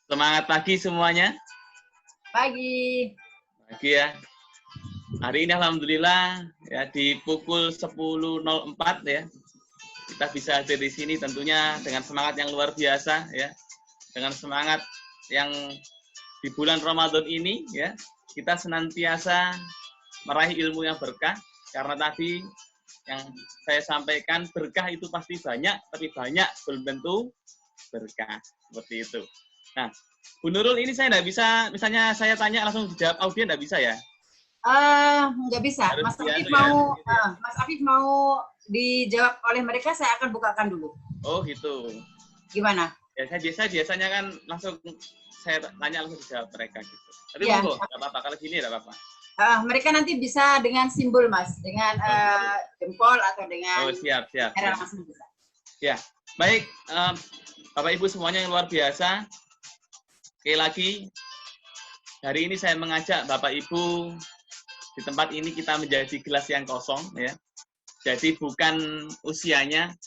Semangat pagi semuanya. Pagi. Pagi ya. Hari ini alhamdulillah ya di pukul 10.04 ya. Kita bisa hadir di sini tentunya dengan semangat yang luar biasa ya. Dengan semangat yang di bulan Ramadan ini ya, kita senantiasa meraih ilmu yang berkah karena tadi yang saya sampaikan berkah itu pasti banyak, tapi banyak belum tentu berkah. Seperti itu. Nah, Bu Nurul ini saya nggak bisa, misalnya saya tanya langsung dijawab audien nggak bisa ya? Nggak bisa. Harus Mas Afif ya, mau, gitu ya? Mas Afif mau dijawab oleh mereka, saya akan bukakan dulu. Oh gitu. Gimana? Ya, saya biasanya kan langsung saya tanya langsung dijawab mereka gitu. Tapi Ya. monggo, nggak apa-apa. Kalau gini nggak apa-apa. Mereka nanti bisa dengan simbol, Mas, dengan jempol atau dengan. Oh siap. Langsung bisa. Ya, baik. Bapak Ibu semuanya yang luar biasa. Sekali lagi, hari ini saya mengajak Bapak Ibu di tempat ini kita menjadi gelas yang kosong ya. Jadi bukan usianya,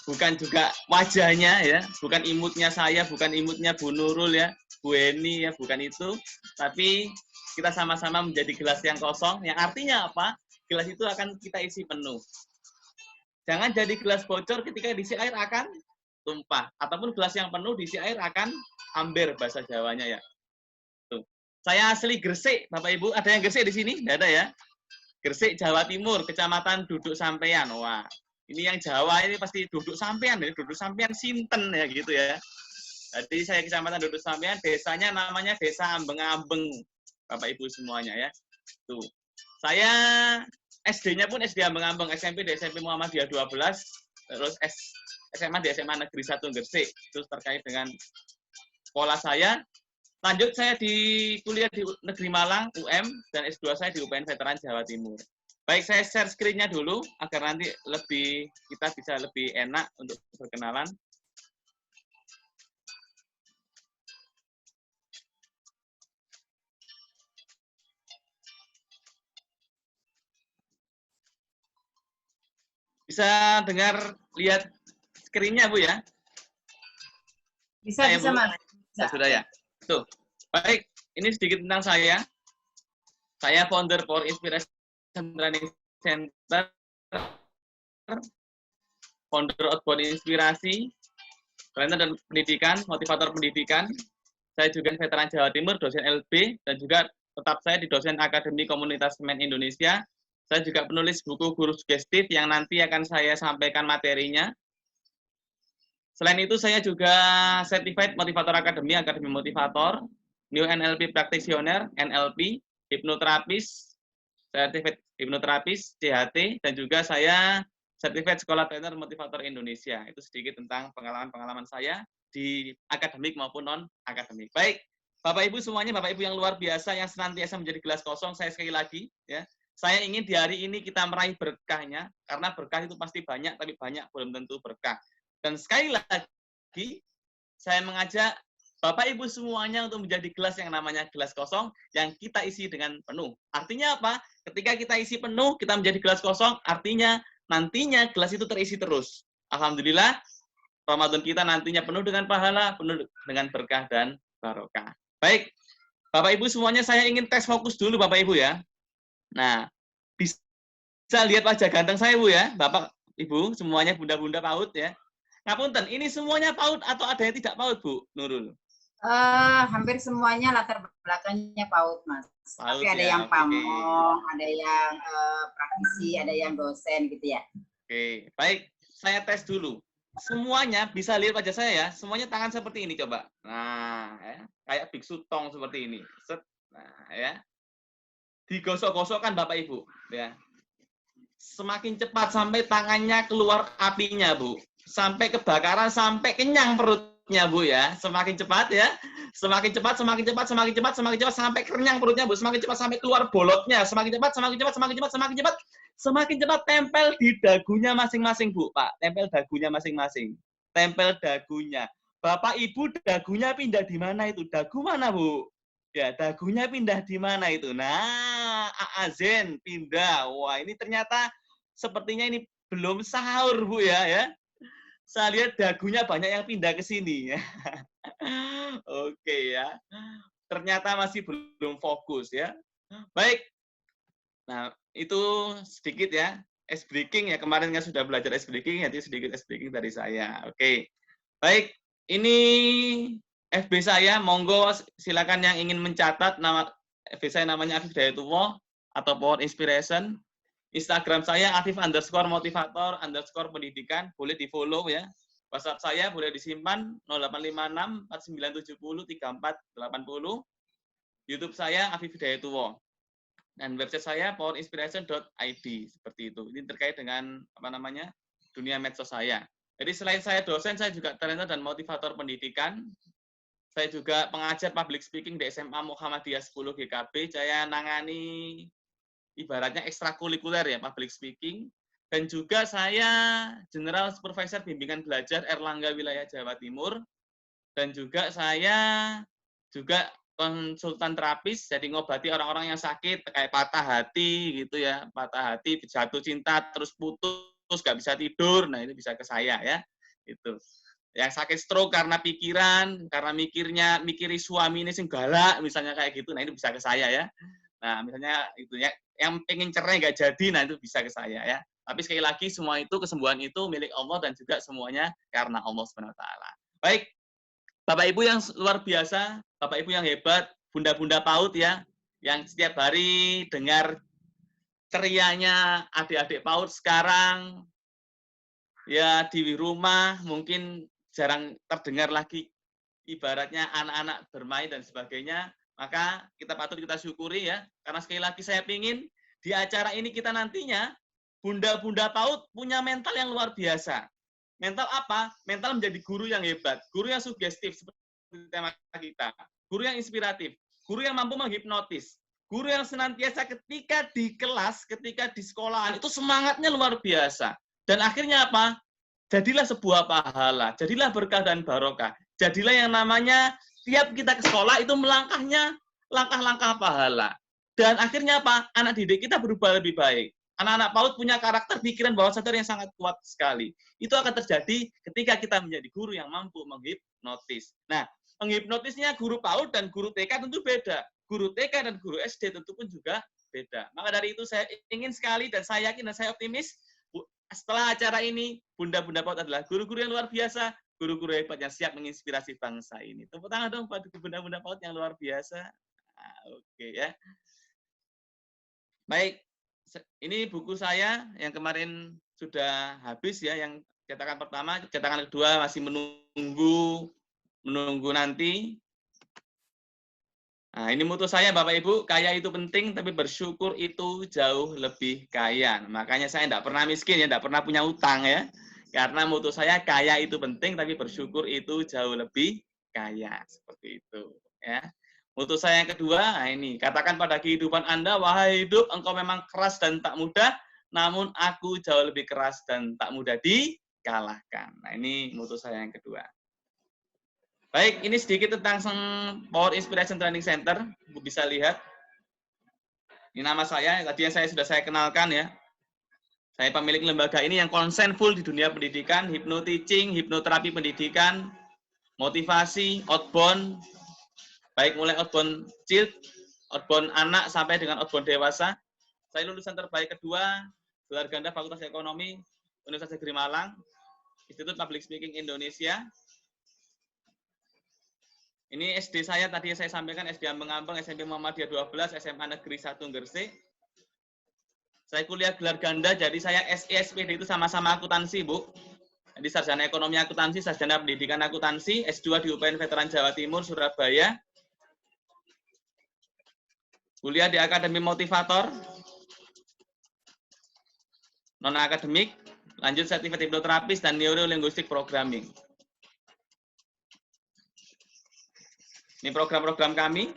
bukan juga wajahnya ya, bukan imutnya saya, bukan imutnya Bu Nurul ya, Bu Eni ya, bukan itu. Tapi kita sama-sama menjadi gelas yang kosong, yang artinya apa? Gelas itu akan kita isi penuh. Jangan jadi gelas bocor ketika diisi air akan tumpah. Ataupun gelas yang penuh diisi air akan amber bahasa Jawanya ya. Tuh. Saya asli Gresik, Bapak Ibu. Ada yang Gresik di sini? Tidak ada ya? Gresik, Jawa Timur, Kecamatan Duduk Sampean. Wah, ini yang Jawa ini pasti Duduk Sampean. Ya. Duduk Sampean Sinten ya gitu ya. Jadi saya Kecamatan Duduk Sampean, desanya namanya Desa Ambeng-Ambeng. Bapak Ibu semuanya ya. Tuh. Saya SD-nya pun SD Ambeng-Ambeng, SMP di SMP Muhammadiyah 12, terus SMA di SMA Negeri 1 Gresik. Terus terkait dengan sekolah saya, lanjut saya di kuliah di Negeri Malang, UM, dan S2 saya di UPN Veteran Jawa Timur. Baik, saya share screen-nya dulu, agar nanti kita bisa lebih enak untuk berkenalan. Bisa dengar, lihat screen-nya, Bu, ya? Bisa, Mas. Bisa. Sudah ya? Tuh. Baik, ini sedikit tentang saya. Saya founder for Inspiration Training Center, founder Outbound Inspirasi, trainer dan pendidikan, motivator pendidikan. Saya juga veteran Jawa Timur, dosen LB, dan juga tetap saya di dosen Akademi Komunitas Semen Indonesia. Saya juga penulis buku Guru Sugestif yang nanti akan saya sampaikan materinya. Selain itu, saya juga Certified Motivator Academy, Akademi Motivator, New NLP Practitioner, NLP, Hipnoterapis, Certified Hipnoterapis, CHT, dan juga saya Certified Sekolah Trainer Motivator Indonesia. Itu sedikit tentang pengalaman-pengalaman saya di akademik maupun non-akademik. Baik, Bapak Ibu semuanya, Bapak Ibu yang luar biasa, yang senantiasa menjadi gelas kosong, saya sekali lagi, ya, saya ingin di hari ini kita meraih berkahnya, karena berkah itu pasti banyak, tapi banyak belum tentu berkah. Dan sekali lagi, saya mengajak Bapak Ibu semuanya untuk menjadi gelas yang namanya gelas kosong, yang kita isi dengan penuh. Artinya apa? Ketika kita isi penuh, kita menjadi gelas kosong, artinya nantinya gelas itu terisi terus. Alhamdulillah, Ramadan kita nantinya penuh dengan pahala, penuh dengan berkah dan barokah. Baik, Bapak Ibu semuanya saya ingin tes fokus dulu Bapak Ibu ya. Nah, bisa lihat wajah ganteng saya Bu ya, Bapak Ibu semuanya bunda-bunda PAUD ya. Ngapunten, ini semuanya PAUD atau ada yang tidak PAUD Bu Nurul? Hampir semuanya latar belakangnya PAUD Mas. PAUD, tapi ada ya, yang pamong, ada yang praktisi, ada yang dosen gitu ya. Oke, baik. Saya tes dulu. Semuanya bisa lihat wajah saya ya. Semuanya tangan seperti ini coba. Nah, ya. Kayak biksu tong seperti ini. Set. Nah, ya. Digosok-gosokkan Bapak Ibu, ya. Semakin cepat sampai tangannya keluar apinya, Bu. Sampai kebakaran, sampai kenyang perutnya, Bu ya. Semakin cepat ya. Semakin cepat, semakin cepat, semakin cepat, semakin cepat sampai kenyang perutnya, Bu. Semakin cepat sampai keluar bolotnya. Semakin cepat, semakin cepat, semakin cepat, semakin cepat. Semakin cepat tempel di dagunya masing-masing, Bu. Pak, tempel dagunya masing-masing. Tempel dagunya. Bapak Ibu dagunya pindah di mana itu? Dagu mana, Bu? Ya, dagunya pindah di mana itu? Nah, Aazen pindah. Wah, ini ternyata sepertinya ini belum sahur, Bu ya. Saya lihat dagunya banyak yang pindah ke sini. Ya. Oke ya. Ternyata masih belum fokus ya. Baik. Nah, itu sedikit ya. Ice breaking ya, kemarin kan sudah belajar ice breaking, jadi sedikit ice breaking dari saya. Oke. Baik, ini FB saya, monggo silakan yang ingin mencatat nama FB saya namanya Afif Hidayatullah atau Power Inspiration. Instagram saya Afif_motivator_pendidikan, boleh di-follow ya. WhatsApp saya boleh disimpan 0856 4970 3480. YouTube saya Afif Hidayatullah. Dan website saya powerinspiration.id, seperti itu. Ini terkait dengan apa namanya? Dunia medsos saya. Jadi selain saya dosen, saya juga trainer dan motivator pendidikan. Saya juga pengajar public speaking di SMA Muhammadiyah 10 GKB. Saya nangani ibaratnya ekstrakurikuler ya, public speaking. Dan juga saya General Supervisor Bimbingan Belajar Erlangga Wilayah Jawa Timur. Dan juga saya juga konsultan terapis, jadi ngobati orang-orang yang sakit, kayak patah hati gitu ya, patah hati, jatuh cinta, terus putus, nggak bisa tidur, nah itu bisa ke saya ya, itu. Yang sakit stroke karena pikiran, karena mikiri suami ini sing galak, misalnya kayak gitu, nah itu bisa ke saya ya. Nah misalnya itu ya, yang pengen cerai nggak jadi, nah itu bisa ke saya ya. Tapi sekali lagi semua itu, kesembuhan itu milik Allah dan juga semuanya karena Allah SWT. Baik, Bapak Ibu yang luar biasa, Bapak Ibu yang hebat, bunda-bunda PAUD ya, yang setiap hari dengar cerianya adik-adik PAUD sekarang, ya di rumah mungkin jarang terdengar lagi ibaratnya anak-anak bermain dan sebagainya, maka kita patut kita syukuri ya, karena sekali lagi saya ingin di acara ini kita nantinya, bunda-bunda PAUD punya mental yang luar biasa. Mental apa? Mental menjadi guru yang hebat, guru yang sugestif seperti tema kita, guru yang inspiratif, guru yang mampu menghipnotis, guru yang senantiasa ketika di kelas, ketika di sekolahan itu semangatnya luar biasa. Dan akhirnya apa? Jadilah sebuah pahala, jadilah berkah dan barokah. Jadilah yang namanya tiap kita ke sekolah itu melangkahnya langkah-langkah pahala. Dan akhirnya apa? Anak didik kita berubah lebih baik. Anak-anak PAUD punya karakter pikiran bawah sadar yang sangat kuat sekali. Itu akan terjadi ketika kita menjadi guru yang mampu menghipnotis. Nah, menghipnotisnya guru PAUD dan guru TK tentu beda. Guru TK dan guru SD tentu pun juga beda. Maka dari itu saya ingin sekali dan saya yakin dan saya optimis setelah acara ini, bunda-bunda PAUD adalah guru-guru yang luar biasa, guru-guru hebat yang siap menginspirasi bangsa ini. Tepuk tangan dong buat bunda-bunda PAUD yang luar biasa. Nah, oke ya. Baik, ini buku saya yang kemarin sudah habis ya, yang cetakan pertama, cetakan kedua masih menunggu nanti. Nah, ini mutu saya Bapak Ibu, kaya itu penting, tapi bersyukur itu jauh lebih kaya. Makanya saya tidak pernah miskin ya, tidak pernah punya utang ya. Karena mutu saya kaya itu penting, tapi bersyukur itu jauh lebih kaya. Seperti itu ya. Mutu saya yang kedua, nah ini, katakan pada kehidupan Anda, wahai hidup, engkau memang keras dan tak mudah, namun aku jauh lebih keras dan tak mudah dikalahkan. Nah, ini mutu saya yang kedua. Baik, ini sedikit tentang Power Inspiration Training Center. Ibu bisa lihat. Ini nama saya, tadi yang sudah saya kenalkan ya. Saya pemilik lembaga ini yang konsen full di dunia pendidikan, hypno-teaching, hipnoterapi pendidikan, motivasi, outbound, baik mulai outbound child, outbound anak, sampai dengan outbound dewasa. Saya lulusan terbaik kedua, gelar ganda Fakultas Ekonomi, Universitas Negeri Malang, Institut Public Speaking Indonesia. Ini SD saya tadi saya sampaikan, SD Ambeng-Ambeng, SMP Muhammadiyah 12, SMA Negeri 1 Gresik. Saya kuliah gelar ganda, jadi saya SE, SPD itu sama-sama akuntansi, Bu. Jadi sarjana ekonomi akuntansi, sarjana pendidikan akuntansi, S2 di UPN Veteran Jawa Timur, Surabaya. Kuliah di Akademi Motivator, non-akademik, lanjut sertifikat hipnoterapis dan neurolinguistik programming. Ini program-program kami.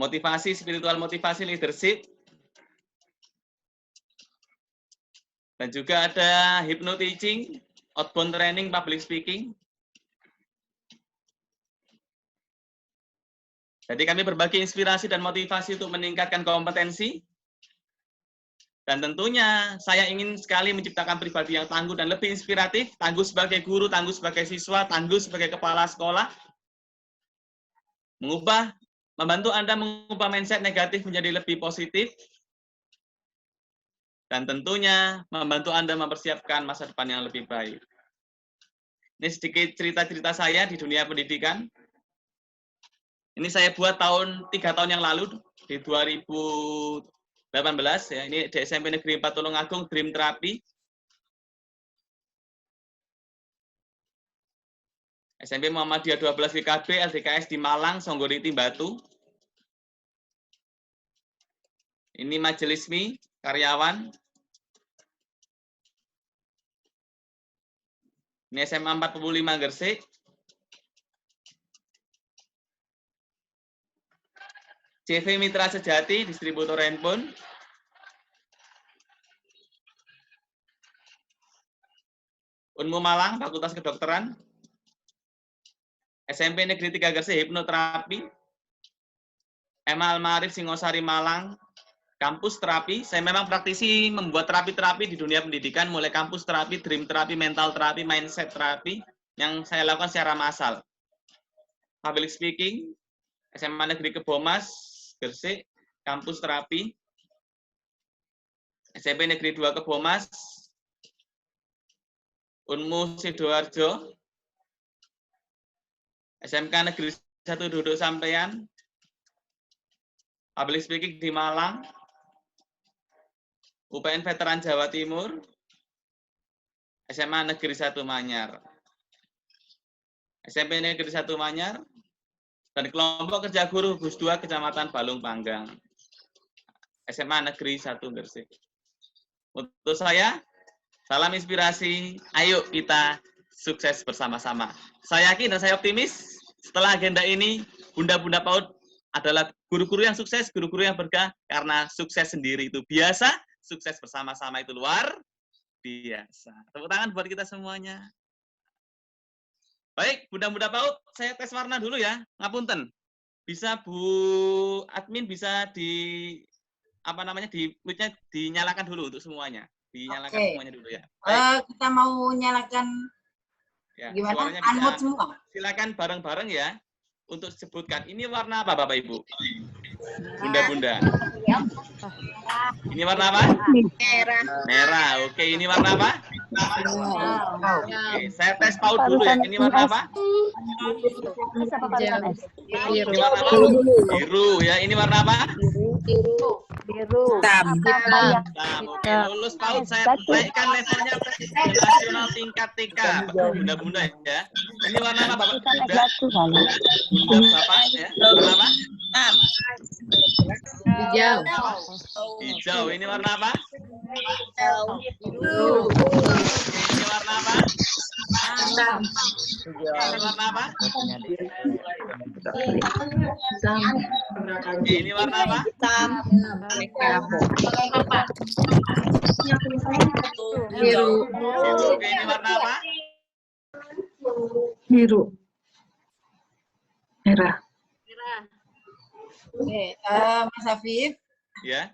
Motivasi, spiritual motivasi, leadership. Dan juga ada hypno-teaching, outbound training, public speaking. Jadi kami berbagi inspirasi dan motivasi untuk meningkatkan kompetensi, Dan tentunya saya ingin sekali menciptakan pribadi yang tangguh dan lebih inspiratif, tangguh sebagai guru, tangguh sebagai siswa, tangguh sebagai kepala sekolah, membantu Anda mengubah mindset negatif menjadi lebih positif, dan tentunya membantu Anda mempersiapkan masa depan yang lebih baik. Ini sedikit cerita-cerita saya di dunia pendidikan. Ini saya buat 3 tahun yang lalu, di 2018, ya. Ini di SMP Negeri 4 Tulungagung, Dream Therapy. SMP Muhammadiyah 12 WKB, LDKS di Malang, Songgoriti, Batu. Ini Majelis Mi, karyawan. Ini SMA 45 Gresik. CV Mitra Sejati, distributor handphone. Unmu Malang, Fakultas Kedokteran. SMP Negeri 3 Gresik, hipnoterapi. MA Al-Ma'arif Singosari Malang, kampus terapi. Saya memang praktisi membuat terapi-terapi di dunia pendidikan, mulai kampus terapi, dream terapi, mental terapi, mindset terapi, yang saya lakukan secara massal. Public speaking, SMA Negeri Kebomas, Gresik, kampus terapi. SMP Negeri 2 Kebomas, Unmu Sidoarjo, SMK Negeri 1 Duduk Sampean, public speaking di Malang, UPN Veteran Jawa Timur, SMA Negeri 1 Manyar, SMP Negeri 1 Manyar, dan kelompok kerja guru Gus 2 Kecamatan Balung Panggang, SMA Negeri 1 Gresik. Untuk saya, salam inspirasi, ayo kita sukses bersama-sama. Saya yakin dan saya optimis, setelah agenda ini, Bunda-Bunda PAUD adalah guru-guru yang sukses, guru-guru yang berkah, karena sukses sendiri itu biasa, sukses bersama-sama itu luar biasa. Tepuk tangan buat kita semuanya. Baik, Bunda-Bunda PAUD, saya tes warna dulu ya, ngapunten. Bisa Bu Admin bisa di mic-nya dinyalakan dulu untuk semuanya. Dinyalakan semuanya dulu ya. Kita mau nyalakan ya, gimana? Unmute semua. Silakan bareng-bareng ya untuk sebutkan ini warna apa Bapak Ibu? Bunda-bunda. Ini warna apa? Merah. Merah. Oke, ini warna apa? Oke, saya tes PAUD dulu ya. Ini warna apa? Biru. Ini warna apa? Biru ya. Ini warna apa? Hitam. Hitam. Oke, lulus PAUD saya naikkan levelnya nasional tingkat TK. Bunda-bunda ya. Ini warna apa Bapak? Bunda Bapak ya. Warna apa? Hijau. Hijau. Ini warna apa? Biru. Ini warna apa? Hitam. Ini warna apa? Ini warna apa? Hitam. Biru. Oke, ini warna apa? Biru. Merah. Oke, Mas Afif, Ya.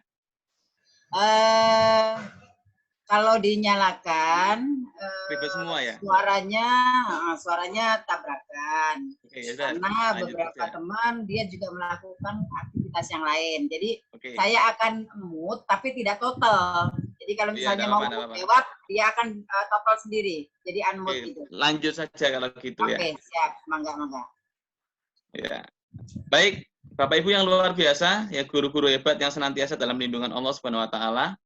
kalau dinyalakan, Ribet semua ya? suaranya tabrakan. Oke, ya udah. Karena Lanjut beberapa aja. teman dia juga melakukan aktivitas yang lain. Jadi Oke. saya akan mute tapi tidak total. Jadi kalau Iya, misalnya nggak mau apa-apa. lewat, dia akan total sendiri. Jadi unmute Oke, gitu. lanjut saja kalau gitu ya. Oke, siap. Mangga. Ya. Baik, Bapak Ibu yang luar biasa, ya guru-guru hebat yang senantiasa dalam lindungan Allah Subhanahu wa taala.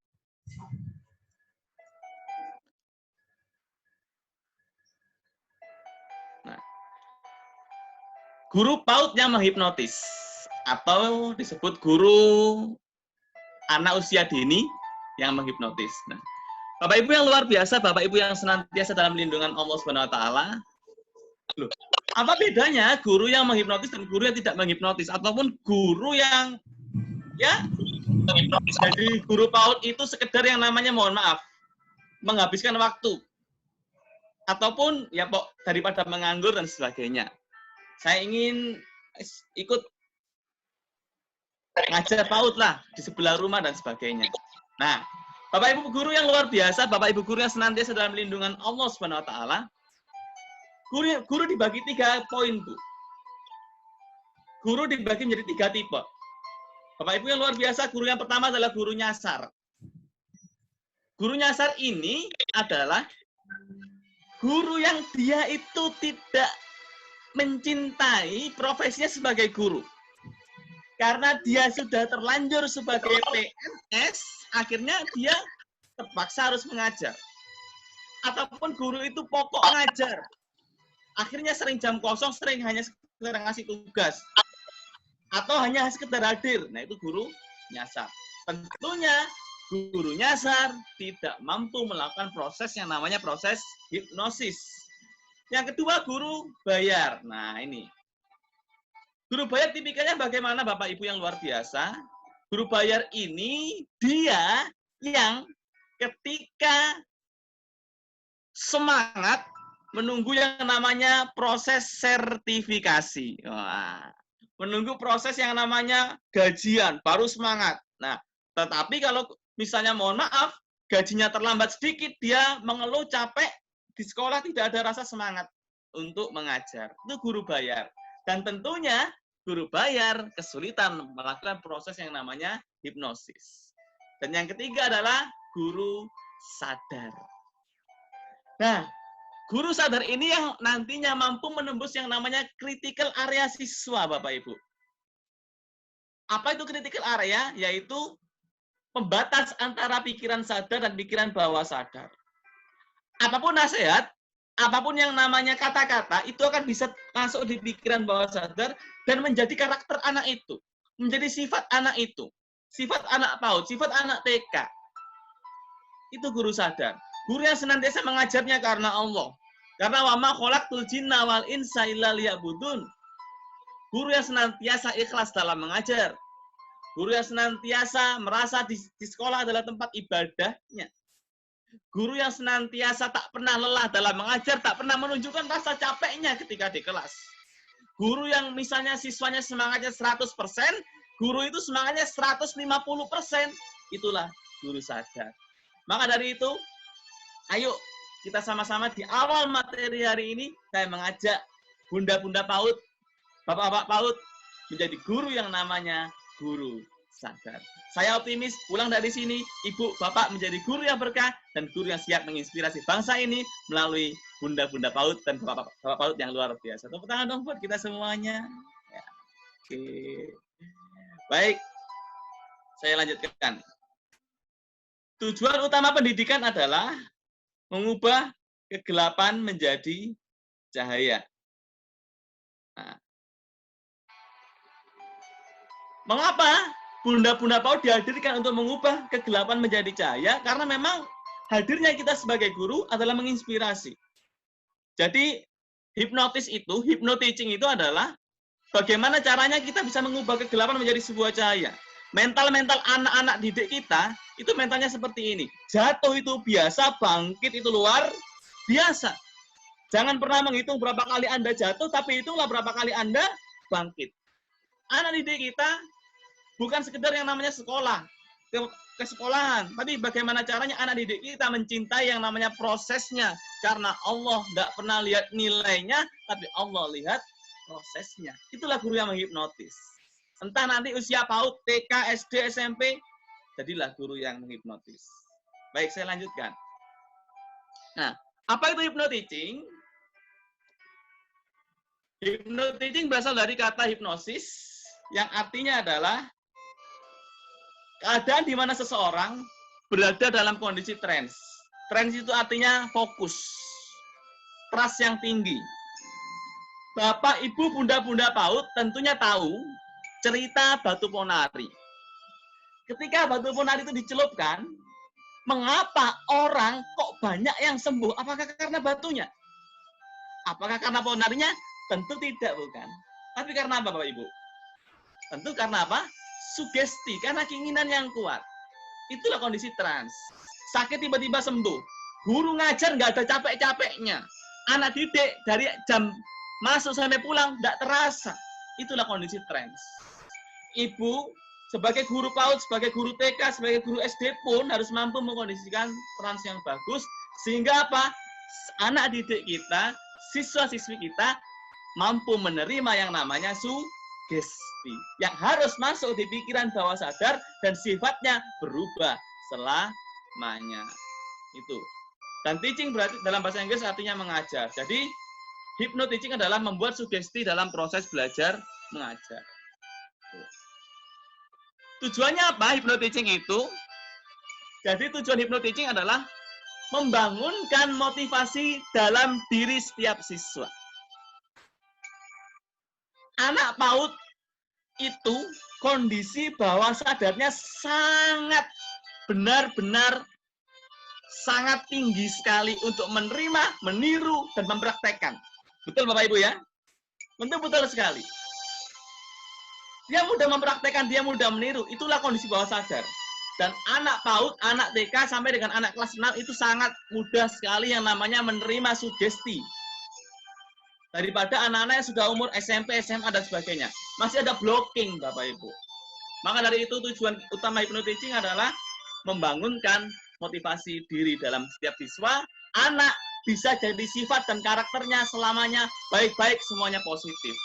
Nah, guru PAUD yang menghipnotis atau disebut guru anak usia dini yang menghipnotis. Nah, Bapak Ibu yang luar biasa, Bapak Ibu yang senantiasa dalam lindungan Allah Subhanahu wa taala. Loh, apa bedanya guru yang menghipnotis dan guru yang tidak menghipnotis, ataupun guru yang ya menghipnotis? Jadi guru PAUD itu sekedar yang namanya, mohon maaf, menghabiskan waktu ataupun ya daripada menganggur dan sebagainya. Saya ingin ikut ngajar PAUD lah di sebelah rumah dan sebagainya. Nah, Bapak Ibu guru yang luar biasa, Bapak Ibu guru yang senantiasa dalam lindungan Allah Subhanahu wa taala. Guru dibagi 3 poin, Bu. Guru dibagi menjadi 3 tipe. Bapak Ibu yang luar biasa, guru yang pertama adalah guru nyasar. Guru nyasar ini adalah guru yang dia itu tidak mencintai profesinya sebagai guru. Karena dia sudah terlanjur sebagai PNS, akhirnya dia terpaksa harus mengajar. Ataupun guru itu pokok ngajar. Akhirnya sering jam kosong, sering hanya sekedar ngasih tugas. Atau hanya sekedar hadir. Nah, itu guru nyasar. Tentunya guru nyasar tidak mampu melakukan proses yang namanya proses hipnosis. Yang kedua, guru bayar. Nah, ini. Guru bayar tipikalnya bagaimana, Bapak Ibu yang luar biasa? Guru bayar ini dia yang ketika semangat menunggu yang namanya proses sertifikasi. Wah, menunggu proses yang namanya gajian, baru semangat. Nah, tetapi kalau misalnya mohon maaf, gajinya terlambat sedikit, dia mengeluh capek, di sekolah tidak ada rasa semangat untuk mengajar. Itu guru bayar. Dan tentunya guru bayar kesulitan melakukan proses yang namanya hipnosis. Dan yang ketiga adalah guru sadar. Nah, guru sadar ini yang nantinya mampu menembus yang namanya critical area siswa, Bapak Ibu. Apa itu critical area? Yaitu pembatas antara pikiran sadar dan pikiran bawah sadar. Apapun nasihat, apapun yang namanya kata-kata, itu akan bisa masuk di pikiran bawah sadar dan menjadi karakter anak itu. Menjadi sifat anak itu. Sifat anak PAUD, sifat anak TK. Itu guru sadar. Guru yang senantiasa mengajarnya karena Allah. Karena wa ma khalaqtul jinna wal insa illa liya'budun. Guru yang senantiasa ikhlas dalam mengajar. Guru yang senantiasa merasa di sekolah adalah tempat ibadahnya. Guru yang senantiasa tak pernah lelah dalam mengajar, tak pernah menunjukkan rasa capeknya ketika di kelas. Guru yang misalnya siswanya semangatnya 100%, guru itu semangatnya 150%. Itulah guru sadar. Maka dari itu, ayo kita sama-sama di awal materi hari ini, saya mengajak bunda-bunda PAUD, bapak-bapak PAUD, menjadi guru yang namanya guru sadar. Saya optimis pulang dari sini, ibu, bapak menjadi guru yang berkah dan guru yang siap menginspirasi bangsa ini melalui bunda-bunda PAUD dan bapak-bapak PAUD yang luar biasa. Tepuk tangan dong buat kita semuanya. Ya. Oke. Baik, saya lanjutkan. Tujuan utama pendidikan adalah mengubah kegelapan menjadi cahaya. Nah, mengapa bunda-bunda PAUD dihadirkan untuk mengubah kegelapan menjadi cahaya? Karena memang hadirnya kita sebagai guru adalah menginspirasi. Jadi hypnoteaching itu adalah bagaimana caranya kita bisa mengubah kegelapan menjadi sebuah cahaya. Mental-mental anak-anak didik kita itu mentalnya seperti ini. Jatuh itu biasa, bangkit itu luar biasa. Jangan pernah menghitung berapa kali Anda jatuh, tapi hitunglah berapa kali Anda bangkit. Anak didik kita bukan sekedar yang namanya sekolah, ke sekolahan, tapi bagaimana caranya anak didik kita mencintai yang namanya prosesnya. Karena Allah tidak pernah lihat nilainya, tapi Allah lihat prosesnya. Itulah guru yang menghipnotis. Entah nanti usia PAUD, TK, SD, SMP, jadilah guru yang menghipnotis. Baik, saya lanjutkan. Nah, apa itu hypnoteaching? Hypnoteaching berasal dari kata hipnosis, yang artinya adalah keadaan di mana seseorang berada dalam kondisi trance. Trance itu artinya fokus, trust yang tinggi. Bapak, Ibu, Bunda-bunda PAUD tentunya tahu cerita batu ponari. Ketika batu ponari itu dicelupkan, mengapa orang kok banyak yang sembuh? Apakah karena batunya? Apakah karena ponarinya? Tentu tidak, bukan. Tapi karena apa, Bapak Ibu? Tentu karena apa? Sugesti, karena keinginan yang kuat. Itulah kondisi trans. Sakit tiba-tiba sembuh. Guru ngajar nggak ada capek-capeknya. Anak didik dari jam masuk sampai pulang nggak terasa. Itulah kondisi trans. Ibu sebagai guru PAUD, sebagai guru TK, sebagai guru SD pun harus mampu mengkondisikan trans yang bagus, sehingga apa? Anak didik kita, siswa-siswi kita mampu menerima yang namanya sugesti, yang harus masuk di pikiran bawah sadar dan sifatnya berubah selamanya. Itu. Dan teaching berarti dalam bahasa Inggris artinya mengajar. Jadi hypnoteaching adalah membuat sugesti dalam proses belajar mengajar. Tujuannya apa hypnoteaching itu? Jadi tujuan hypnoteaching adalah membangunkan motivasi dalam diri setiap siswa. Anak PAUD itu kondisi bawah sadarnya sangat benar-benar sangat tinggi sekali untuk menerima, meniru, dan mempraktekkan. Betul Bapak Ibu ya? Betul sekali. Dia mudah mempraktekkan, dia mudah meniru. Itulah kondisi bawah sadar. Dan anak PAUD, anak TK, sampai dengan anak kelas 6 itu sangat mudah sekali yang namanya menerima sugesti. Daripada anak-anak yang sudah umur SMP, SMA, dan sebagainya. Masih ada blocking Bapak Ibu. Maka dari itu tujuan utama hypnoteaching adalah membangunkan motivasi diri dalam setiap siswa, anak bisa jadi sifat dan karakternya selamanya baik-baik, semuanya positif.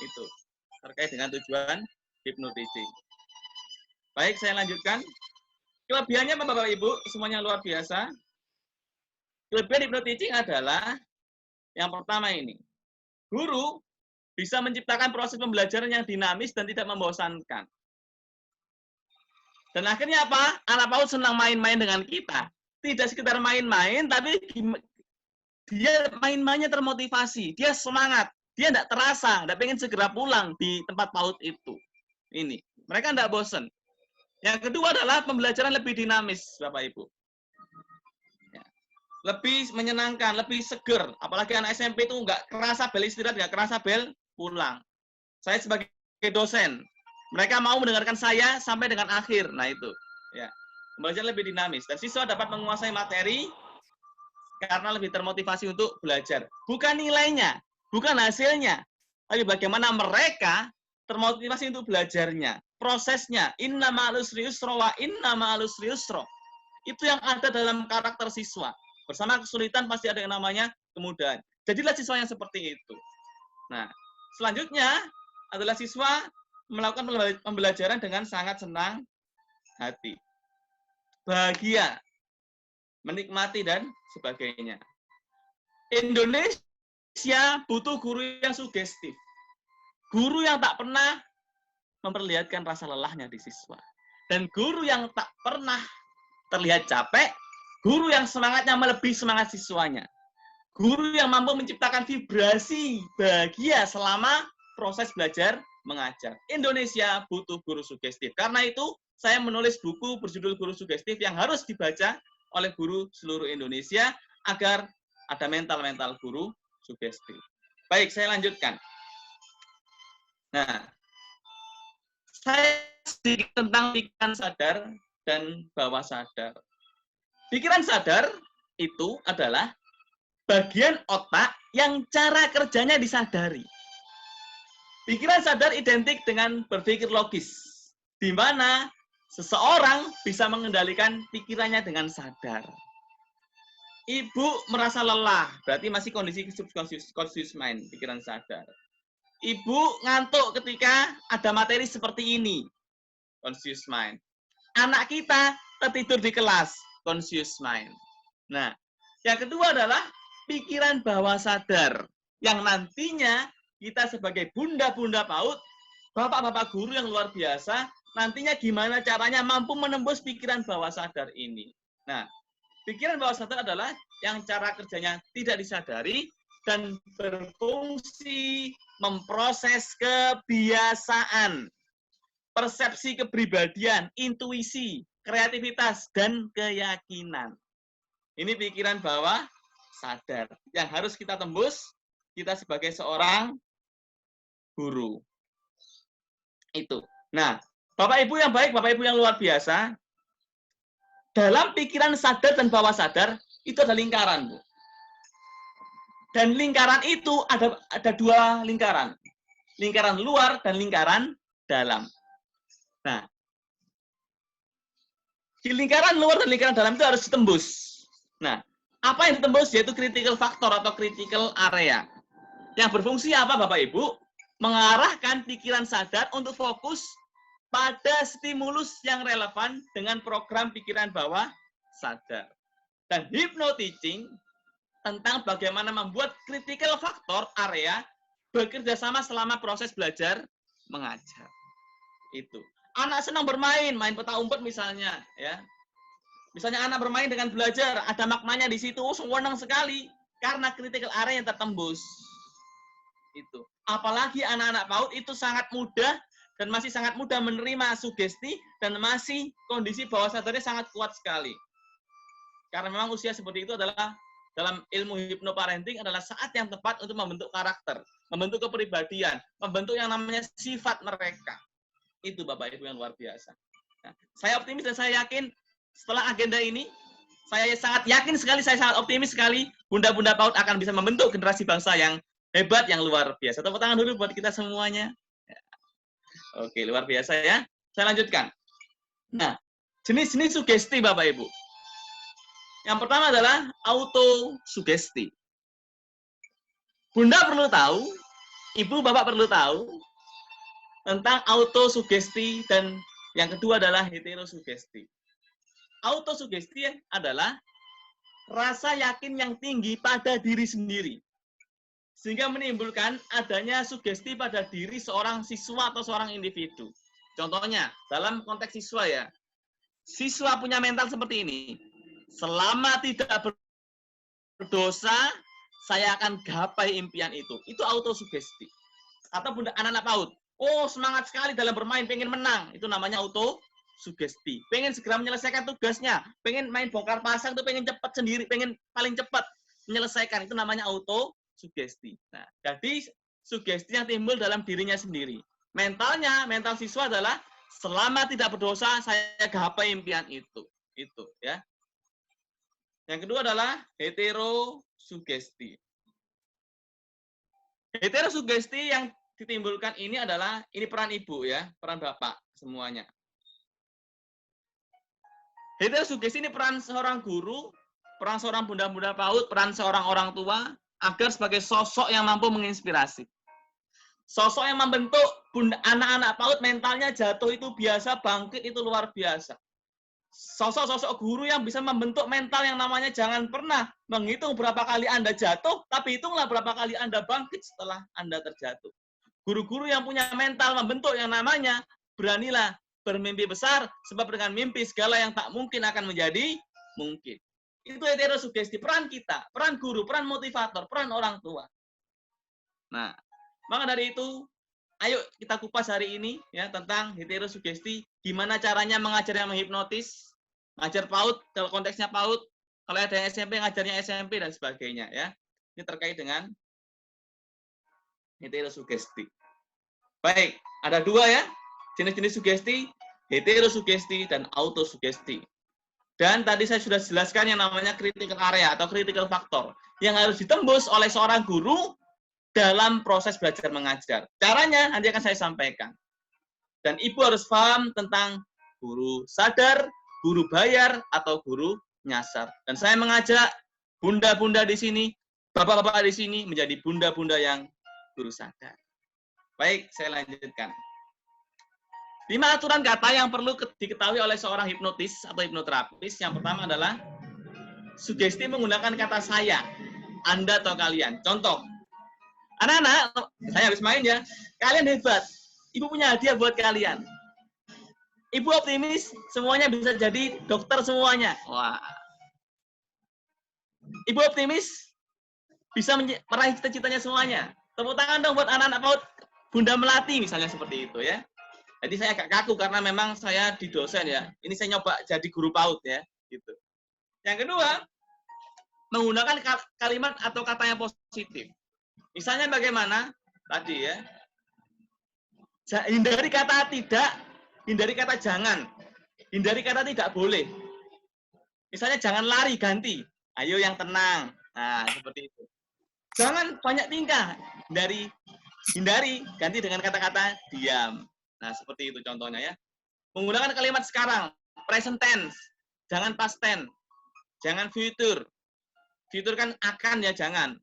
Itu terkait dengan tujuan hypnoteaching. Baik, saya lanjutkan. Kelebihannya apa Bapak Ibu? Semuanya luar biasa. Kelebihan hypnoteaching adalah yang pertama ini. Guru bisa menciptakan proses pembelajaran yang dinamis dan tidak membosankan. Dan akhirnya apa? Anak PAUD senang main-main dengan kita. Tidak sekedar main-main, tapi dia main-mainnya termotivasi. Dia semangat. Dia tidak terasa, tidak pengen segera pulang di tempat PAUD itu. Ini. Mereka tidak bosan. Yang kedua adalah pembelajaran lebih dinamis, Bapak Ibu. Ya. Lebih menyenangkan, lebih seger. Apalagi anak SMP itu nggak kerasa bel istirahat, nggak kerasa bel pulang. Saya sebagai dosen, mereka mau mendengarkan saya sampai dengan akhir. Nah itu, ya, pembelajaran lebih dinamis dan siswa dapat menguasai materi karena lebih termotivasi untuk belajar. Bukan nilainya, bukan hasilnya, tapi bagaimana mereka termotivasi untuk belajarnya, prosesnya. Inna ma'al usri yusra wa inna ma'al usri yusra. Itu yang ada dalam karakter siswa. Bersama kesulitan pasti ada yang namanya kemudahan. Jadilah siswa yang seperti itu. Nah, selanjutnya adalah siswa melakukan pembelajaran dengan sangat senang hati, bahagia, menikmati, dan sebagainya. Indonesia butuh guru yang sugestif. Guru yang tak pernah memperlihatkan rasa lelahnya di siswa. Dan guru yang tak pernah terlihat capek, guru yang semangatnya melebihi semangat siswanya. Guru yang mampu menciptakan vibrasi bahagia selama proses belajar mengajar. Indonesia butuh guru sugestif. Karena itu, saya menulis buku berjudul Guru Sugestif yang harus dibaca oleh guru seluruh Indonesia agar ada mental-mental guru sugestif. Baik, saya lanjutkan. Nah, saya sedikit tentang pikiran sadar dan bawah sadar. Pikiran sadar itu adalah bagian otak yang cara kerjanya disadari. Pikiran sadar identik dengan berpikir logis, di mana seseorang bisa mengendalikan pikirannya dengan sadar. Ibu merasa lelah, berarti masih kondisi subconscious mind, pikiran sadar. Ibu ngantuk ketika ada materi seperti ini, conscious mind. Anak kita tertidur di kelas, conscious mind. Nah, yang kedua adalah pikiran bawah sadar, yang nantinya kita sebagai bunda-bunda PAUD, bapak-bapak guru yang luar biasa, nantinya gimana caranya mampu menembus pikiran bawah sadar ini. Nah, pikiran bawah sadar adalah yang cara kerjanya tidak disadari dan berfungsi memproses kebiasaan, persepsi kepribadian, intuisi, kreativitas, dan keyakinan. Ini pikiran bawah sadar yang harus kita tembus, kita sebagai seorang guru. Itu. Nah, Bapak Ibu yang baik, Bapak Ibu yang luar biasa, dalam pikiran sadar dan bawah sadar, itu ada lingkaran, Bu. Dan lingkaran itu ada dua lingkaran. Lingkaran luar dan lingkaran dalam. Nah, di lingkaran luar dan lingkaran dalam itu harus ditembus. Nah, apa yang ditembus yaitu critical factor atau critical area. Yang berfungsi apa Bapak Ibu? Mengarahkan pikiran sadar untuk fokus pada stimulus yang relevan dengan program pikiran bawah sadar. Dan hypnoteaching tentang bagaimana membuat critical factor area bekerja sama selama proses belajar mengajar. Itu. Anak senang bermain, main peta umpet misalnya, ya. Misalnya anak bermain dengan belajar, ada maknanya di situ, senang sekali karena critical area yang tertembus. Itu. Apalagi anak-anak PAUD itu sangat mudah dan masih sangat mudah menerima sugesti dan masih kondisi bawah sadarnya sangat kuat sekali. Karena memang usia seperti itu adalah dalam ilmu hypnoparenting adalah saat yang tepat untuk membentuk karakter, membentuk kepribadian, membentuk yang namanya sifat mereka. Itu Bapak Ibu yang luar biasa. Nah, saya optimis dan saya yakin setelah agenda ini, saya sangat yakin sekali, saya sangat optimis sekali, Bunda-Bunda PAUD akan bisa membentuk generasi bangsa yang hebat, yang luar biasa. Tepuk tangan dulu buat kita semuanya. Oke, luar biasa ya. Saya lanjutkan. Nah, jenis-jenis sugesti Bapak Ibu. Yang pertama adalah autosugesti. Bunda perlu tahu, Ibu Bapak perlu tahu tentang autosugesti, dan yang kedua adalah heterosugesti. Autosugesti adalah rasa yakin yang tinggi pada diri sendiri, sehingga menimbulkan adanya sugesti pada diri seorang siswa atau seorang individu. Contohnya, dalam konteks siswa ya, siswa punya mental seperti ini. Selama tidak berdosa, saya akan gapai impian itu. Itu autosugesti. Atau Bunda anak-anak PAUD, oh semangat sekali dalam bermain, pengen menang. Itu namanya autosugesti. Pengen segera menyelesaikan tugasnya, pengen main bongkar pasang, itu pengen cepat sendiri, pengen paling cepat menyelesaikan. Itu namanya autosugesti. Nah, jadi sugesti yang timbul dalam dirinya sendiri. Mentalnya, mental siswa adalah selama tidak berdosa, saya gapai impian itu. Itu ya. Yang kedua adalah heterosugesti. Heterosugesti yang ditimbulkan ini adalah, ini peran ibu ya, peran bapak semuanya. Heterosugesti ini peran seorang guru, peran seorang bunda-bunda PAUD, peran seorang orang tua, agar sebagai sosok yang mampu menginspirasi. Sosok yang membentuk anak-anak PAUD mentalnya jatuh itu biasa, bangkit itu luar biasa. Sosok-sosok guru yang bisa membentuk mental yang namanya jangan pernah menghitung berapa kali Anda jatuh, tapi hitunglah berapa kali Anda bangkit setelah Anda terjatuh. Guru-guru yang punya mental membentuk yang namanya beranilah bermimpi besar, sebab dengan mimpi segala yang tak mungkin akan menjadi mungkin. Itu heterosugesti, peran kita, peran guru, peran motivator, peran orang tua. Nah, maka dari itu, ayo kita kupas hari ini ya tentang heterosugesti, gimana caranya mengajar yang menghipnotis, ngajar PAUD, kalau konteksnya PAUD, kalau ada yang SMP, ngajarnya SMP, dan sebagainya. Ya. Ini terkait dengan heterosugesti. Baik, ada dua ya, jenis-jenis sugesti, heterosugesti dan autosugesti. Dan tadi saya sudah jelaskan yang namanya critical area atau critical factor, yang harus ditembus oleh seorang guru dalam proses belajar mengajar. Caranya nanti akan saya sampaikan. Dan Ibu harus paham tentang guru sadar, guru bayar, atau guru nyasar. Dan saya mengajak bunda-bunda di sini, bapak-bapak di sini menjadi bunda-bunda yang guru sadar. Baik, saya lanjutkan. 5 aturan kata yang perlu diketahui oleh seorang hipnotis atau hipnoterapis. Yang pertama adalah sugesti menggunakan kata saya, Anda atau kalian. Contoh, anak-anak, saya habis main ya, kalian hebat. Ibu punya hadiah buat kalian. Ibu optimis, semuanya bisa jadi dokter semuanya. Wah. Ibu optimis, bisa meraih cita-citanya semuanya. Tepuk tangan dong buat anak-anak PAUD, Bunda Melati misalnya seperti itu ya. Jadi saya agak kaku karena memang saya di dosen ya. Ini saya nyoba jadi guru PAUD ya, gitu. Yang kedua, menggunakan kalimat atau kata yang positif. Misalnya bagaimana? Tadi ya. Hindari kata tidak, hindari kata jangan. Hindari kata tidak boleh. Misalnya jangan lari, ganti. Ayo yang tenang. Nah, seperti itu. Jangan banyak tingkah. Hindari, ganti dengan kata-kata diam. Nah, seperti itu contohnya ya. Menggunakan kalimat sekarang, present tense. Jangan past tense. Jangan future. Future kan akan ya, jangan.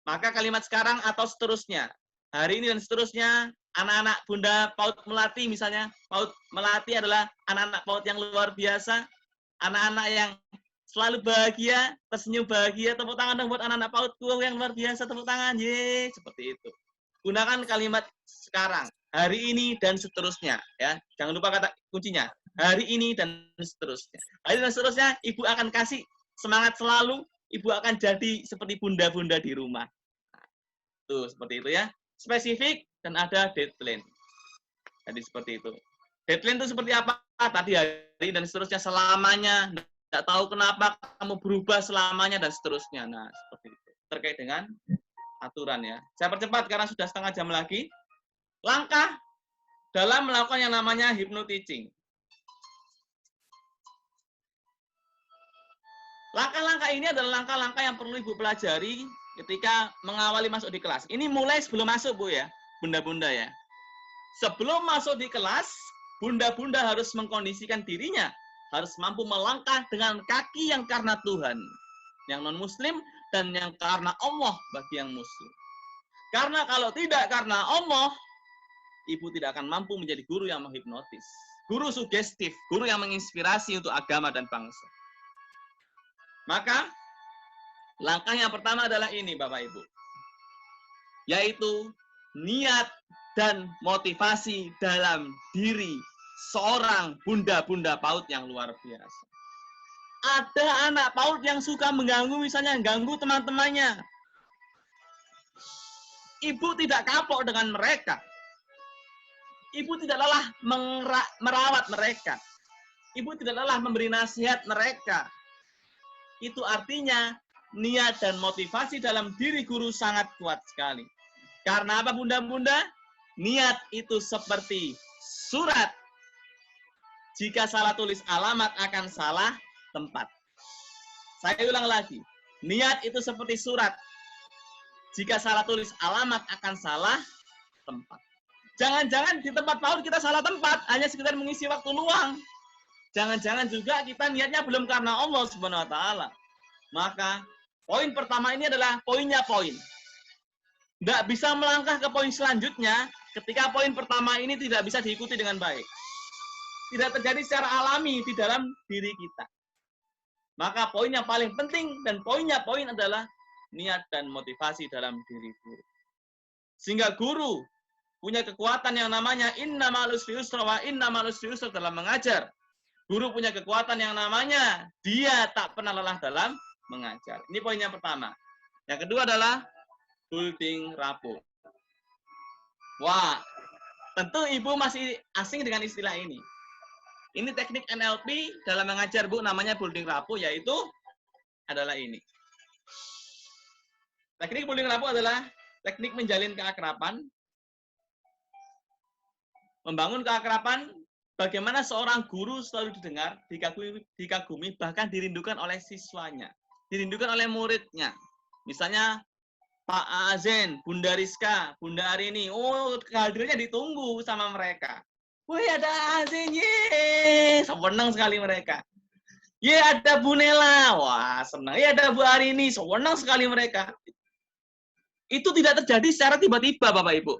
Maka kalimat sekarang atau seterusnya. Hari ini dan seterusnya, anak-anak Bunda PAUD Melati misalnya. PAUD Melati adalah anak-anak PAUD yang luar biasa. Anak-anak yang selalu bahagia, tersenyum bahagia. Tepuk tangan dong buat anak-anak PAUDku yang luar biasa. Tepuk tangan. Yeay, seperti itu. Gunakan kalimat sekarang. Hari ini dan seterusnya. Ya, jangan lupa kata kuncinya. Hari ini dan seterusnya. Hari ini dan seterusnya, Ibu akan kasih semangat selalu. Ibu akan jadi seperti bunda-bunda di rumah. Tuh, seperti itu ya. Spesifik dan ada deadline. Jadi seperti itu. Deadline itu seperti apa? Tadi hari dan seterusnya selamanya. Tidak tahu kenapa kamu berubah selamanya dan seterusnya. Nah, seperti itu. Terkait dengan aturan ya. Saya percepat karena sudah setengah jam lagi. Langkah dalam melakukan yang namanya hypnoteaching. Langkah-langkah ini adalah langkah-langkah yang perlu Ibu pelajari ketika mengawali masuk di kelas. Ini mulai sebelum masuk, Bu ya, bunda-bunda ya. Sebelum masuk di kelas, bunda-bunda harus mengkondisikan dirinya, harus mampu melangkah dengan kaki yang karena Tuhan, yang non-muslim, dan yang karena Allah bagi yang muslim. Karena kalau tidak karena Allah, Ibu tidak akan mampu menjadi guru yang menghipnotis. Guru sugestif, guru yang menginspirasi untuk agama dan bangsa. Maka, langkah yang pertama adalah ini, Bapak Ibu. Yaitu niat dan motivasi dalam diri seorang bunda-bunda PAUD yang luar biasa. Ada anak PAUD yang suka mengganggu, misalnya ganggu teman-temannya. Ibu tidak kapok dengan mereka. Ibu tidak lelah merawat mereka. Ibu tidak lelah memberi nasihat mereka. Itu artinya niat dan motivasi dalam diri guru sangat kuat sekali. Karena apa, bunda-bunda? Niat itu seperti surat. Jika salah tulis alamat akan salah tempat. Saya ulang lagi. Niat itu seperti surat. Jika salah tulis alamat akan salah tempat. Jangan-jangan di tempat PAUD kita salah tempat, hanya sekedar mengisi waktu luang. Jangan-jangan juga kita niatnya belum karena Allah Subhanahu wa taala. Maka poin pertama ini adalah poinnya poin. Tidak bisa melangkah ke poin selanjutnya ketika poin pertama ini tidak bisa diikuti dengan baik. Tidak terjadi secara alami di dalam diri kita. Maka poin yang paling penting dan poinnya poin adalah niat dan motivasi dalam diri guru. Sehingga guru punya kekuatan yang namanya innamal usri yusra wa innamal usri yusra dalam mengajar. Guru punya kekuatan yang namanya dia tak pernah lelah dalam mengajar. Ini poin yang pertama. Yang kedua adalah building rapport. Wah, tentu Ibu masih asing dengan istilah ini. Ini teknik NLP dalam mengajar, Bu, namanya building rapport, yaitu adalah ini. Teknik building rapport adalah teknik menjalin keakraban, membangun keakraban. Bagaimana seorang guru selalu didengar, dikagumi, bahkan dirindukan oleh siswanya, dirindukan oleh muridnya. Misalnya Pak Azen, Bunda Rizka, Bunda Arini, oh kehadirannya ditunggu sama mereka. Wih, ada Azen, yeay, senang sekali mereka. Ye, ada Bu Nela, wah senang. Ye, ada Bu Arini, senang sekali mereka. Itu tidak terjadi secara tiba-tiba, Bapak Ibu.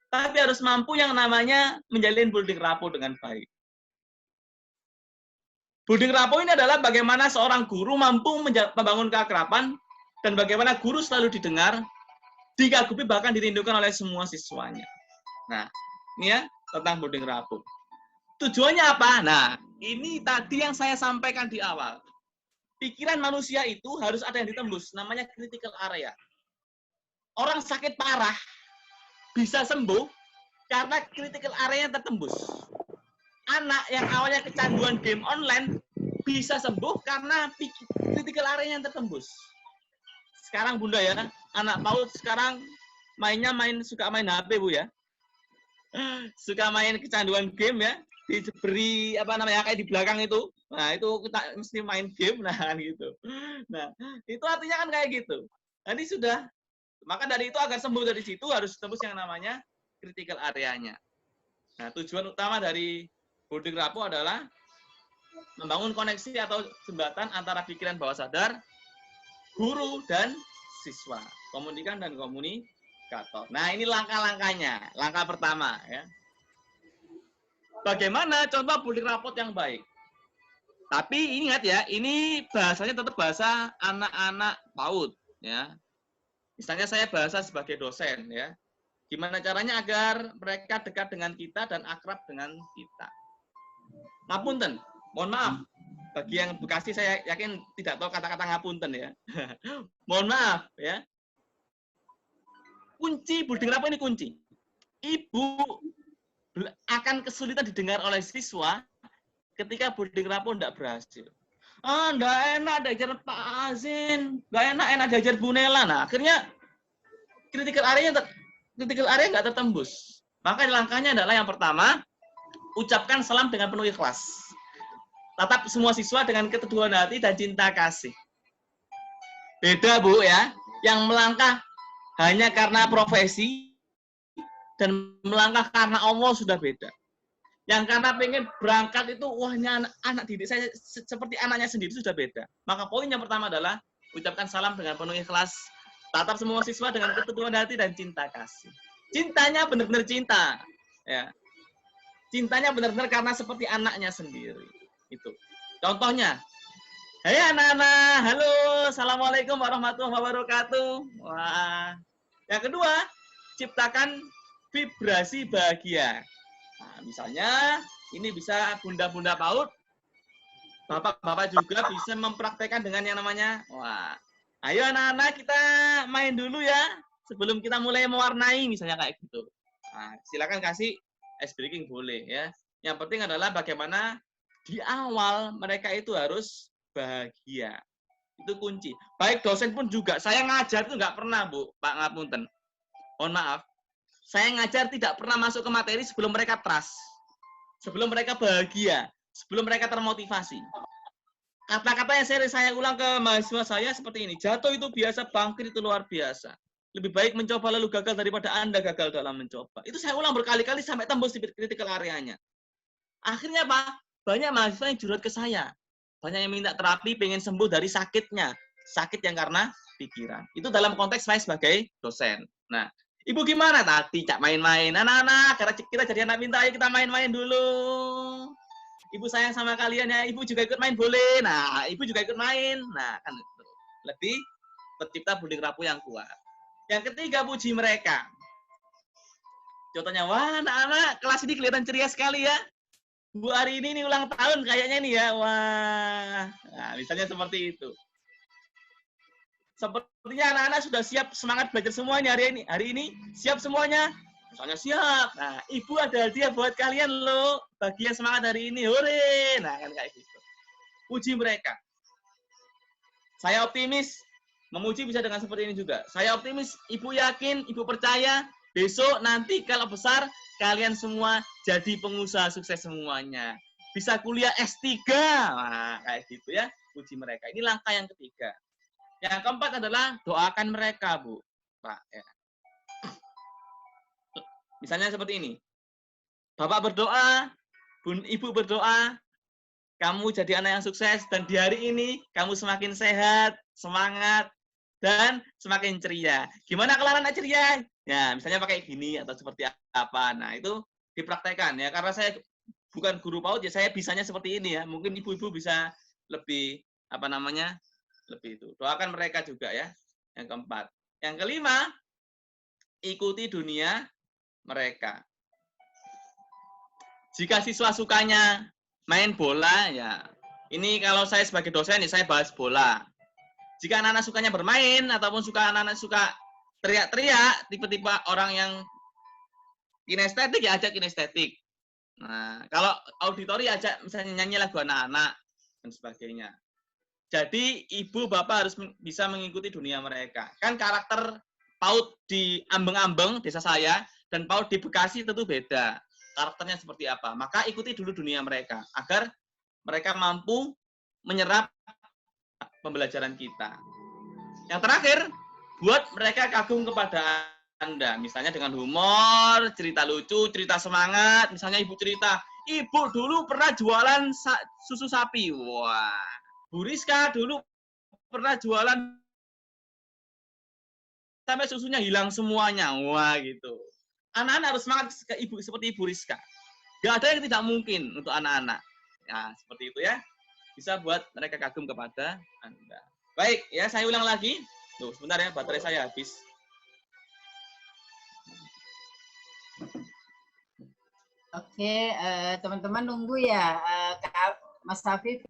Tapi harus mampu yang namanya menjalin building rapport dengan baik. Building rapport ini adalah bagaimana seorang guru mampu membangun keakraban dan bagaimana guru selalu didengar, dikagumi, bahkan dirindukan oleh semua siswanya. Nah, ini ya tentang building rapport. Tujuannya apa? Nah, ini tadi yang saya sampaikan di awal. Pikiran manusia itu harus ada yang ditembus, namanya critical area. Orang sakit parah bisa sembuh karena critical area yang tertembus. Anak yang awalnya kecanduan game online bisa sembuh karena critical area yang tertembus. Sekarang Bunda ya, anak PAUD sekarang suka main HP, Bu ya. Suka main kecanduan game ya, diberi kayak di belakang itu. Nah, itu kita mesti main game nah kan gitu. Nah, itu artinya kan kayak gitu. Nanti sudah, maka dari itu agar sembuh dari situ harus tembus yang namanya critical area-nya. Nah, tujuan utama dari building rapport adalah membangun koneksi atau jembatan antara pikiran bawah sadar, guru, dan siswa. Komunikan dan komunikator. Nah, ini langkah-langkahnya. Langkah pertama, ya. Bagaimana contoh building raport yang baik? Tapi ingat ya, ini bahasanya tetap bahasa anak-anak PAUD, ya. Misalnya saya bahasa sebagai dosen, ya. Gimana caranya agar mereka dekat dengan kita dan akrab dengan kita? Ngapunten, mohon maaf. Bagi yang Bekasi saya yakin tidak tahu kata-kata ngapunten ya. Mohon maaf ya. Kunci building raport ini kunci. Ibu akan kesulitan didengar oleh siswa ketika building raport tidak berhasil. Enggak enak diajar Pak Azin, enggak enak diajar Bu Nela. Nah, akhirnya critical area nggak tertembus. Maka langkahnya adalah yang pertama, ucapkan salam dengan penuh ikhlas. Tatap semua siswa dengan keteduhan hati dan cinta kasih. Beda, Bu, ya. Yang melangkah hanya karena profesi dan melangkah karena Allah sudah beda. Yang karena pengen berangkat itu, wahnya anak didik saya seperti anaknya sendiri sudah beda. Maka poin yang pertama adalah ucapkan salam dengan penuh ikhlas. Tatap semua siswa dengan keteduhan hati dan cinta kasih. Cintanya benar-benar cinta. Ya. Cintanya benar-benar karena seperti anaknya sendiri. Itu. Contohnya, hai anak-anak, halo, assalamualaikum warahmatullahi wabarakatuh. Wah. Yang kedua, ciptakan vibrasi bahagia. Nah, misalnya, ini bisa bunda-bunda PAUD, bapak-bapak juga bisa mempraktekkan dengan yang namanya, wah, ayo anak-anak kita main dulu ya, sebelum kita mulai mewarnai, misalnya kayak gitu. Nah, silakan kasih ice breaking boleh ya. Yang penting adalah bagaimana di awal mereka itu harus bahagia. Itu kunci. Baik dosen pun juga. Saya ngajar itu nggak pernah, Bu, Pak Ngapunten. Mohon maaf. Saya ngajar tidak pernah masuk ke materi sebelum mereka trust. Sebelum mereka bahagia. Sebelum mereka termotivasi. Kata-kata yang sering saya ulang ke mahasiswa saya seperti ini. Jatuh itu biasa, bangkit itu luar biasa. Lebih baik mencoba lalu gagal daripada Anda gagal dalam mencoba. Itu saya ulang berkali-kali sampai tembus di critical area-nya. Akhirnya apa? Banyak mahasiswa yang curhat ke saya. Banyak yang minta terapi, pengen sembuh dari sakitnya. Sakit yang karena pikiran. Itu dalam konteks saya sebagai dosen. Nah, Ibu gimana tadi? Cak main-main. Anak-anak, karena kita jadi anak pintar, ayo kita main-main dulu. Ibu sayang sama kalian ya. Ibu juga ikut main boleh. Nah, Ibu juga ikut main. Nah, kan itu. Lebih tercipta building rapor yang kuat. Yang ketiga, puji mereka. Contohnya, wah anak-anak, kelas ini kelihatan ceria sekali ya. Bu hari ini ulang tahun kayaknya nih ya. Wah. Nah, misalnya seperti itu. Sepertinya anak-anak sudah siap semangat belajar semuanya hari ini. Hari ini siap semuanya. Misalnya siap. Nah, Ibu ada hadiah buat kalian loh. Bagi yang semangat hari ini. Hore. Nah, kan kayak gitu. Puji mereka. Saya optimis. Memuji bisa dengan seperti ini juga. Saya optimis. Ibu yakin, Ibu percaya. Besok nanti kalau besar, kalian semua jadi pengusaha sukses semuanya. Bisa kuliah S3. Nah, kayak gitu ya. Puji mereka. Ini langkah yang ketiga. Yang keempat adalah doakan mereka, Bu. Pak. Ya. Misalnya seperti ini. Bapak berdoa, Ibu berdoa, kamu jadi anak yang sukses, dan di hari ini kamu semakin sehat, semangat, dan semakin ceria. Gimana kalau anak ceria? Ya, misalnya pakai gini atau seperti apa. Nah, itu dipraktekkan ya. Karena saya bukan guru PAUD, ya saya bisanya seperti ini ya. Mungkin ibu-ibu bisa lebih lebih itu. Doakan mereka juga ya. Yang keempat. Yang kelima, ikuti dunia mereka. Jika siswa sukanya main bola, ya ini kalau saya sebagai dosen, ya saya bahas bola. Jika anak-anak sukanya bermain, ataupun anak-anak suka teriak-teriak, tipe-tipe orang yang kinestetik, ya ajak kinestetik. Nah, kalau auditori ajak misalnya nyanyi lagu anak-anak, dan sebagainya. Jadi, ibu, bapak harus bisa mengikuti dunia mereka. Kan karakter PAUD di Ambeng-Ambeng, desa saya, dan PAUD di Bekasi tentu beda. Karakternya seperti apa. Maka ikuti dulu dunia mereka, agar mereka mampu menyerap pembelajaran kita. Yang terakhir, buat mereka kagum kepada Anda. Misalnya dengan humor, cerita lucu, cerita semangat. Misalnya ibu cerita, ibu dulu pernah jualan susu sapi. Wah. Bu Rizka dulu pernah jualan sampai susunya hilang semuanya. Wah, gitu. Anak-anak harus semangat ke ibu seperti Ibu Rizka. Gak ada yang tidak mungkin untuk anak-anak. Ya, seperti itu ya. Bisa buat mereka kagum kepada Anda. Baik, ya saya ulang lagi. Tuh, sebentar ya, baterai saya habis. Oke, teman-teman nunggu ya, Mas Hafif,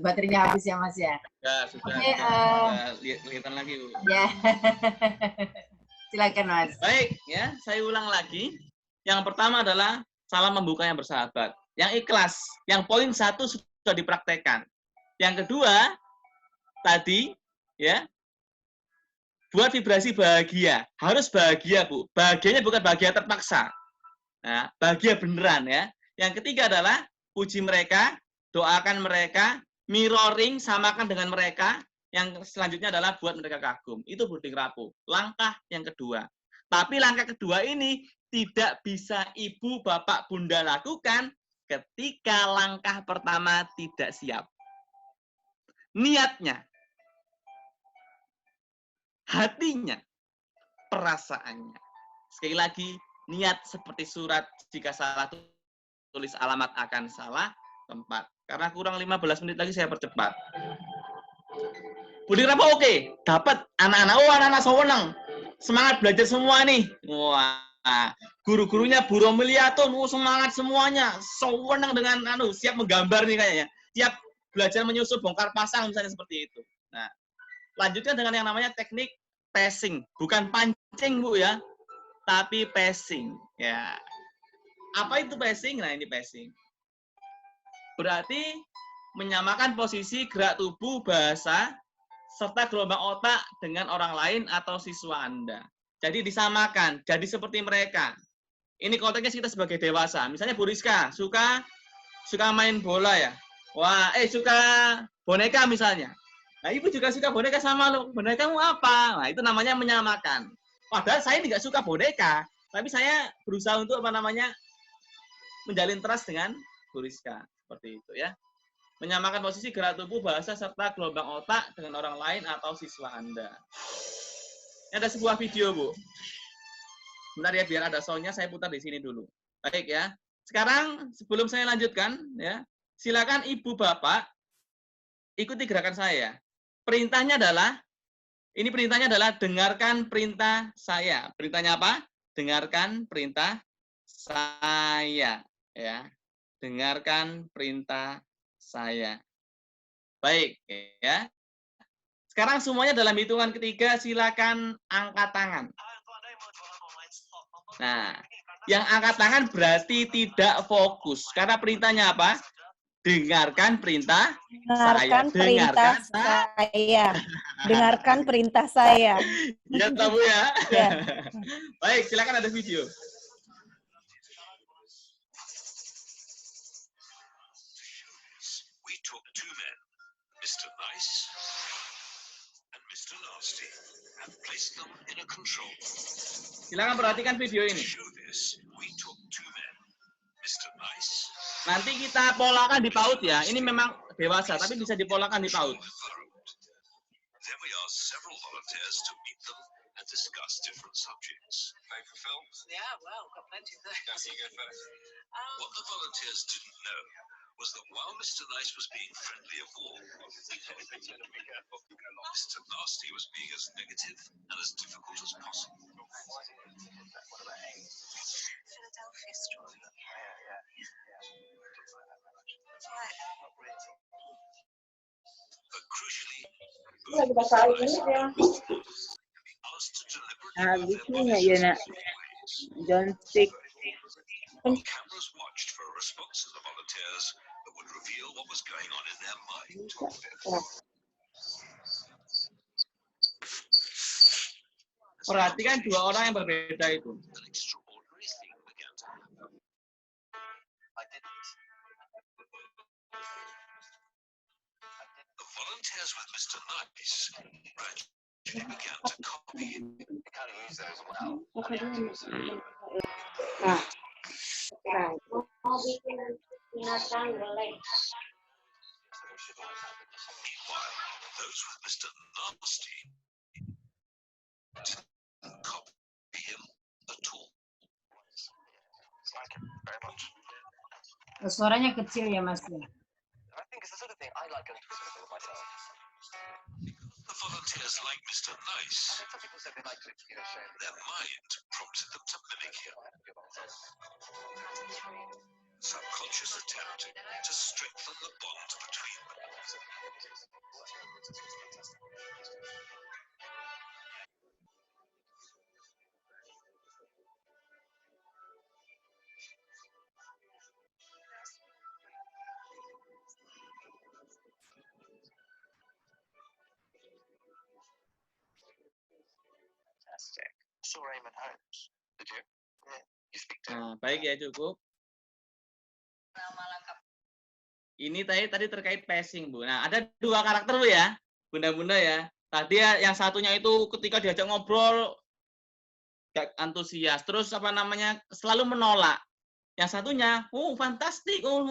baterainya habis ya Mas ya. Ya, sudah. Oke, Kelihatan lagi, Bu. ya. Silakan Mas. Baik, ya, saya ulang lagi. Yang pertama adalah salam membuka yang bersahabat. Yang ikhlas. Yang poin 1 sudah dipraktekkan. Yang kedua, tadi, ya, buat vibrasi bahagia. Harus bahagia, Bu. Bahagianya bukan bahagia terpaksa. Nah, bahagia beneran, ya. Yang ketiga adalah puji mereka, doakan mereka, mirroring, samakan dengan mereka. Yang selanjutnya adalah buat mereka kagum. Itu burding rapuh. Langkah yang kedua. Tapi langkah kedua ini tidak bisa ibu, bapak, bunda lakukan ketika langkah pertama tidak siap. Niatnya, hatinya, perasaannya. Sekali lagi, niat seperti surat, jika salah tulis alamat akan salah tempat. Karena kurang 15 menit lagi saya percepat. Budi apa oke? Dapat anak-anak, oh anak-anak sewenang. Semangat belajar semua nih. Wah, guru-gurunya Bu Romiliatun, semangat semuanya. Sewenang dengan siap menggambar nih kayaknya. Siap belajar menyusun bongkar pasang misalnya seperti itu. Nah, lanjutkan dengan yang namanya teknik passing, bukan pancing Bu ya, tapi passing ya. Apa itu passing? Nah, ini passing. Berarti menyamakan posisi gerak tubuh, bahasa, serta gelombang otak dengan orang lain atau siswa Anda. Jadi disamakan, jadi seperti mereka. Ini konteksnya kita sebagai dewasa. Misalnya Bu Rizka suka main bola ya. Wah, suka boneka misalnya. Nah, ibu juga suka boneka sama lo. Bonekamu apa? Nah, itu namanya menyamakan. Padahal saya tidak suka boneka, tapi saya berusaha untuk menjalin trust dengan Bu Rizka. Seperti itu ya. Menyamakan posisi gerak tubuh, bahasa, serta gelombang otak dengan orang lain atau siswa Anda. Ini ada sebuah video, Bu. Bentar ya, biar ada soundnya, saya putar di sini dulu. Baik ya. Sekarang, sebelum saya lanjutkan, ya, silakan Ibu Bapak ikuti gerakan saya. Perintahnya adalah dengarkan perintah saya. Perintahnya apa? Dengarkan perintah saya. Ya. Dengarkan perintah saya. Baik, ya. Sekarang semuanya dalam hitungan ketiga, silakan angkat tangan. Nah, yang angkat tangan berarti tidak fokus. Karena perintahnya apa? Dengarkan perintah saya. Dengarkan saya. Dengarkan perintah saya. Ya, tahu ya. Ya. Baik, silakan ada video. We took two men, Mr. Nice and Mr. Nasty, and placed them in a control. Silakan perhatikan video ini. To show this, we took two men, Mr. Nice. Nanti kita polakan di PAUD ya. Ini memang dewasa, tapi bisa dipolakan di PAUD. Then we asked several volunteers to meet them and discuss different subjects. Favorite films? Yeah, well, got plenty of those. Yes, you go first. What the volunteers didn't know was that while Mr. Nice was being friendly of all, Mr. Nasty was being as negative and as difficult as possible. Philadelphia story. But crucially, both Mr. Nice and Mr. Nasty asked to deliberately move their bodies in different ways. Don't speak. While cameras watched for a response to the volunteers that would reveal what was going on in their mind. Perhatikan dua orang yang berbeda itu. An extraordinary thing began to happen. I didn't. The volunteers with Mr. Nice gradually began to copy him. You kind of use those well. Nah. Meanwhile, those with Mr. Nasty didn't copy him at all. Thank you very much. Suaranya kecil ya, Mas. I think it's the sort of thing I like going to the cinema with myself. The volunteers like Mr. Nice. I think some people said they liked it, shame. Their mind prompted them to mimic him. Subconscious attempt to strengthen the bond between them. Fantastic. Saw Raymond Holmes. Did you? Yeah. You speak to him? Nah, baik ya, cukup. Ini tadi terkait passing, Bu. Nah, ada dua karakter, Bu ya, bunda-bunda ya. Tadi ya, yang satunya itu ketika diajak ngobrol gak antusias, terus apa namanya selalu menolak. Yang satunya, oh fantastic, oh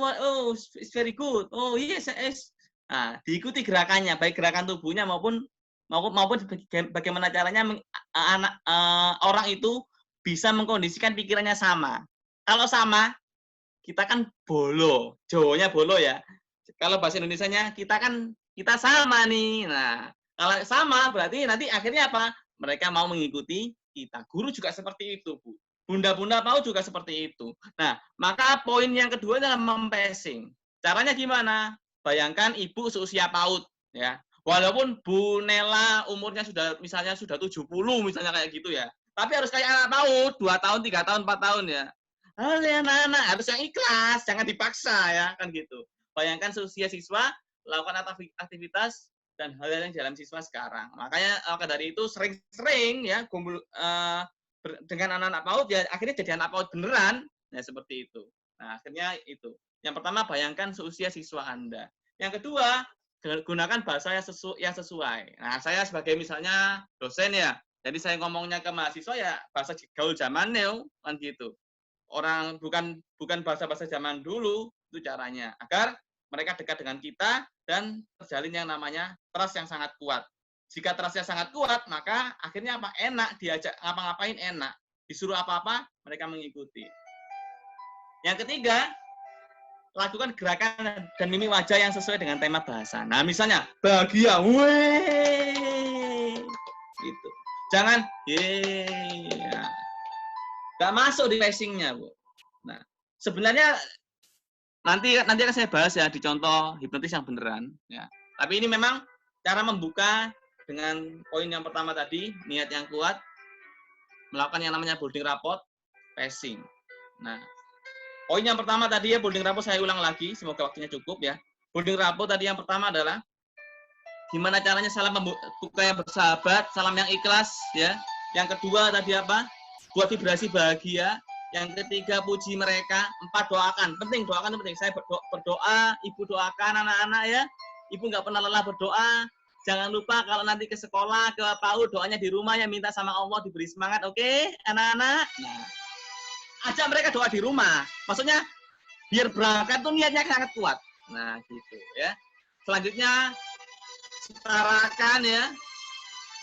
it's very good, oh yes. Nah, diikuti gerakannya, baik gerakan tubuhnya maupun bagaimana caranya orang itu bisa mengkondisikan pikirannya sama. Kalau sama, kita kan bolo, Jawanya bolo ya. Kalau bahasa Indonesianya kita sama nih. Nah, kalau sama berarti nanti akhirnya apa? Mereka mau mengikuti kita. Guru juga seperti itu, Bu. Bunda-bunda PAUD juga seperti itu. Nah, maka poin yang kedua adalah mempacing. Caranya gimana? Bayangkan ibu seusia PAUD ya. Walaupun Bu Nela umurnya misalnya sudah 70 misalnya kayak gitu ya. Tapi harus kayak anak PAUD 2 tahun, 3 tahun, 4 tahun ya. Anak-anak harus yang ikhlas, jangan dipaksa ya, kan gitu. Bayangkan seusia siswa lakukan aktivitas dan hal-hal yang dalam siswa sekarang. Makanya dari itu sering-sering ya kumpul dengan anak-anak PAUD ya akhirnya jadi anak PAUD beneran. Nah, seperti itu. Nah, akhirnya itu. Yang pertama bayangkan seusia siswa Anda. Yang kedua, gunakan bahasa yang sesuai. Nah, saya sebagai misalnya dosen ya. Jadi saya ngomongnya ke mahasiswa ya bahasa gaul zaman now kan gitu. Orang bukan bahasa-bahasa zaman dulu itu caranya agar mereka dekat dengan kita dan terjalin yang namanya trust yang sangat kuat. Jika trustnya sangat kuat, maka akhirnya apa? Enak diajak ngapa-ngapain enak. Disuruh apa-apa, mereka mengikuti. Yang ketiga, lakukan gerakan dan mimik wajah yang sesuai dengan tema bahasa. Nah, misalnya bahagia, weh, gitu. Jangan, ya. Nggak masuk di passing-nya, Bu. Nah, sebenarnya nanti akan saya bahas ya di contoh hipnotis yang beneran ya. Tapi ini memang cara membuka dengan poin yang pertama tadi, niat yang kuat, melakukan yang namanya boarding rapport, passing. Nah, poin yang pertama tadi ya boarding rapport saya ulang lagi, semoga waktunya cukup ya. Boarding rapport tadi yang pertama adalah gimana caranya salam membuka yang bersahabat, salam yang ikhlas ya. Yang kedua tadi apa? Buat vibrasi bahagia. Yang ketiga puji mereka. 4 doakan. Penting, doakan itu penting. Saya berdoa, ibu doakan anak-anak ya. Ibu nggak pernah lelah berdoa. Jangan lupa kalau nanti ke sekolah, ke PAUD, doanya di rumah ya minta sama Allah diberi semangat. Oke, anak-anak? Nah, ajak mereka doa di rumah. Maksudnya biar berangkat tuh niatnya sangat kuat. Nah, gitu ya. Selanjutnya setarakan ya.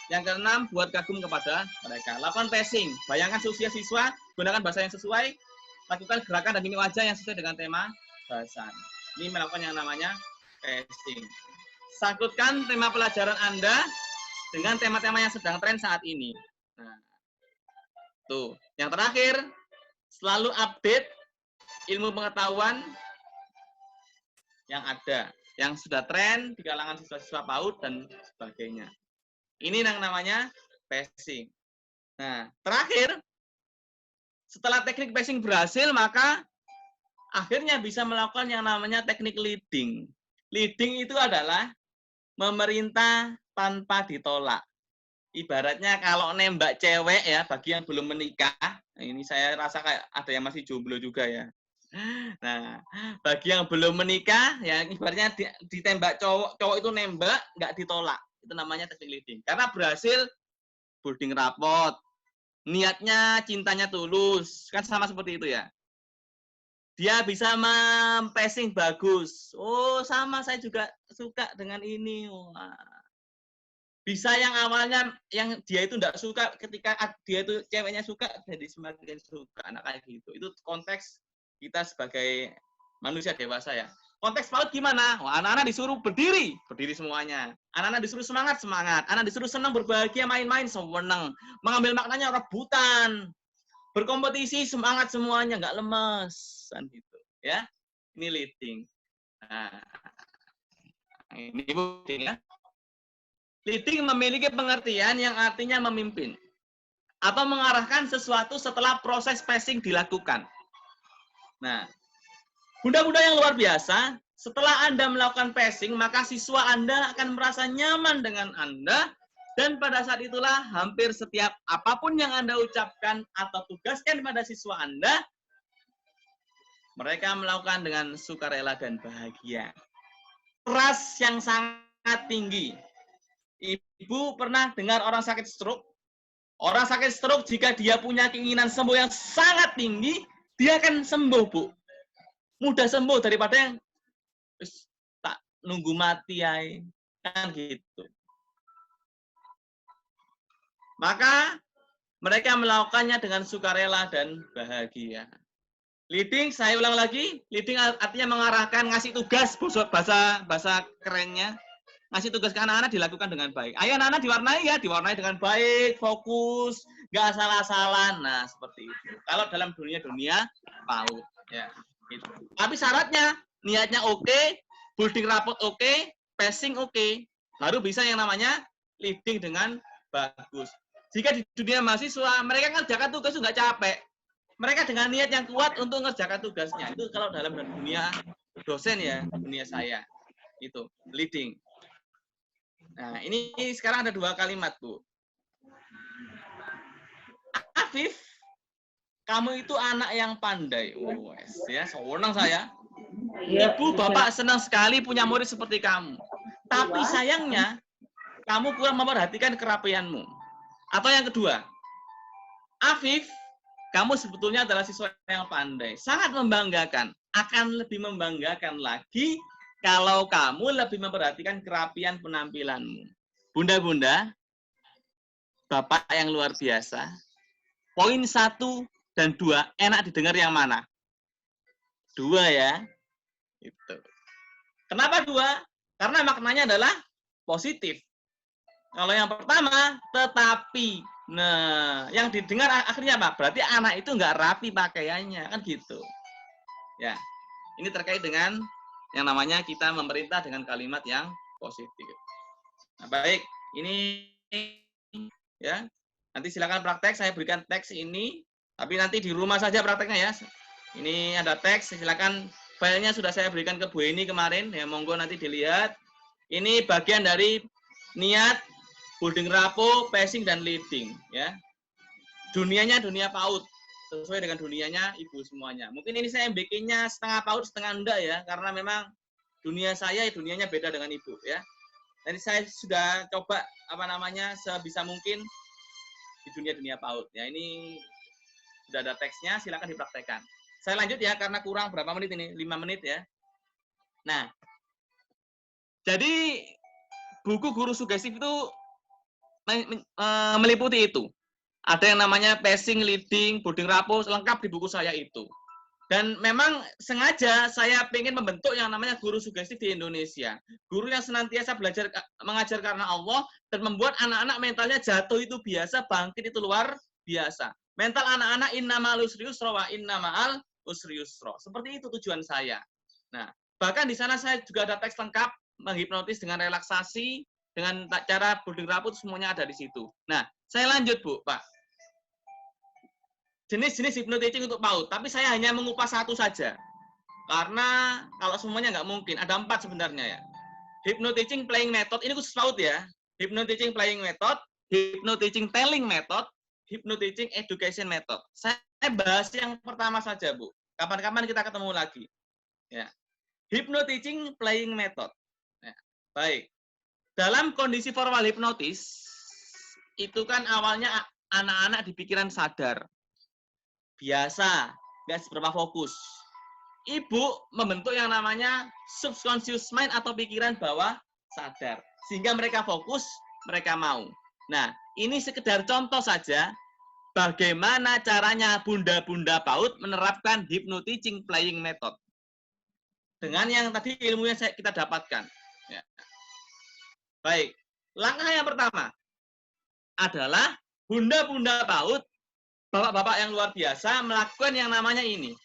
Yang keenam, buat kagum kepada mereka. Lakukan passing. Bayangkan seusia siswa, gunakan bahasa yang sesuai, lakukan gerakan dan mimik wajah yang sesuai dengan tema bahasan. Ini melakukan yang namanya passing. Sangkutkan tema pelajaran Anda dengan tema-tema yang sedang tren saat ini. Nah, tuh. Yang terakhir, selalu update ilmu pengetahuan yang ada, yang sudah tren di kalangan siswa-siswa PAUD dan sebagainya. Ini yang namanya passing. Nah, terakhir, setelah teknik passing berhasil, maka akhirnya bisa melakukan yang namanya teknik leading. Leading itu adalah memerintah tanpa ditolak. Ibaratnya kalau nembak cewek ya, bagi yang belum menikah, ini saya rasa kayak ada yang masih jomblo juga ya. Nah, bagi yang belum menikah, ya ibaratnya ditembak cowok itu nembak, nggak ditolak. Itu namanya teknik leading. Karena berhasil boarding rapport, niatnya, cintanya tulus, kan sama seperti itu ya. Dia bisa mempacing bagus. Oh, sama saya juga suka dengan ini. Wah. Bisa yang awalnya yang dia itu enggak suka, ketika dia itu ceweknya suka, jadi semakin suka. Anak kayak gitu. Itu konteks kita sebagai manusia dewasa ya. Konteks PAUD gimana? Wah, anak-anak disuruh berdiri semuanya. Anak-anak disuruh semangat. Anak disuruh senang, berbahagia, main-main, seneng. Mengambil maknanya rebutan. Berkompetisi, semangat semuanya, nggak lemes. Kan gitu. Ya, ini leading. Nah, ini leading ya. Leading memiliki pengertian yang artinya memimpin. Atau mengarahkan sesuatu setelah proses passing dilakukan. Nah, bunda-bunda yang luar biasa, setelah Anda melakukan passing, maka siswa Anda akan merasa nyaman dengan Anda, dan pada saat itulah hampir setiap apapun yang Anda ucapkan atau tugaskan pada siswa Anda, mereka melakukan dengan sukarela dan bahagia. Trust yang sangat tinggi. Ibu pernah dengar orang sakit stroke? Orang sakit stroke jika dia punya keinginan sembuh yang sangat tinggi, dia akan sembuh, Bu. Mudah sembuh daripada yang tak nunggu mati ya, kan gitu. Maka mereka melakukannya dengan sukarela dan bahagia. Leading, saya ulang lagi, leading artinya mengarahkan, ngasih tugas, bahasa kerennya, ngasih tugas ke anak-anak dilakukan dengan baik. Ayo anak-anak diwarnai dengan baik, fokus, nggak asal-asalan. Nah, seperti itu. Kalau dalam dunia PAUD, ya. Gitu. Tapi syaratnya, niatnya oke, building rapport oke, passing oke, baru bisa yang namanya leading dengan bagus. Jika di dunia mahasiswa, mereka ngerjakan tugas nggak capek. Mereka dengan niat yang kuat untuk ngerjakan tugasnya. Itu kalau dalam dunia dosen ya, dunia saya. Itu, leading. Nah, ini sekarang ada 2 kalimat, Bu. Afif, kamu itu anak yang pandai. Oh, ya, senang saya. Ibu, bapak senang sekali punya murid seperti kamu. Tapi sayangnya, kamu kurang memperhatikan kerapianmu. Atau yang kedua, Afif, kamu sebetulnya adalah siswa yang pandai. Sangat membanggakan. Akan lebih membanggakan lagi kalau kamu lebih memperhatikan kerapian penampilanmu. Bunda-bunda, bapak yang luar biasa, poin 1 dan 2, enak didengar yang mana? 2 ya. Itu. Kenapa 2? Karena maknanya adalah positif. Kalau yang pertama, tetapi. Nah, yang didengar akhirnya apa? Berarti anak itu nggak rapi pakaiannya, kan gitu. Ya, ini terkait dengan yang namanya kita memerintah dengan kalimat yang positif. Nah, baik, ini ya. Nanti silakan praktek, saya berikan teks ini, tapi nanti di rumah saja prakteknya ya. Ini ada teks, silakan filenya sudah saya berikan ke Bu Eni kemarin, ya monggo nanti dilihat. Ini bagian dari niat, building rapport, passing, dan leading. Ya. Dunianya dunia PAUD, sesuai dengan dunianya Ibu semuanya. Mungkin ini saya bikinnya setengah PAUD, setengah enggak ya, karena memang dunia saya, dunianya beda dengan Ibu. Ya. Jadi saya sudah coba sebisa mungkin di dunia PAUD. Ya, ini sudah ada teksnya, silakan dipraktekkan. Saya lanjut ya, karena kurang berapa menit ini? 5 menit ya. Nah, jadi buku Guru Sugestif itu meliputi itu. Ada yang namanya passing, leading, building rapport, lengkap di buku saya itu. Dan memang sengaja saya ingin membentuk yang namanya guru sugestif di Indonesia. Guru yang senantiasa belajar mengajar karena Allah dan membuat anak-anak mentalnya jatuh itu biasa, bangkit itu luar biasa. Mental anak-anak innamal usri yusra wa innamal usri yusra. Seperti itu tujuan saya. Nah, bahkan di sana saya juga ada teks lengkap, menghipnotis dengan relaksasi, dengan cara building rapport, semuanya ada di situ. Nah, saya lanjut, Bu, Pak. Jenis-jenis hypnotising untuk PAUD, tapi saya hanya mengupas satu saja. Karena kalau semuanya nggak mungkin, ada 4 sebenarnya ya. Hypnotising playing method, ini khusus PAUD ya. Hypnotising playing method, hypnotising telling method, hypnotising education method. Saya bahas yang pertama saja, Bu. Kapan-kapan kita ketemu lagi. Ya. Hypnotising playing method. Ya. Baik. Dalam kondisi formal hipnotis, itu kan awalnya anak-anak di pikiran sadar. Biasa, nggak seberapa fokus. ibu membentuk yang namanya subconscious mind atau pikiran bawah sadar. Sehingga mereka fokus, mereka mau. Nah, ini sekedar contoh saja bagaimana caranya bunda-bunda PAUD menerapkan hypno-teaching playing method. Dengan yang tadi ilmunya kita dapatkan. Ya. Baik, langkah yang pertama adalah bunda-bunda PAUD, bapak-bapak yang luar biasa melakukan yang namanya ini.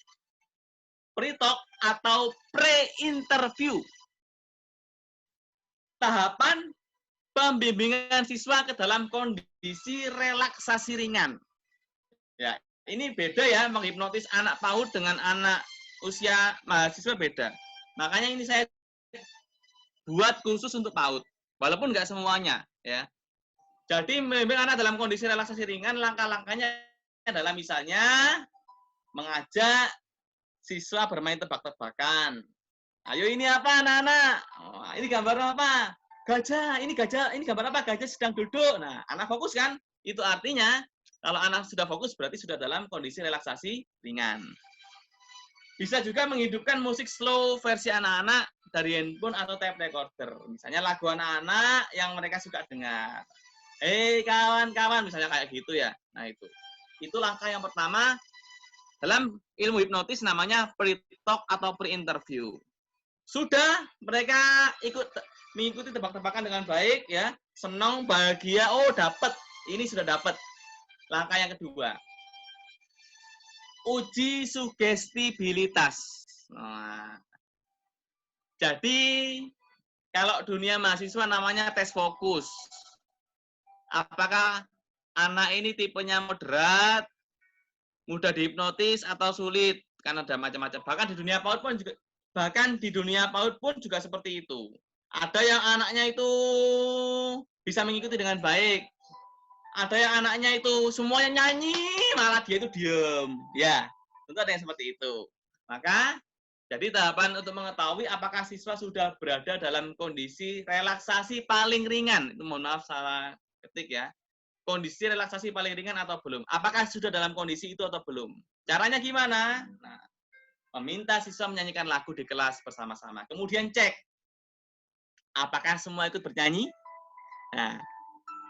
Pre-talk atau pre-interview. Tahapan pembimbingan siswa ke dalam kondisi relaksasi ringan. Ya, ini beda ya menghipnotis anak PAUD dengan anak usia mahasiswa beda. Makanya ini saya buat khusus untuk PAUD, walaupun nggak semuanya ya. Jadi membimbing anak dalam kondisi relaksasi ringan, langkah-langkahnya adalah misalnya mengajak siswa bermain tebak-tebakan. Ayo ini apa anak-anak? Oh, ini gambar apa? Gajah. Ini gambar apa? Gajah sedang duduk. Nah, anak fokus kan? Itu artinya kalau anak sudah fokus berarti sudah dalam kondisi relaksasi ringan. Bisa juga menghidupkan musik slow versi anak-anak dari handphone atau tape recorder. Misalnya lagu anak-anak yang mereka suka dengar. Kawan-kawan, misalnya kayak gitu ya. Nah, itu langkah yang pertama dalam ilmu hipnotis namanya pre-talk atau pre-interview. Sudah mereka mengikuti tebak-tebakan dengan baik ya, senang, bahagia, oh dapat. Ini sudah dapat. Langkah yang kedua. Uji sugestibilitas. Nah, jadi kalau dunia mahasiswa namanya tes fokus. Apakah anak ini tipenya moderat, mudah dihipnotis atau sulit? Karena ada macam-macam. Bahkan di dunia PAUD pun juga seperti itu. Ada yang anaknya itu bisa mengikuti dengan baik. Ada yang anaknya itu semuanya nyanyi, malah dia itu diem. Ya, tentu ada yang seperti itu. Maka, jadi tahapan untuk mengetahui apakah siswa sudah berada dalam kondisi relaksasi paling ringan. Itu mohon maaf salah ketik ya. Kondisi relaksasi paling ringan atau belum. Apakah sudah dalam kondisi itu atau belum. Caranya gimana? Nah, meminta siswa menyanyikan lagu di kelas bersama-sama. Kemudian cek, apakah semua ikut bernyanyi? Nah,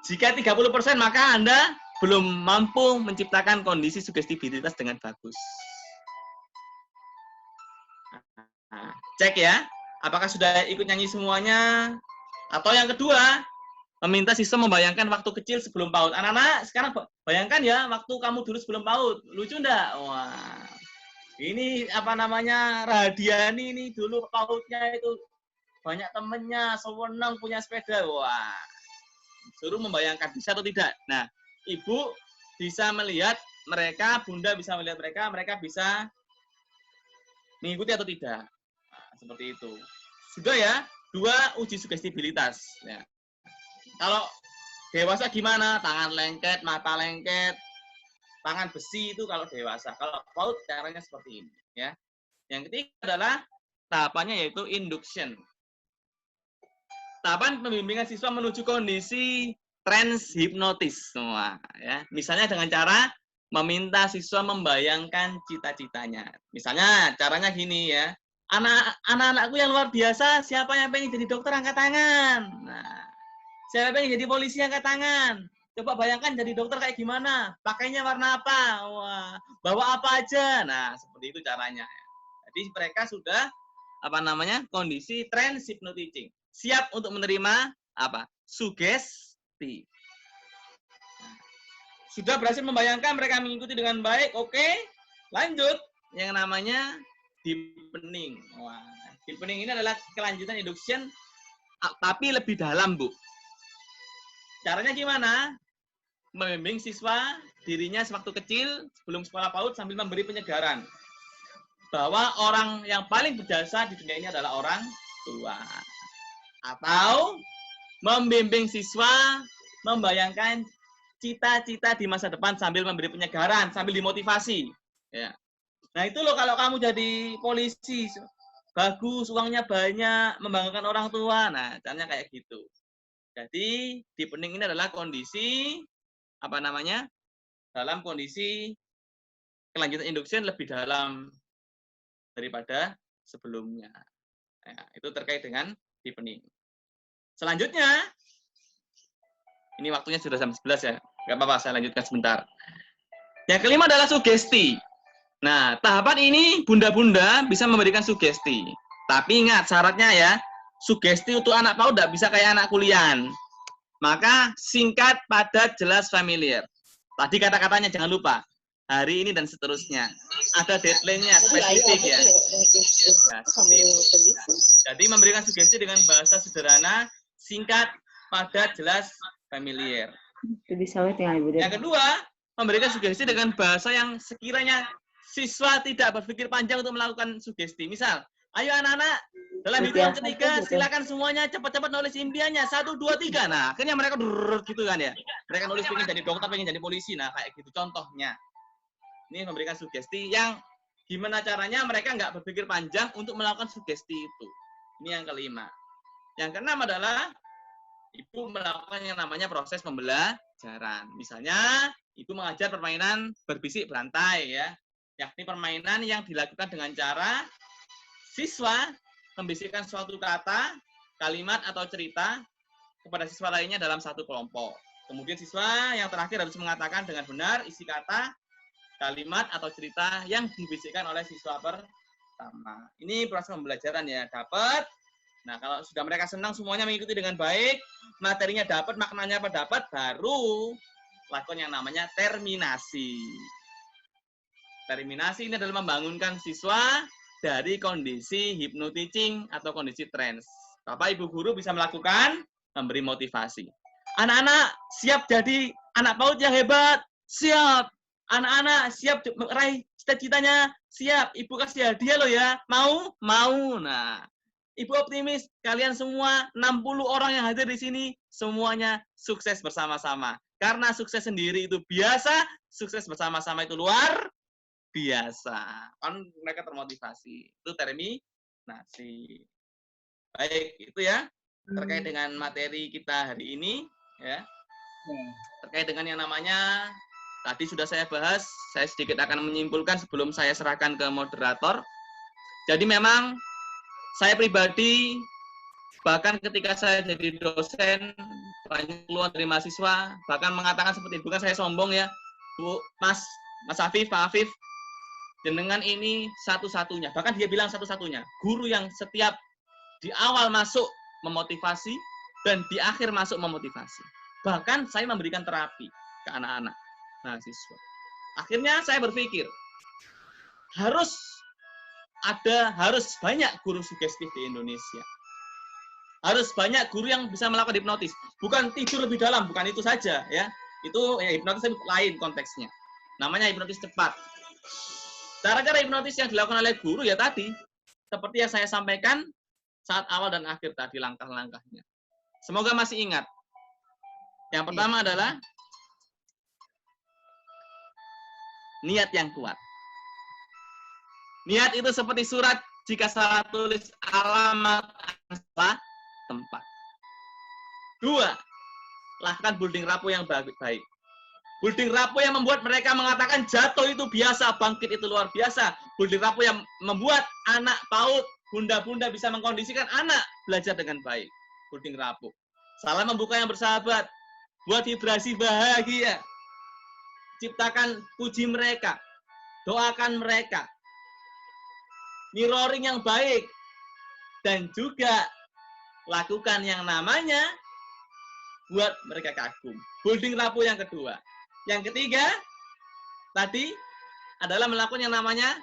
jika 30% maka Anda belum mampu menciptakan kondisi sugestibilitas dengan bagus. Nah, cek ya, apakah sudah ikut nyanyi semuanya? Atau yang kedua, meminta siswa membayangkan waktu kecil sebelum PAUD. Anak-anak, sekarang bayangkan ya, waktu kamu dulu sebelum PAUD. Lucu enggak? Wah, ini apa namanya, Radiani ini dulu PAUD-nya itu banyak temennya, sewenang punya sepeda. Wah, suruh membayangkan bisa atau tidak. Nah, ibu bisa melihat mereka, bunda bisa melihat mereka bisa mengikuti atau tidak. Nah, seperti itu. Sudah ya, 2 uji sugestibilitas. Ya. Kalau dewasa gimana? Tangan lengket, mata lengket, tangan besi itu kalau dewasa. Kalau PAUD caranya seperti ini. Ya. Yang ketiga adalah tahapannya yaitu induction. Tahapan pembimbingan siswa menuju kondisi trance hipnotis semua. Ya. Misalnya dengan cara meminta siswa membayangkan cita-citanya. Misalnya caranya gini ya. Anak-anakku yang luar biasa, siapa yang pengen jadi dokter angkat tangan. Nah, siapa yang pengen jadi polisi angkat tangan. Coba bayangkan jadi dokter kayak gimana? Pakainya warna apa? Wah, bawa apa aja? Nah, seperti itu caranya. Jadi mereka sudah kondisi trance hypnoteaching. Siap untuk menerima apa? Sugesti. Sudah berhasil membayangkan mereka mengikuti dengan baik. Oke. Lanjut yang namanya deepening. Wah, deepening ini adalah kelanjutan induction tapi lebih dalam, Bu. Caranya gimana? Membimbing siswa dirinya sewaktu kecil sebelum sekolah PAUD sambil memberi penyegaran bahwa orang yang paling berjasa di dunia ini adalah orang tua. Atau membimbing siswa membayangkan cita-cita di masa depan sambil memberi penyegaran, sambil dimotivasi. Ya. Nah itu loh kalau kamu jadi polisi, bagus, uangnya banyak, membanggakan orang tua. Nah, caranya kayak gitu. Jadi deepening ini adalah kondisi dalam kondisi kelanjutan induction lebih dalam daripada sebelumnya. Nah, itu terkait dengan deepening. Selanjutnya, ini waktunya sudah jam 11 ya. Nggak apa-apa, saya lanjutkan sebentar. Yang kelima adalah sugesti. Nah, tahapan ini bunda-bunda bisa memberikan sugesti. Tapi ingat syaratnya ya, sugesti untuk anak PAUD tidak bisa kayak anak kuliahan. Maka singkat, padat, jelas, familiar. Tadi kata-katanya jangan lupa. Hari ini dan seterusnya. Ada deadline-nya, spesifik ya. Nah, seperti itu. Jadi memberikan sugesti dengan bahasa sederhana, singkat, padat, jelas, familiar. Yang kedua, memberikan sugesti dengan bahasa yang sekiranya siswa tidak berpikir panjang untuk melakukan sugesti. Misal, ayo anak-anak, dalam hitungan ketiga, silakan semuanya cepat-cepat nulis impiannya. 1, 2, 3. Nah, akhirnya mereka gitu kan ya. Mereka nulis pengen jadi dokter, pengen jadi polisi. Nah, kayak gitu contohnya. Ini memberikan sugesti yang gimana caranya mereka nggak berpikir panjang untuk melakukan sugesti itu. Ini yang kelima. Yang keenam adalah ibu melakukan yang namanya proses pembelajaran. Misalnya, ibu mengajar permainan berbisik berantai ya. Yakni permainan yang dilakukan dengan cara siswa membisikkan suatu kata, kalimat, atau cerita kepada siswa lainnya dalam satu kelompok. Kemudian siswa yang terakhir harus mengatakan dengan benar isi kata, kalimat, atau cerita yang dibisikkan oleh siswa pertama. Ini proses pembelajaran ya, dapat. Nah, kalau sudah mereka senang semuanya mengikuti dengan baik, materinya dapat, maknanya dapat, baru lakukan yang namanya terminasi. Terminasi ini adalah membangunkan siswa dari kondisi hypnoteaching atau kondisi trance. Bapak Ibu guru bisa melakukan memberi motivasi. Anak-anak siap jadi anak PAUD yang hebat? Siap. Anak-anak siap meraih cita-citanya? Siap. Ibu kasih hadiah loh ya. Mau? Mau. Nah, Ibu optimis kalian semua 60 orang yang hadir di sini semuanya sukses bersama-sama. Karena sukses sendiri itu biasa, sukses bersama-sama itu luar biasa. Kan mereka termotivasi. Itu terminasi. Baik, itu ya terkait dengan materi kita hari ini ya. Terkait dengan yang namanya tadi sudah saya bahas, saya sedikit akan menyimpulkan sebelum saya serahkan ke moderator. Jadi memang saya pribadi bahkan ketika saya jadi dosen banyak keluhan dari mahasiswa bahkan mengatakan seperti bukan saya sombong ya, Bu, Mas Afif, Pak Afif, jenengan ini satu-satunya, bahkan dia bilang satu-satunya, guru yang setiap di awal masuk memotivasi dan di akhir masuk memotivasi. Bahkan saya memberikan terapi ke anak-anak mahasiswa. Akhirnya saya berpikir, harus banyak guru sugestif di Indonesia. Harus banyak guru yang bisa melakukan hipnotis. Bukan tidur lebih dalam, bukan itu saja ya. Itu ya hipnotis lain konteksnya. Namanya hipnotis cepat. Cara-cara hipnotis yang dilakukan oleh guru ya tadi, seperti yang saya sampaikan saat awal dan akhir tadi langkah-langkahnya. Semoga masih ingat. Yang pertama adalah niat yang kuat. Niat itu seperti surat, jika salah tulis alamat salah tempat. 2. Lakukan building rapport yang baik. Building rapport yang membuat mereka mengatakan jatuh itu biasa, bangkit itu luar biasa. Building rapport yang membuat anak PAUD, bunda-bunda bisa mengkondisikan anak belajar dengan baik. Building rapport. Salam membuka yang bersahabat. Buat vibrasi bahagia. Ciptakan puji mereka. Doakan mereka. Mirroring yang baik. Dan juga lakukan yang namanya buat mereka kagum. Building rapport yang kedua. Yang ketiga, tadi adalah melakukan yang namanya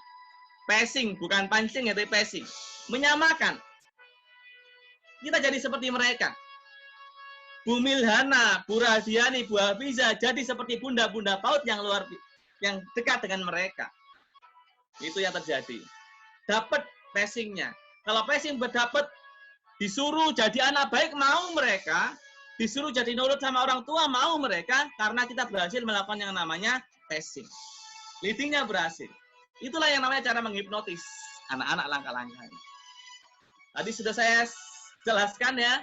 passing, bukan pancing, yaitu passing. Menyamakan. Kita jadi seperti mereka. Bu Milhana, Bu Radiani, Bu Hafiza, jadi seperti bunda-bunda PAUD yang dekat dengan mereka. Itu yang terjadi. Dapat passingnya. Kalau passing berdapat, disuruh jadi anak baik, mau mereka. Disuruh jadi nurut sama orang tua, mau mereka, karena kita berhasil melakukan yang namanya passing. Leading-nya berhasil. Itulah yang namanya cara menghipnotis anak-anak langkah-langkahnya. Tadi sudah saya jelaskan ya,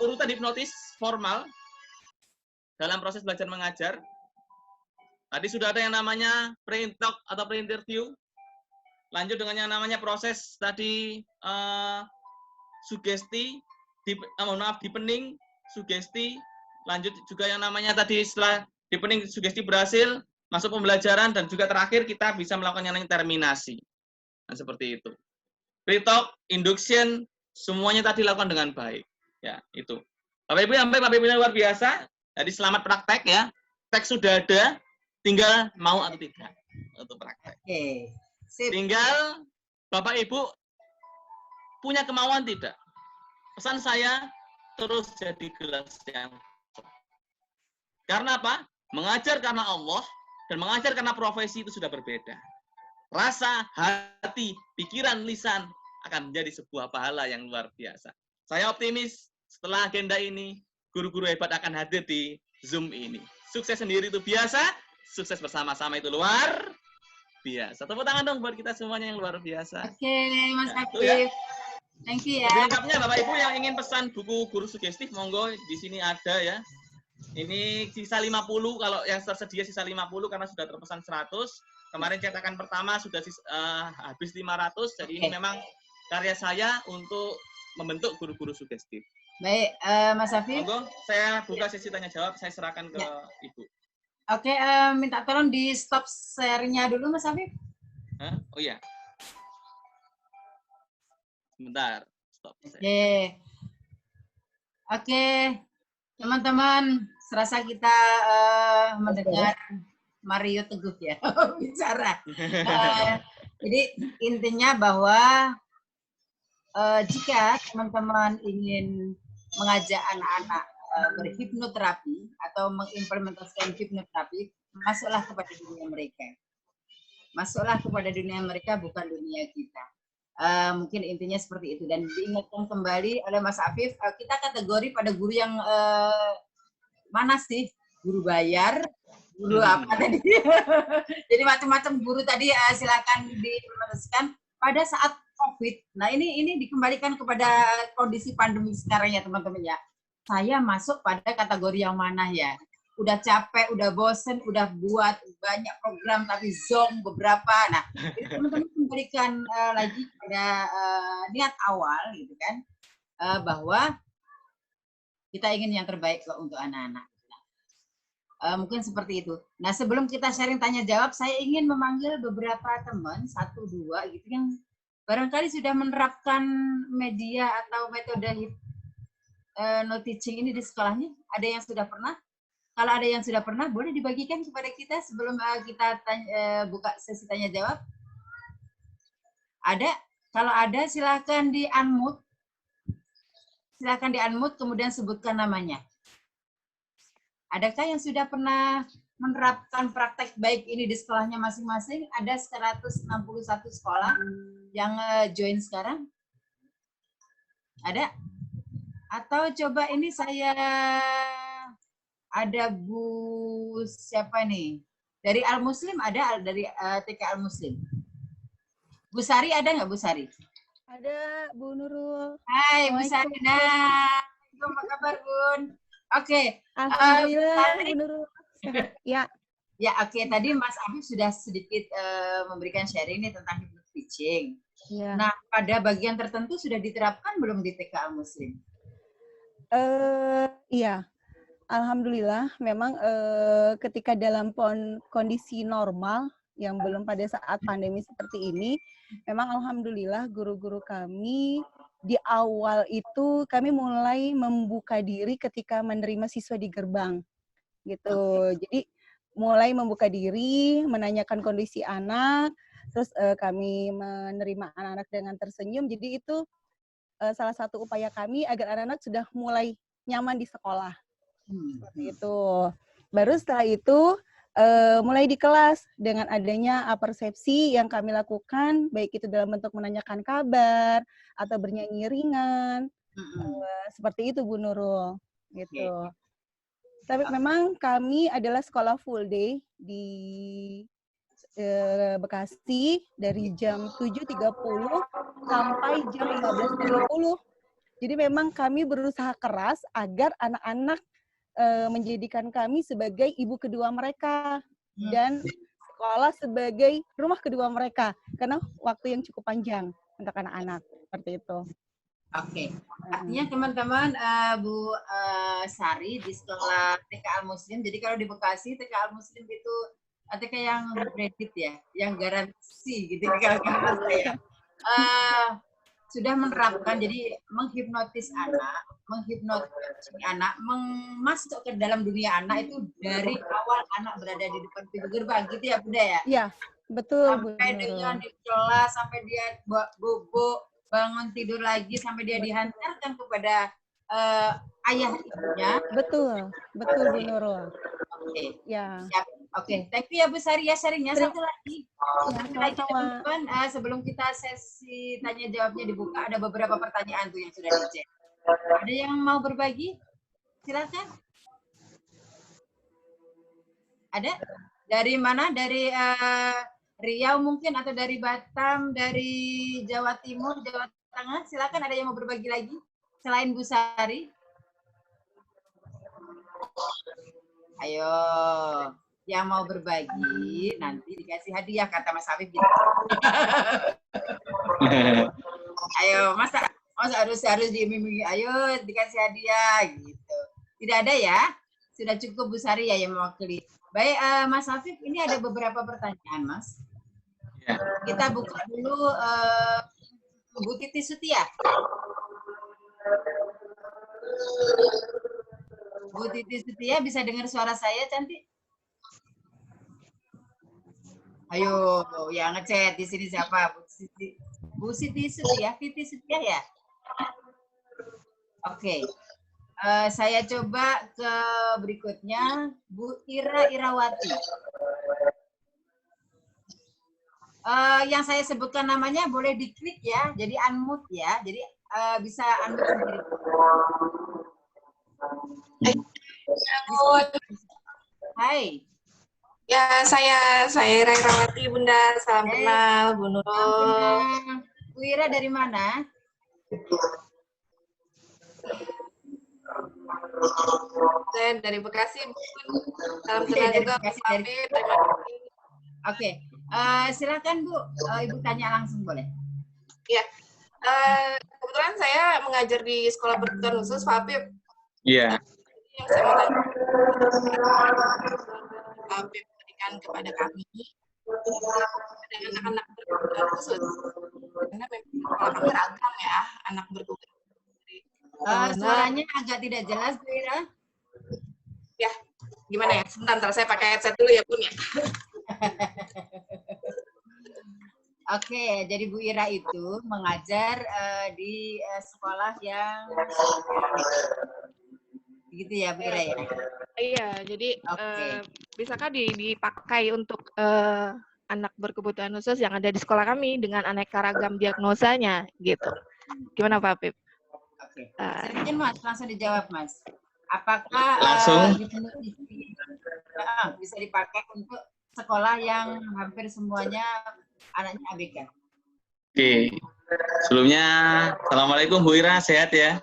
urutan hipnotis formal dalam proses belajar mengajar. Tadi sudah ada yang namanya pre-talk atau pre-interview. lanjut dengan yang namanya proses tadi sugesti, deepening, sugesti, lanjut juga yang namanya tadi setelah deepening sugesti berhasil, masuk pembelajaran, dan juga terakhir kita bisa melakukan yang namanya terminasi. Nah, seperti itu. Pre-talk, induction, semuanya tadi lakukan dengan baik. Ya, itu. Bapak Ibu yang baik, Bapak Ibu yang luar biasa. Jadi selamat praktek ya. Teks sudah ada, tinggal mau atau tidak untuk praktek. Oke. Sip. Tinggal Bapak Ibu punya kemauan tidak? Pesan saya, terus jadi gelas yang full. Karena apa? Mengajar karena Allah dan mengajar karena profesi itu sudah berbeda. Rasa, hati, pikiran, lisan akan menjadi sebuah pahala yang luar biasa. Saya optimis setelah agenda ini, guru-guru hebat akan hadir di Zoom ini. Sukses sendiri itu biasa, sukses bersama-sama itu luar biasa. Tepuk tangan dong buat kita semuanya yang luar biasa. Oke, Mas Nah, itu Afif. ya. Thank you ya. Lebih lengkapnya Bapak Ibu yang ingin pesan buku guru sugestif, monggo di sini ada ya. Ini sisa 50, kalau yang tersedia sisa 50 karena sudah terpesan 100. Kemarin cetakan pertama sudah habis 500, jadi ini memang karya saya untuk membentuk guru-guru sugestif. Baik, Mas Afif. Monggo, saya buka sesi tanya jawab, saya serahkan ke Ibu. Oke, minta tolong di stop share-nya dulu, Mas Afif. Hah? Oh iya. Sebentar, stop. Oke, teman-teman, serasa kita mendengar Mario Teguh ya bicara. Jadi intinya bahwa jika teman-teman ingin mengajak anak-anak berhipnoterapi atau mengimplementasikan hipnoterapi, masuklah kepada dunia mereka. Masuklah kepada dunia mereka, bukan dunia kita. Mungkin intinya seperti itu. Dan diingatkan kembali oleh Mas Afif, kita kategori pada guru yang mana sih? Guru bayar, guru apa tadi? Jadi macam-macam guru tadi silakan diimplementasikan pada saat COVID. Nah ini dikembalikan kepada kondisi pandemi sekarang ya teman-teman ya. Saya masuk pada kategori yang mana ya? Udah capek, udah bosen, udah buat banyak program tapi zonk beberapa. Nah, teman-teman kembalikan lagi pada niat awal gitu kan, bahwa kita ingin yang terbaik untuk anak-anak. Mungkin seperti itu. Nah, sebelum kita sharing tanya jawab, saya ingin memanggil beberapa teman, 1-2 gitu yang barangkali sudah menerapkan media atau metode no teaching ini di sekolahnya. Ada yang sudah pernah? Kalau ada yang sudah pernah, boleh dibagikan kepada kita sebelum kita buka sesi tanya jawab. Ada? Kalau ada, silakan di-unmute. Silakan di-unmute, kemudian sebutkan namanya. Adakah yang sudah pernah menerapkan praktek baik ini di sekolahnya masing-masing? Ada 161 sekolah yang join sekarang? Ada? Atau coba ini saya... Ada Bu siapa nih? Dari Al Muslim ada, dari TK Al Muslim. Bu Sari ada nggak Bu Sari? Ada Bu Nurul. Hai Bu Sari. Nah, apa kabar Bun? Oke. Alhamdulillah Bu Nurul. Ya. Ya oke. Tadi Mas Afif sudah sedikit memberikan sharing nih tentang hypnotic teaching. Ya. Nah pada bagian tertentu sudah diterapkan belum di TK Al Muslim? Iya. Alhamdulillah, memang ketika dalam kondisi normal yang belum pada saat pandemi seperti ini, memang alhamdulillah guru-guru kami di awal itu kami mulai membuka diri ketika menerima siswa di gerbang, gitu. Jadi mulai membuka diri, menanyakan kondisi anak, terus kami menerima anak-anak dengan tersenyum. Jadi itu salah satu upaya kami agar anak-anak sudah mulai nyaman di sekolah. Seperti itu. Baru setelah itu mulai di kelas dengan adanya persepsi yang kami lakukan, baik itu dalam bentuk menanyakan kabar atau bernyanyi ringan, seperti itu Bu Nurul. Gitu. Tapi memang kami adalah sekolah full day di Bekasi dari jam 7.30 sampai jam 15.30. Jadi memang kami berusaha keras agar anak-anak menjadikan kami sebagai ibu kedua mereka. Dan sekolah sebagai rumah kedua mereka karena waktu yang cukup panjang untuk anak-anak seperti itu. Oke, artinya teman-teman Bu Sari di sekolah TK Al Muslim. Jadi kalau di Bekasi TK Al Muslim itu TK yang kredit ya, yang garansi gitu kalau kata saya. Sudah menerapkan, jadi menghipnotis anak, masuk ke dalam dunia anak itu dari awal anak berada di depan pintu gerbang, gitu ya Bunda ya? Iya, betul. Sampai dengan di kelas, sampai dia bobo, bangun tidur lagi, sampai dia dihantarkan kepada ayah ibunya. Betul Bu Nurul. Oke. Ya. Siap. Oke, thank you ya Bu Sari ya sharingnya. Satu lagi. Ya, teman-teman, sebelum kita sesi tanya jawabnya dibuka, ada beberapa pertanyaan tuh yang sudah di-chat. Ada yang mau berbagi? Silakan. Ada? Dari mana? Dari Riau mungkin, atau dari Batam, dari Jawa Timur, Jawa Tengah? Silakan, ada yang mau berbagi lagi selain Bu Sari? Ayo, yang mau berbagi nanti dikasih hadiah, kata Mas Afif gitu. Ayo, masa harus diiming-imingi, ayo dikasih hadiah gitu. Tidak ada ya? Sudah cukup Bu Sari ya yang mewakili. Baik, Mas Afif, ini ada beberapa pertanyaan, Mas. Ya. Kita buka dulu Bu Titi Sutia. Bu Titi Sutia, bisa dengar suara saya, cantik? Ayo, ya ngechat di sini siapa? Bu Siti Sutia, Titi Sutia ya? Oke. Saya coba ke berikutnya, Bu Ira Irawati. Yang saya sebutkan namanya boleh diklik ya, jadi unmute ya, jadi bisa unmute sendiri. Hai. Ya, saya Ira Irawati, Bunda. Salam kenal, Bu Nurul. Bu Ira dari mana? Saya dari Bekasi, Bu. Salam kenal juga, Bekasi, Pak Afif. Terima kasih. Oke, silakan Bu, Ibu tanya langsung boleh. Ya, kebetulan saya mengajar di sekolah berkebutuhan khusus, Pak Afif. Iya. Yang saya mau tanya, Pak Afif berikan kepada kami ada anak-anak berkebutuhan khusus. Karena memang sekolah kami ragam ya, anak berkebutuhan. Suaranya agak tidak jelas, Bu Ira. Ya, gimana ya? Sebentar, saya pakai headset dulu ya, Bun ya. Oke, jadi Bu Ira itu mengajar di sekolah yang gitu ya, Bu Ira ya? Iya, jadi bisakah dipakai untuk anak berkebutuhan khusus yang ada di sekolah kami dengan aneka ragam diagnosanya gitu. Gimana Pak Afif? Oke. Silakan Mas, langsung dijawab Mas. Apakah bisa dipakai untuk sekolah yang hampir semuanya anaknya ABK? Oke. Sebelumnya, Assalamualaikum Bu Ira, sehat ya?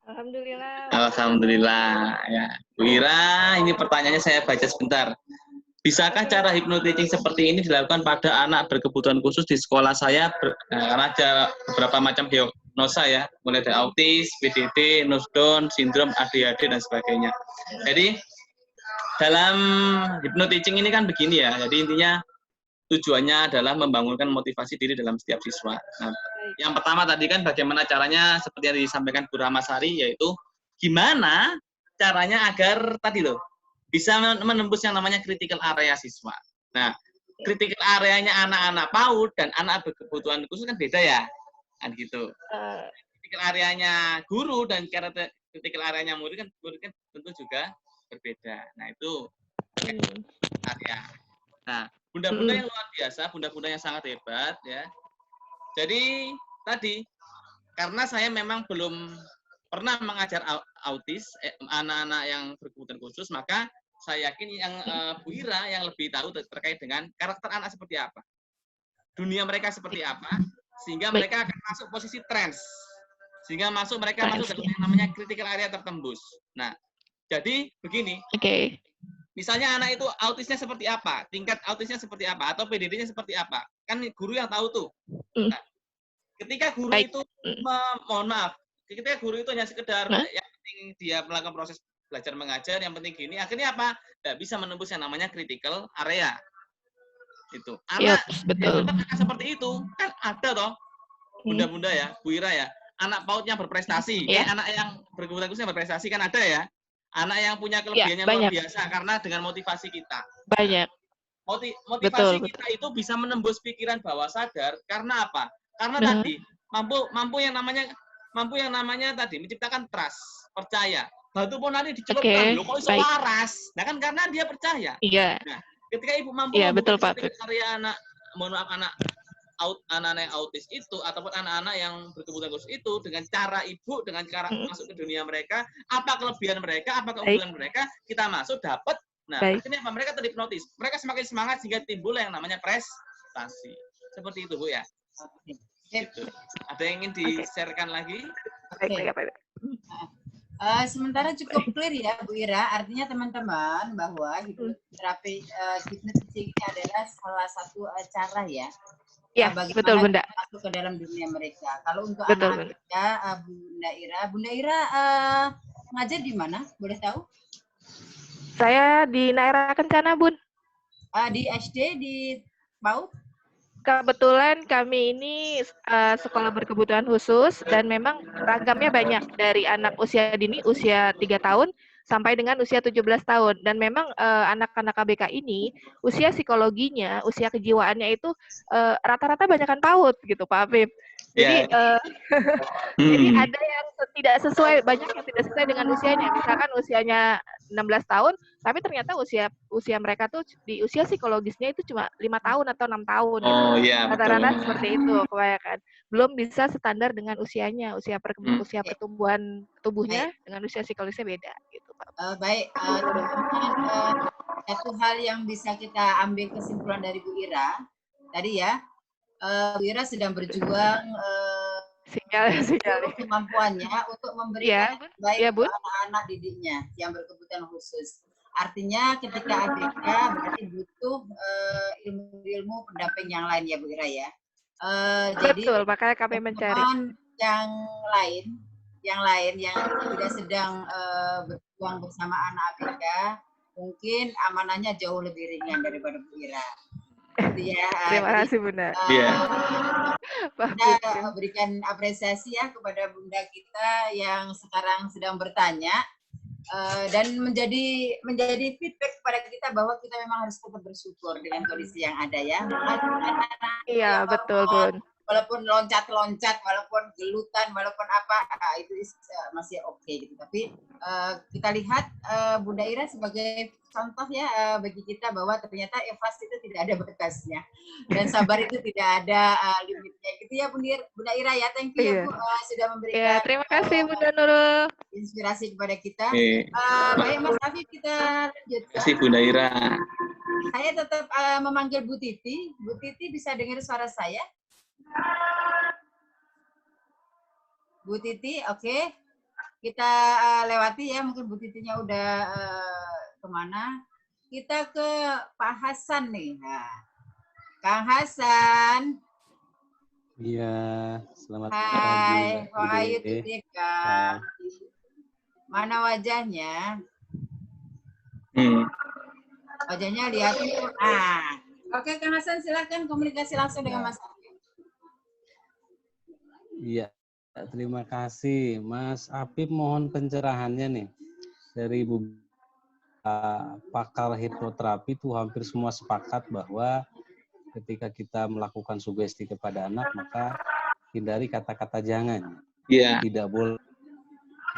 Alhamdulillah. Alhamdulillah. Ya, Bu Ira, ini pertanyaannya saya baca sebentar. Bisakah cara hypnotising seperti ini dilakukan pada anak berkebutuhan khusus di sekolah saya? Karena ada beberapa macam diagnosa ya, mulai dari autis, PDD, nose down, sindrom, ADHD, dan sebagainya. Jadi, dalam hypnotising ini kan begini ya, jadi intinya tujuannya adalah membangunkan motivasi diri dalam setiap siswa. Nah, yang pertama tadi kan bagaimana caranya seperti yang disampaikan Bu Ramasari, yaitu gimana caranya agar tadi loh bisa menembus yang namanya critical area siswa. Nah, critical areanya anak-anak PAUD dan anak berkebutuhan khusus kan beda ya, kan gitu. Critical areanya guru dan critical areanya murid kan tentu juga berbeda. Nah, itu area. Nah, bunda-bunda yang luar biasa, bunda-bunda yang sangat hebat ya. Jadi tadi karena saya memang belum pernah mengajar autis, anak-anak yang berkebutuhan khusus, maka saya yakin yang Bu Ira yang lebih tahu terkait dengan karakter anak seperti apa, dunia mereka seperti apa, sehingga mereka akan masuk posisi trans, sehingga mereka masuk dalam yang namanya critical area tertembus. Nah, jadi begini. Misalnya anak itu autisnya seperti apa, tingkat autisnya seperti apa, atau PDD-nya seperti apa. Kan guru yang tahu tuh. Nah, ketika guru Baik. itu, mohon maaf, ketika guru itu hanya sekedar yang penting dia melakukan proses belajar mengajar, yang penting gini, akhirnya apa? Tidak bisa menembus yang namanya critical area. Itu. Anak betul. seperti itu, kan ada toh, bunda-bunda ya, Bu Ira ya, anak pautnya berprestasi, anak yang berkebutuhan khususnya berprestasi kan ada ya. Anak yang punya kelebihannya luar biasa karena dengan motivasi kita. Banyak. Motivasi kita itu bisa menembus pikiran bawah sadar karena apa? Karena tadi mampu yang namanya tadi menciptakan trust, percaya. Batu pun nanti dicelupkan, loh kok iso waras. Nah kan karena dia percaya. Iya. Nah, ketika ibu mampu betul, Pak. Area anak, mohon maaf, anak-anak yang autis itu ataupun anak-anak yang berkebutuhan khusus itu dengan cara ibu, dengan cara masuk ke dunia mereka, apa kelebihan mereka, apa keunggulan mereka, kita masuk dapat. Nah, akhirnya apa? Mereka terhipnotis. Mereka semakin semangat sehingga timbul yang namanya prestasi. Seperti itu, Bu ya. Gitu. Ada yang ingin di-sharekan lagi? Sementara cukup clear ya Bu Ira, artinya teman-teman bahwa terapi hipnotis ini adalah salah satu cara ya. Ya, betul Bunda. Masuk ke dalam dunia mereka. Kalau untuk anak kita, Bunda Ira ngajar di mana? Boleh tahu? Saya di Naira Kencana, Bun. Di SD, di PAUD? Kebetulan kami ini sekolah berkebutuhan khusus dan memang ragamnya banyak dari anak usia dini, usia 3 tahun, sampai dengan usia 17 tahun. Dan memang anak-anak KBK ini, usia psikologinya, usia kejiwaannya itu rata-rata banyakan PAUD gitu, Pak Afif. Jadi, jadi ada yang tidak sesuai, banyak yang tidak sesuai dengan usianya. Misalkan usianya 16 tahun, tapi ternyata usia mereka tuh di usia psikologisnya itu cuma 5 tahun atau 6 tahun. Oh gitu. iya, Rata-rata seperti itu kebanyakan. Belum bisa standar dengan usianya, usia pertumbuhan tubuhnya dengan usia psikologisnya beda gitu, Pak. Baik, teman-teman, satu hal yang bisa kita ambil kesimpulan dari Bu Ira tadi ya, Bu Ira sedang berjuang kemampuannya untuk memberikan baik ke anak-anak didiknya yang berkebutuhan khusus. Artinya ketika ABK berarti butuh ilmu-ilmu pendamping yang lain ya Bu Ira ya. Betul, makanya kami mencari yang lain yang tidak sedang berjuang bersama anak ABK, mungkin amanahnya jauh lebih ringan daripada Bu Ira. Ya, terima kasih Bunda. Kita berikan apresiasi ya kepada Bunda kita yang sekarang sedang bertanya dan menjadi feedback kepada kita bahwa kita memang harus tetap bersyukur dengan kondisi yang ada ya. Iya betul Bun. Walaupun loncat-loncat, walaupun gelutan, walaupun apa, itu masih oke gitu. Tapi kita lihat Bunda Ira sebagai contoh ya bagi kita bahwa ternyata ikhlas itu tidak ada batasnya dan sabar itu tidak ada limitnya. Gitu ya Bunda Ira ya. Thank you ya Bu sudah memberikan. Terima kasih Bunda Nurul. Inspirasi kepada kita. Baik Mas Afif, kita lanjut. Terima kasih Bunda Ira. Saya tetap memanggil Bu Titi. Bu Titi bisa dengar suara saya? Bu Titi, oke. Kita lewati ya, mungkin Bu Titinya udah kemana. Kita ke Pak Hasan nih. Nah, Kang Hasan. Iya, selamat pagi. Hai, wahai Titi Kang. Mana wajahnya? Wajahnya lihat itu. Oke Kang Hasan, silakan komunikasi langsung dengan Mas Afif. Iya, terima kasih Mas Afif, mohon pencerahannya nih dari pakar hipnoterapi itu hampir semua sepakat bahwa ketika kita melakukan sugesti kepada anak maka hindari kata-kata jangan, tidak boleh.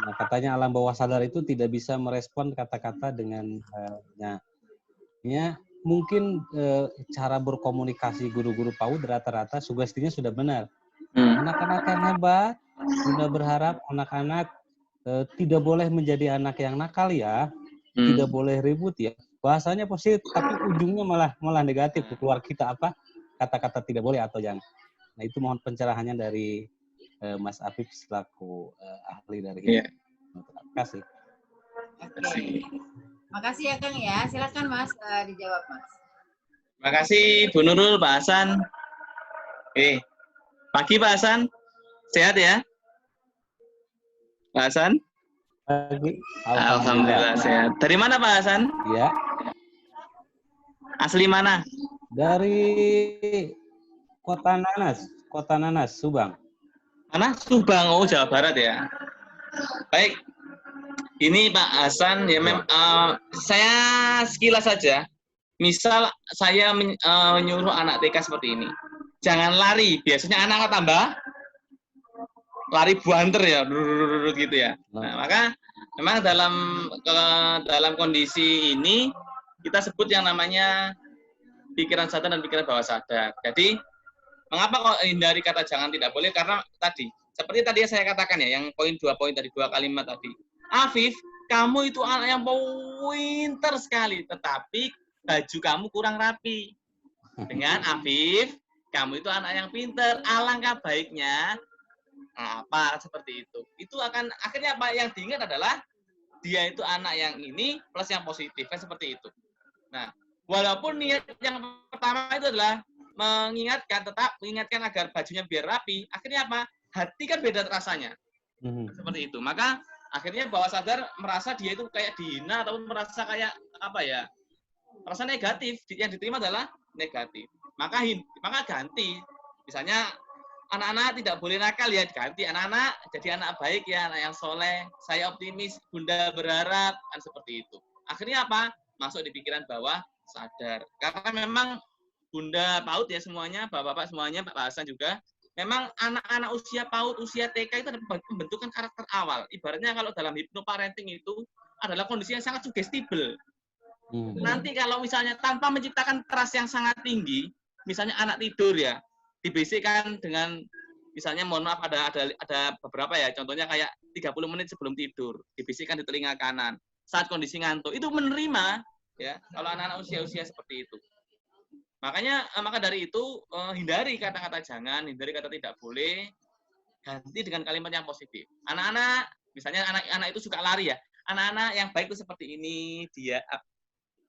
Nah, katanya alam bawah sadar itu tidak bisa merespon kata-kata dengan mungkin cara berkomunikasi guru-guru PAUD rata-rata sugestinya sudah benar. Anak-anak yang hebat, Bunda berharap anak-anak tidak boleh menjadi anak yang nakal ya, tidak boleh ribut ya. Bahasanya positif, tapi ujungnya malah negatif. Keluar kita apa? Kata-kata tidak boleh atau jangan. Nah itu mohon pencerahannya dari Mas Afif selaku ahli dari Terima kasih. Makasih ya Kang ya. Silakan Mas dijawab Mas. Terima kasih Bu Nurul, Pak Hasan. Pagi Pak Hasan. Sehat ya? Pak Hasan? Pagi. Alhamdulillah sehat. Dari mana Pak Hasan? Ya, Asli mana? dari Kota Nanas, Subang. Mana? Subang, oh Jawa Barat ya. Baik. Ini Pak Hasan, ya saya sekilas saja. Misal saya menyuruh anak TK seperti ini. Jangan lari, biasanya anak tambah lari buanter ya, gitu ya. Nah, maka memang dalam kondisi ini kita sebut yang namanya pikiran sadar dan pikiran bawah sadar. Jadi, mengapa kok hindari kata jangan tidak boleh? Karena tadi, seperti tadi yang saya katakan ya, yang poin 2 poin tadi, 2 kalimat tadi. Afif, kamu itu anak yang pinter sekali, tetapi baju kamu kurang rapi. Dengan Afif, kamu itu anak yang pinter. Alangkah baiknya apa seperti itu. Itu akan akhirnya apa yang diingat adalah dia itu anak yang ini plus yang positif, kan seperti itu. Nah, walaupun niat yang pertama itu adalah mengingatkan agar bajunya biar rapi, akhirnya apa? Hati kan beda rasanya. Seperti itu. Maka akhirnya bawah sadar merasa dia itu kayak dihina atau merasa kayak apa ya? Rasa negatif, yang diterima adalah negatif. Maka ganti. Misalnya anak-anak tidak boleh nakal ya, ganti anak-anak jadi anak baik ya, anak yang soleh. Saya optimis, Bunda berharap, kan seperti itu. Akhirnya apa? Masuk di pikiran bawah sadar. Karena memang Bunda PAUD ya semuanya, Bapak-bapak semuanya, Pak Hasan juga, memang anak-anak usia PAUD, usia TK itu adalah pembentukan karakter awal. Ibaratnya kalau dalam hypnoparenting itu adalah kondisi yang sangat sugestible. Nanti kalau misalnya tanpa menciptakan trust yang sangat tinggi, misalnya anak tidur ya, dibisikkan dengan misalnya mohon maaf ada beberapa ya, contohnya kayak 30 menit sebelum tidur, dibisikkan di telinga kanan saat kondisi ngantuk, itu menerima ya kalau anak-anak usia-usia seperti itu. Maka dari itu hindari kata-kata jangan, hindari kata tidak boleh, ganti dengan kalimat yang positif. Anak-anak, misalnya anak-anak itu suka lari ya, anak-anak yang baik itu seperti ini, dia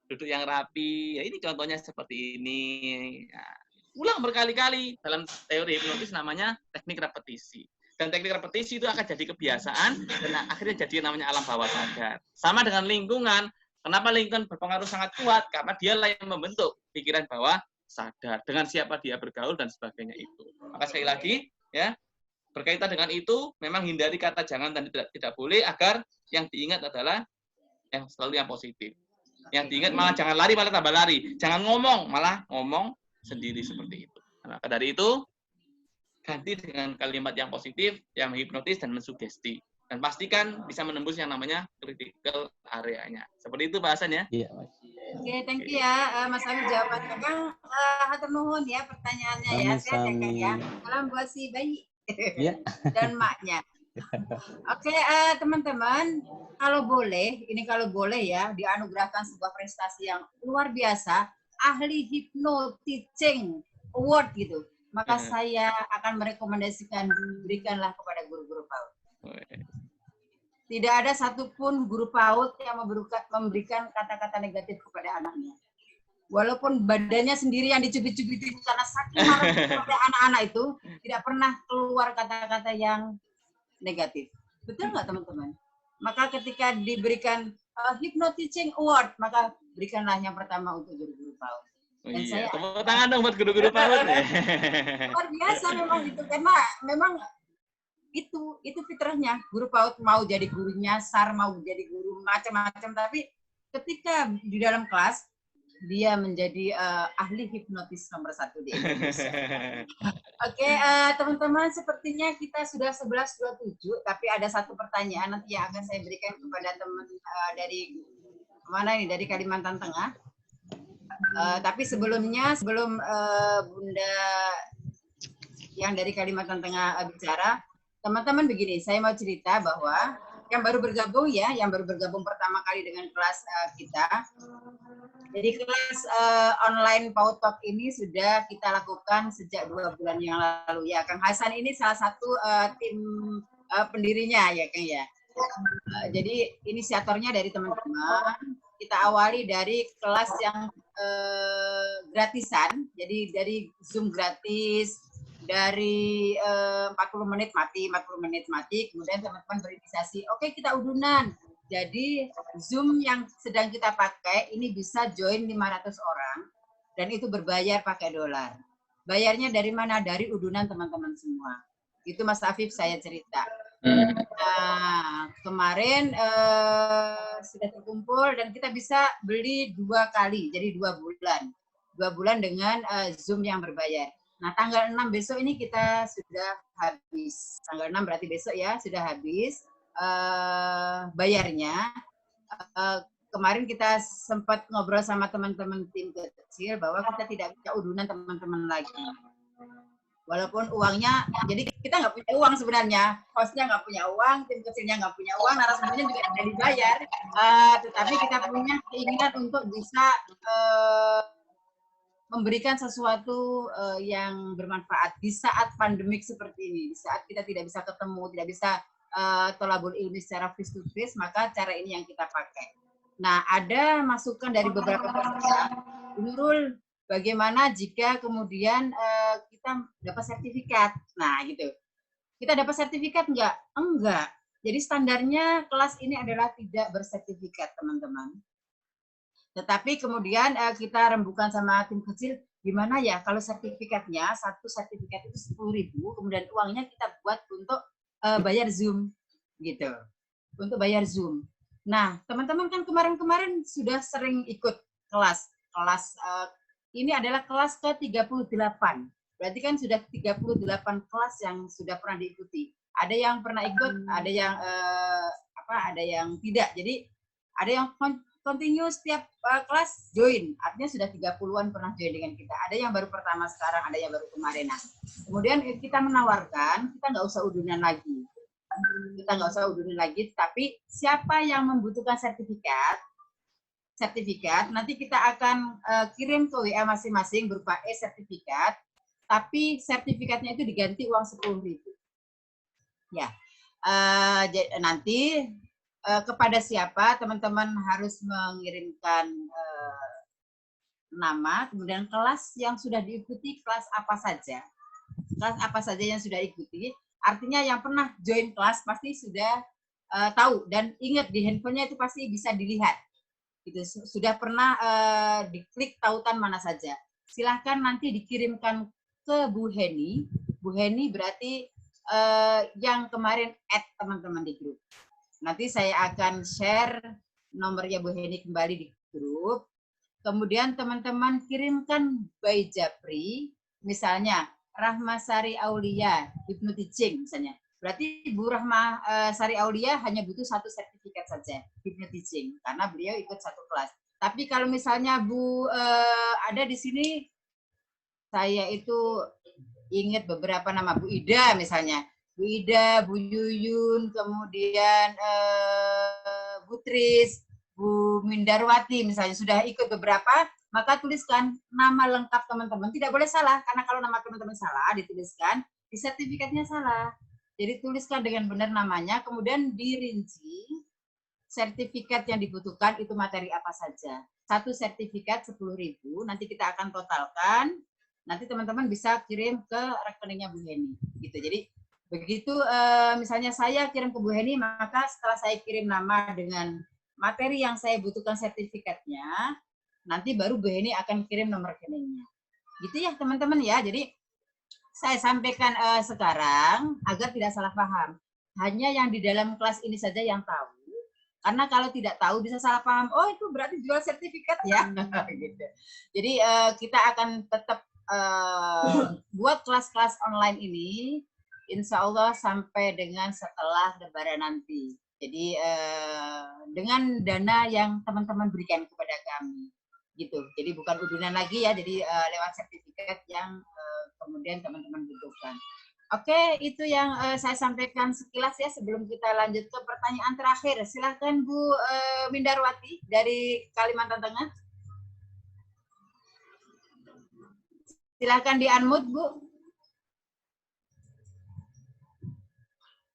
duduk yang rapi, ya ini contohnya seperti ini. Ya, ulang berkali-kali. Dalam teori hipnotis namanya teknik repetisi. Dan teknik repetisi itu akan jadi kebiasaan dan akhirnya jadi namanya alam bawah sadar. Sama dengan lingkungan. Kenapa lingkungan berpengaruh sangat kuat? Karena dialah yang membentuk pikiran bawah sadar dengan siapa dia bergaul dan sebagainya itu. Maka sekali lagi, ya berkaitan dengan itu, memang hindari kata jangan dan tidak boleh agar yang diingat adalah yang selalu yang positif. Yang diingat malah jangan lari, malah tambah lari. Jangan ngomong, malah ngomong sendiri seperti itu. Maka dari itu, ganti dengan kalimat yang positif, yang menghipnotis dan mensugesti. Dan pastikan bisa menembus yang namanya critical area-nya. Seperti itu bahasannya. Iya. Oke, thank you ya Mas Amir jawabannya. Kang, hatur nuhun ya pertanyaannya ya. Sehat ya Kang ya. Salam buat si bayi dan maknya. Oke, teman-teman, kalau boleh ya, dianugerahkan sebuah prestasi yang luar biasa, ahli hypnoteaching award gitu, maka saya akan merekomendasikan berikanlah kepada guru-guru PAUD. Tidak ada satupun guru PAUD yang memberikan kata-kata negatif kepada anaknya. Walaupun badannya sendiri yang dicubit-cubit karena saking marah kepada anak-anak itu, tidak pernah keluar kata-kata yang negatif. Betul nggak teman-teman? Maka ketika diberikan Hypnoteaching Award, maka berikanlah yang pertama untuk guru-guru PAUD. Dan saya tepuk tangan dong buat guru-guru PAUD. Luar biasa memang itu, karena memang itu fitrahnya. Guru PAUD mau jadi guru nyasar, mau jadi guru macam-macam, tapi ketika di dalam kelas dia menjadi ahli hipnotis nomor 1 di Indonesia. Oke, teman-teman, sepertinya kita sudah 11.27, tapi ada satu pertanyaan nanti yang akan saya berikan kepada teman dari mana ini, dari Kalimantan Tengah. Tapi sebelum Bunda yang dari Kalimantan Tengah bicara, teman-teman begini, saya mau cerita bahwa yang baru bergabung pertama kali dengan kelas kita. Jadi kelas online PAUD Talk ini sudah kita lakukan sejak 2 bulan yang lalu ya. Kang Hasan ini salah satu tim pendirinya ya Kang ya. Jadi inisiatornya dari teman-teman. kita awali dari kelas yang gratisan, jadi dari Zoom gratis, dari 40 menit mati, 40 menit mati, kemudian teman-teman berinisiasi, oke kita udunan. Jadi Zoom yang sedang kita pakai ini bisa join 500 orang, dan itu berbayar pakai dolar. Bayarnya dari mana? Dari udunan teman-teman semua. Itu Mas Afif saya cerita. Nah, kemarin sudah terkumpul dan kita bisa beli 2 kali, jadi 2 bulan. 2 bulan dengan Zoom yang berbayar. Nah, tanggal 6 besok ini kita sudah habis. Tanggal 6 berarti besok ya, sudah habis bayarnya. Kemarin kita sempat ngobrol sama teman-teman tim kecil bahwa kita tidak bisa udunan teman-teman lagi. Walaupun uangnya, jadi kita nggak punya uang sebenarnya, hostnya nggak punya uang, tim kecilnya nggak punya uang, narasumbernya juga tidak dibayar, tetapi kita punya keinginan untuk bisa memberikan sesuatu yang bermanfaat di saat pandemik seperti ini, di saat kita tidak bisa ketemu, tidak bisa tolabul ilmi secara face to face, maka cara ini yang kita pakai. Nah, ada masukan dari beberapa peserta, Nurul, bagaimana jika kemudian kita dapat sertifikat? Nah, gitu. Kita dapat sertifikat enggak? Enggak. Jadi standarnya kelas ini adalah tidak bersertifikat, teman-teman. Tetapi kemudian kita rembukan sama tim kecil, gimana ya kalau sertifikatnya, satu sertifikat itu 10.000, kemudian uangnya kita buat untuk bayar Zoom, gitu. Untuk bayar Zoom. Nah, teman-teman kan kemarin-kemarin sudah sering ikut kelas. Ini adalah kelas ke-38. Berarti kan sudah 38 kelas yang sudah pernah diikuti. Ada yang pernah ikut, ada yang ada yang tidak. Jadi ada yang continue setiap kelas join. Artinya sudah 30-an pernah join dengan kita. Ada yang baru pertama sekarang, ada yang baru kemarin. Nah, kemudian kita menawarkan, kita nggak usah udunan lagi. Tapi siapa yang membutuhkan sertifikat, nanti kita akan kirim ke WA masing-masing berupa e-sertifikat, tapi sertifikatnya itu diganti uang 10.000. Ya, nanti kepada siapa teman-teman harus mengirimkan nama, kemudian kelas yang sudah diikuti, kelas apa saja yang sudah diikuti. Artinya yang pernah join kelas pasti sudah tahu dan ingat di handphonenya itu pasti bisa dilihat. Gitu. Sudah pernah diklik tautan mana saja. Silahkan nanti dikirimkan ke Bu Heni. Bu Heni berarti yang kemarin add teman-teman di grup. Nanti saya akan share nomornya Bu Heni kembali di grup. Kemudian teman-teman kirimkan by Japri, misalnya Rahmasari Aulia, Hypno Teaching misalnya. Berarti Bu Rahma Sari Aulia hanya butuh 1 sertifikat saja, Hypno Teaching, karena beliau ikut 1 kelas. Tapi kalau misalnya Bu ada di sini, saya itu ingat beberapa nama, Bu Ida misalnya. Bu Ida, Bu Yuyun, kemudian Bu Tris, Bu Mindarwati misalnya, sudah ikut beberapa, maka tuliskan nama lengkap teman-teman. Tidak boleh salah, karena kalau nama teman-teman salah, dituliskan, di sertifikatnya salah. Jadi tuliskan dengan benar namanya, kemudian dirinci sertifikat yang dibutuhkan itu materi apa saja. 1 sertifikat 10.000, nanti kita akan totalkan, nanti teman-teman bisa kirim ke rekeningnya Bu Heni. Gitu. Jadi begitu misalnya saya kirim ke Bu Heni, maka setelah saya kirim nama dengan materi yang saya butuhkan sertifikatnya, nanti baru Bu Heni akan kirim nomor rekeningnya. Gitu ya teman-teman ya. Jadi saya sampaikan sekarang agar tidak salah paham. Hanya yang di dalam kelas ini saja yang tahu. Karena kalau tidak tahu bisa salah paham. Oh itu berarti jual sertifikat ya. Gitu. Jadi kita akan tetap buat kelas-kelas online ini, insya Allah sampai dengan setelah Lebaran nanti. Jadi dengan dana yang teman-teman berikan kepada kami. Gitu. Jadi bukan udunan lagi ya, jadi lewat sertifikat yang kemudian teman-teman butuhkan. Oke, itu yang saya sampaikan sekilas ya sebelum kita lanjut ke pertanyaan terakhir. Silahkan Bu Mindarwati dari Kalimantan Tengah. Silahkan di-unmute, Bu.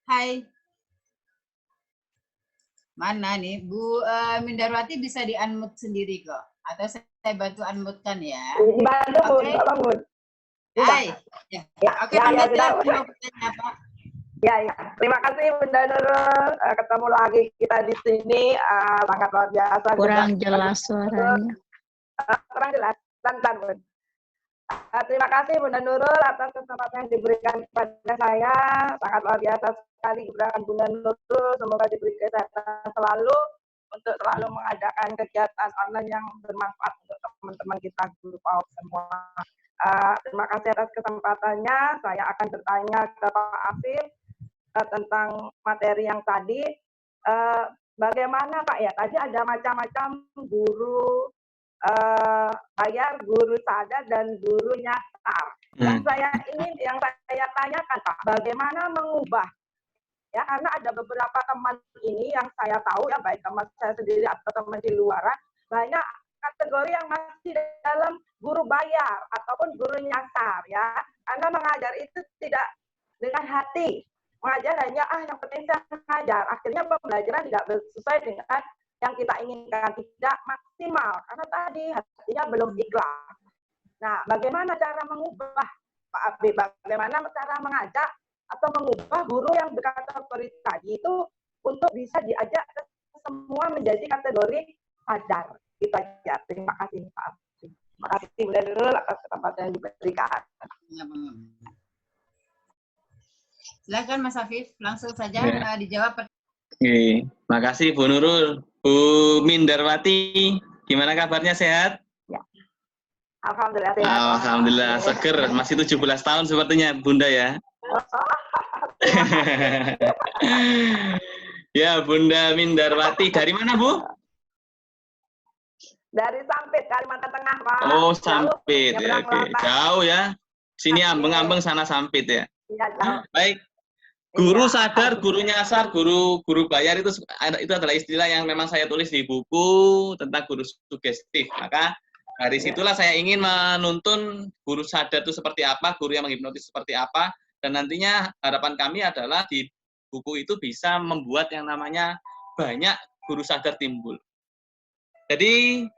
Hai. Mana nih, Bu Mindarwati bisa di-unmute sendiri kok. Atau saya bantu unmute-kan ya. Dibantu, Bu, Oke. tolong, Bu. Hai. Ya. Oke, pamit ya. Mau bertanya apa? Ya, terima kasih Bunda Nurul. Ketemu lagi kita di sini, sangat luar biasa. Kurang jelas suaranya. Kurang jelas, bentar, Bun. Terima kasih Bunda Nurul atas kesempatan yang diberikan kepada saya. Sangat luar biasa sekali gerakan Bunda Nurul. Semoga diberi kesehatan selalu untuk selalu mengadakan kegiatan online yang bermanfaat untuk teman-teman kita guru PAUD semua. Terima kasih atas kesempatannya. Saya akan bertanya ke Pak Afif tentang materi yang tadi. Bagaimana Pak ya? Tadi ada macam-macam guru bayar, guru sadar, dan guru nyasar. Yang saya tanyakan Pak, bagaimana mengubah? Ya, karena ada beberapa teman ini yang saya tahu ya, baik teman saya sendiri atau teman di luaran, banyak kategori yang masih dalam guru bayar ataupun guru nyasar ya. Karena mengajar itu tidak dengan hati. Mengajar hanya yang penting saya mengajar. Akhirnya pembelajaran tidak sesuai dengan yang kita inginkan, tidak maksimal karena tadi hatinya belum ikhlas. Nah, bagaimana cara mengubah Pak Abi? Bagaimana cara mengajak atau mengubah guru yang berkategori tadi itu untuk bisa diajak ke semua menjadi kategori sadar? Itu aja. Terima kasih Pak Abi. Terima kasih Bunda Nurul atas kesempatan yang diberikan. Silakan Mas Afif, langsung saja dijawab. Oke, makasih Bu Nurul. Bu Mindarwati, gimana kabarnya, sehat? Ya. Alhamdulillah sehat. Alhamdulillah, seger. Masih 17 tahun sepertinya Bunda ya. Ya, Bunda Mindarwati. Dari mana, Bu? Dari Sampit, Kalimantan Tengah, Pak. Oh, Sampit. Ya, oke. Jauh ya. Sini Ambeng-Ambeng, sana Sampit ya. Iya, jauh. Baik. Guru sadar, guru nyasar, guru bayar itu adalah istilah yang memang saya tulis di buku tentang guru sugestif. Maka dari situlah saya ingin menuntun guru sadar itu seperti apa, guru yang menghipnotis seperti apa, dan nantinya harapan kami adalah di buku itu bisa membuat yang namanya banyak guru sadar timbul. Jadi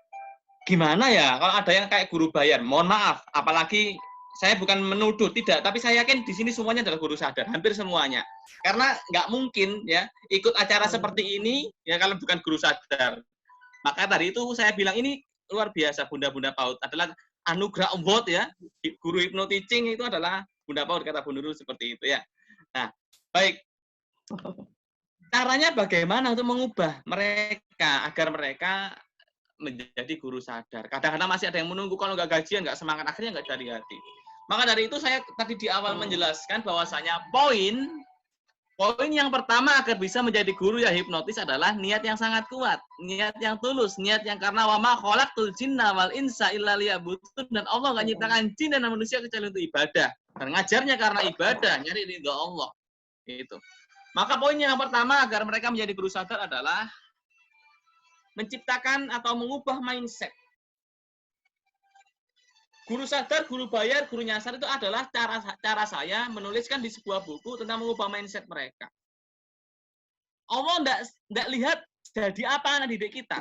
gimana ya kalau ada yang kayak guru bayar? Mohon maaf, apalagi saya bukan menuduh, tidak, tapi saya yakin di sini semuanya adalah guru sadar, hampir semuanya. Karena nggak mungkin ya ikut acara seperti ini ya kalau bukan guru sadar. Maka tadi itu saya bilang ini luar biasa, Bunda-Bunda PAUD adalah anugerah award ya. Guru hypnoteaching itu adalah Bunda PAUD, kata Bu Nurul seperti itu ya. Nah, baik. Caranya bagaimana untuk mengubah mereka agar mereka menjadi guru sadar. Kadang-kadang masih ada yang menunggu, kalau nggak gajian, nggak semangat, akhirnya nggak dari hati. Maka dari itu saya tadi di awal menjelaskan bahwasanya poin yang pertama agar bisa menjadi guru ya hipnotis adalah niat yang sangat kuat, niat yang tulus, niat yang karena wa ma khalaqtul jinna wal insa illa liya'budun, dan Allah nggak nyiptakan jin dan manusia kecuali untuk ibadah. Dan ngajarnya karena ibadah, nyari ridho Allah. Itu. Maka poin yang pertama agar mereka menjadi guru sadar adalah menciptakan atau mengubah mindset. Guru sadar, guru bayar, guru nyasar itu adalah cara saya menuliskan di sebuah buku tentang mengubah mindset mereka. Allah enggak lihat jadi apa anak didik kita.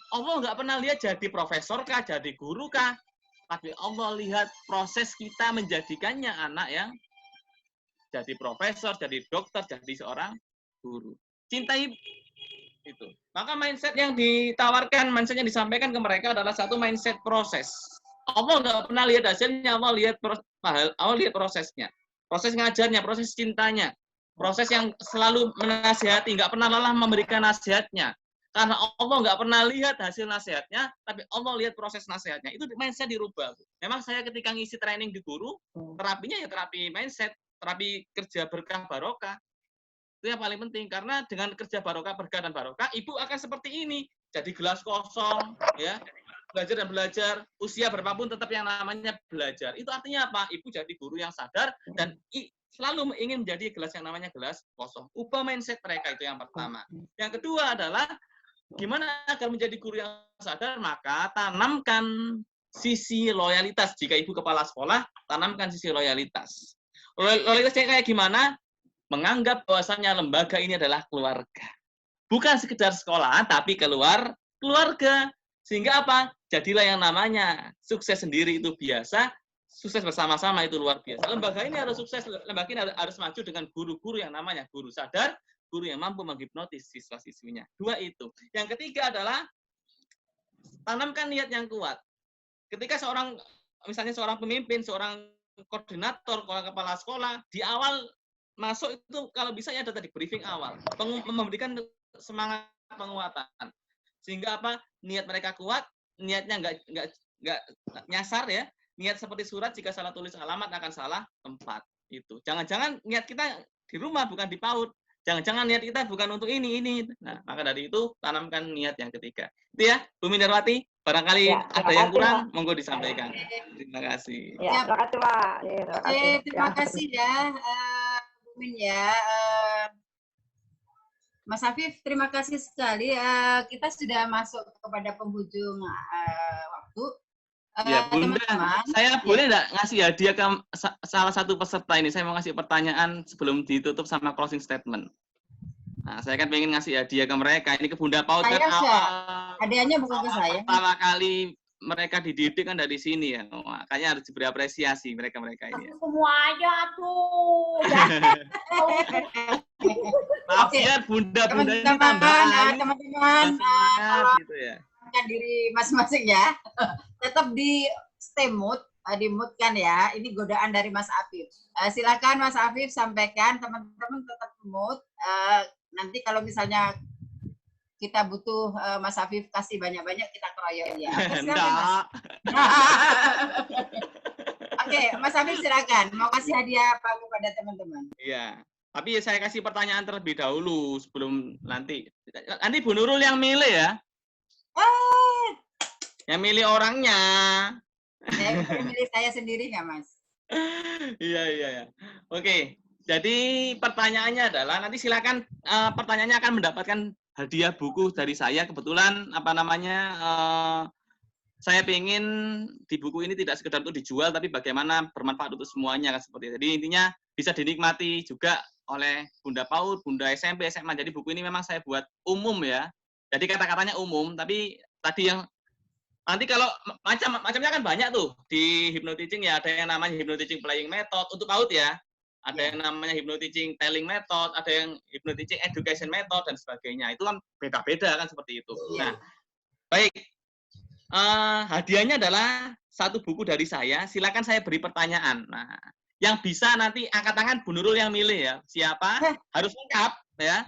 Allah enggak pernah lihat jadi profesor kah, jadi guru kah. Tapi Allah lihat proses kita menjadikannya anak yang jadi profesor, jadi dokter, jadi seorang guru. Cintai itu. Maka mindset yang ditawarkan, mindset yang disampaikan ke mereka adalah satu mindset proses. Allah nggak pernah lihat hasilnya, Allah lihat prosesnya. Proses ngajarnya, proses cintanya. Proses yang selalu menasihati, nggak pernah lelah memberikan nasihatnya. Karena Allah nggak pernah lihat hasil nasihatnya, tapi Allah lihat proses nasihatnya. Itu mindset dirubah. Memang saya ketika ngisi training di guru, terapinya ya terapi mindset, terapi kerja berkah barokah. Itu yang paling penting, karena dengan kerja barokah, berkah dan barokah, ibu akan seperti ini. Jadi gelas kosong, ya, belajar dan belajar, usia berapapun tetap yang namanya belajar. Itu artinya apa? Ibu jadi guru yang sadar dan selalu ingin menjadi gelas yang namanya gelas kosong. Ubah mindset mereka, itu yang pertama. Yang kedua adalah gimana agar menjadi guru yang sadar? Maka tanamkan sisi loyalitas. Jika ibu kepala sekolah, tanamkan sisi loyalitas. Loyalitasnya kayak gimana? Menganggap bahwasannya lembaga ini adalah keluarga. bukan sekedar sekolah, tapi keluarga. Sehingga apa? Jadilah yang namanya sukses sendiri itu biasa, sukses bersama-sama itu luar biasa. Lembaga ini harus sukses, lembaga ini harus maju dengan guru-guru yang namanya guru sadar, guru yang mampu menghipnotis siswa-siswinya. 2 itu. Yang ketiga adalah tanamkan niat yang kuat. Ketika misalnya seorang pemimpin, seorang koordinator, kepala sekolah, di awal masuk itu kalau bisa ya ada tadi briefing awal, memberikan semangat penguatan. Sehingga apa? Niat mereka kuat, niatnya nggak nyasar ya. Niat seperti surat, jika salah tulis alamat akan salah tempat. Itu. Jangan-jangan niat kita di rumah bukan di PAUD. Jangan-jangan niat kita bukan untuk ini. Nah, maka dari itu tanamkan niat yang ketiga. Itu ya, Bu Mindarwati. Barangkali ada yang kurang, monggo disampaikan. Terima kasih. Ya, terima kasih, Pak. Terima kasih ya, Bu Min ya. Mas Afif, terima kasih sekali. Kita sudah masuk kepada penghujung waktu. Ya, Bunda, teman-teman, saya boleh nggak ngasih hadiah ke salah satu peserta ini? Saya mau ngasih pertanyaan sebelum ditutup sama closing statement. Nah, saya kan pengen ngasih hadiah ke mereka. Ini ke Bunda Paut kan hadiahnya bukan ke saya. Pertama kali mereka dididik kan dari sini ya. Makanya harus diberi apresiasi mereka-mereka ini. Semua aja tuh. Maaf ya, Bunda-bunda ini tambahan. Teman-teman, gitu ya. Diri masing-masing ya. Tetap di stay mood, di mood kan ya. Ini godaan dari Mas Afif. Silakan Mas Afif sampaikan, teman-teman tetap mood. Nanti kalau misalnya kita butuh Mas Afif kasih banyak-banyak, kita keroyok ya. Oke, Mas Afif silakan. Mau kasih hadiah apa kepada teman-teman? Iya. Tapi saya kasih pertanyaan terlebih dahulu sebelum nanti Bu Nurul yang milih ya. Yang milih orangnya. Saya milih saya sendiri nggak, Mas? Iya. Oke. Jadi pertanyaannya adalah nanti silakan pertanyaannya akan mendapatkan hadiah buku dari saya. Kebetulan saya ingin di buku ini tidak sekedar untuk dijual, tapi bagaimana bermanfaat untuk semuanya kan seperti itu. Jadi intinya bisa dinikmati juga oleh Bunda PAUD, Bunda SMP, SMA. Jadi buku ini memang saya buat umum ya. Jadi kata-katanya umum, tapi tadi yang nanti kalau macamnya kan banyak tuh di hypnoteaching ya. Ada yang namanya hypnoteaching playing method untuk PAUD ya. Ada yang namanya hypnoteaching telling method, ada yang hypnoteaching education method dan sebagainya. Itu kan beda-beda kan seperti itu. Nah, baik. Hadiahnya adalah satu buku dari saya. Silakan saya beri pertanyaan. Nah, yang bisa nanti angkat tangan Bu Nurul yang milih ya. Siapa? Harus lengkap ya.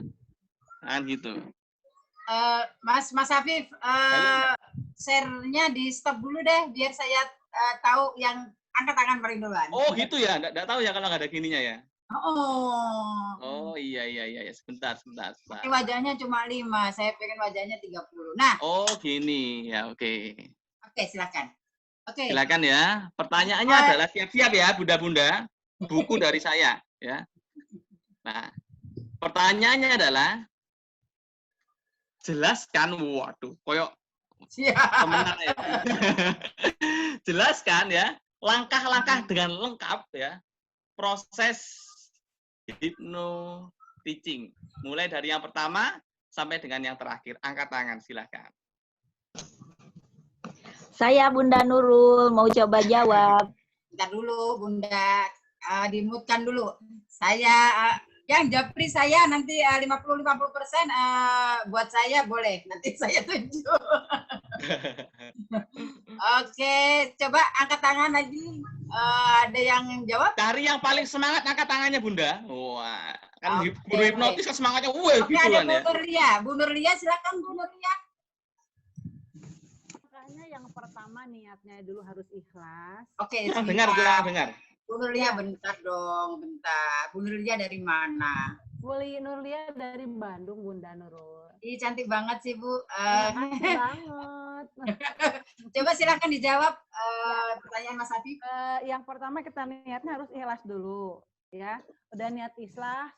Nah, gitu. Mas Afif, share-nya di stop dulu deh biar saya tahu yang angkat tangan paling duluan. Oh gitu ya, nggak tahu ya kalau nggak ada gininya ya. Oh iya. Sebentar. Ini wajahnya cuma 5, saya pengen wajahnya 30. Nah. Oh gini ya, oke. Oke, silakan. Oke. Silakan ya. Pertanyaannya adalah siap-siap ya, Bunda-bunda. Buku dari saya ya. Nah, pertanyaannya adalah jelaskan, waduh, koyok temenan ya. Jelaskan ya, langkah-langkah dengan lengkap ya, proses hypnoteaching. Mulai dari yang pertama sampai dengan yang terakhir. Angkat tangan, silakan. Saya Bunda Nurul, mau coba jawab. Bentar dulu, Bunda. Dimutkan dulu. Saya... yang japri saya nanti 50-50% buat saya boleh. Nanti saya tunjuk. Oke, coba angkat tangan lagi. Ada yang jawab? Cari yang paling semangat angkat tangannya, Bunda. Wah, kan guru hipnotis kan semangatnya gitu kan ya. Bu Nurlia, silakan Bu Nurlia. Makanya yang pertama niatnya dulu harus ikhlas. Oke, dengar. Bu Nurlia bentar dong, bentar. Bu Nurlia dari mana? Bu Nurlia dari Bandung, Bunda Nurul. Ih, cantik banget sih, Bu. Cantik banget. Coba silakan dijawab pertanyaan Mas Afif. Yang pertama kita niatnya harus ikhlas dulu, ya. Udah niat ikhlas,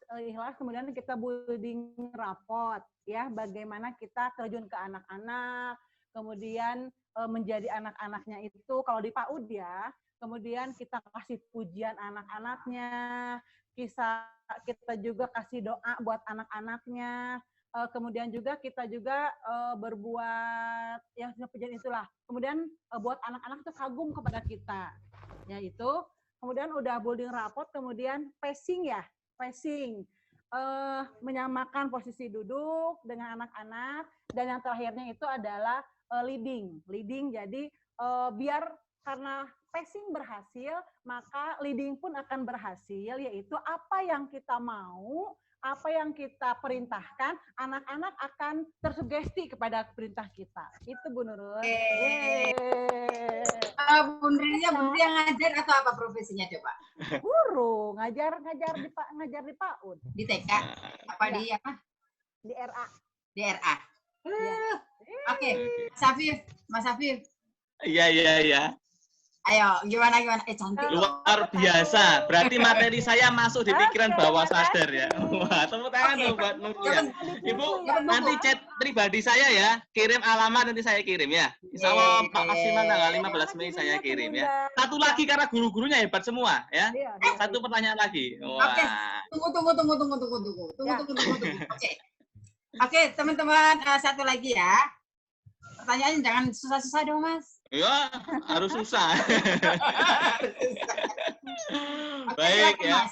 kemudian kita building rapot, ya. Bagaimana kita terjun ke anak-anak, kemudian menjadi anak-anaknya itu kalau di PAUD ya. Kemudian kita kasih pujian anak-anaknya, kita juga kasih doa buat anak-anaknya. kemudian juga kita juga berbuat yang seperti itulah. Kemudian buat anak-anak itu kagum kepada kita, yaitu kemudian udah building raport, kemudian pacing ya, pacing, menyamakan posisi duduk dengan anak-anak, dan yang terakhirnya itu adalah leading. Jadi biar karena pacing berhasil, maka leading pun akan berhasil, yaitu apa yang kita mau, apa yang kita perintahkan, anak-anak akan tersugesti kepada perintah kita. Itu Bu Nurul. Bu Nurulnya yang ngajar atau apa profesinya coba? Guru, ngajar di PAUD. Di TK? Apa di apa? Di RA. Di RA. Oke, Mas Afif. Iya. Ayo, gimana? Cantik. Luar biasa. Berarti materi saya masuk di pikiran bawah sadar ya. Wah, tepuk tangan dong buat Nurul ya. Ibu, nanti chat pribadi saya ya. Kirim alamat nanti saya kirim ya. Insya Allah Pak Kasiman tanggal 15 Mei saya kirim ya. Satu lagi karena guru-gurunya hebat semua ya. Satu pertanyaan lagi. Oke, tunggu. Oke, teman-teman, satu lagi ya. Pertanyaannya jangan susah-susah dong, Mas. Ya, harus susah. Baik ya.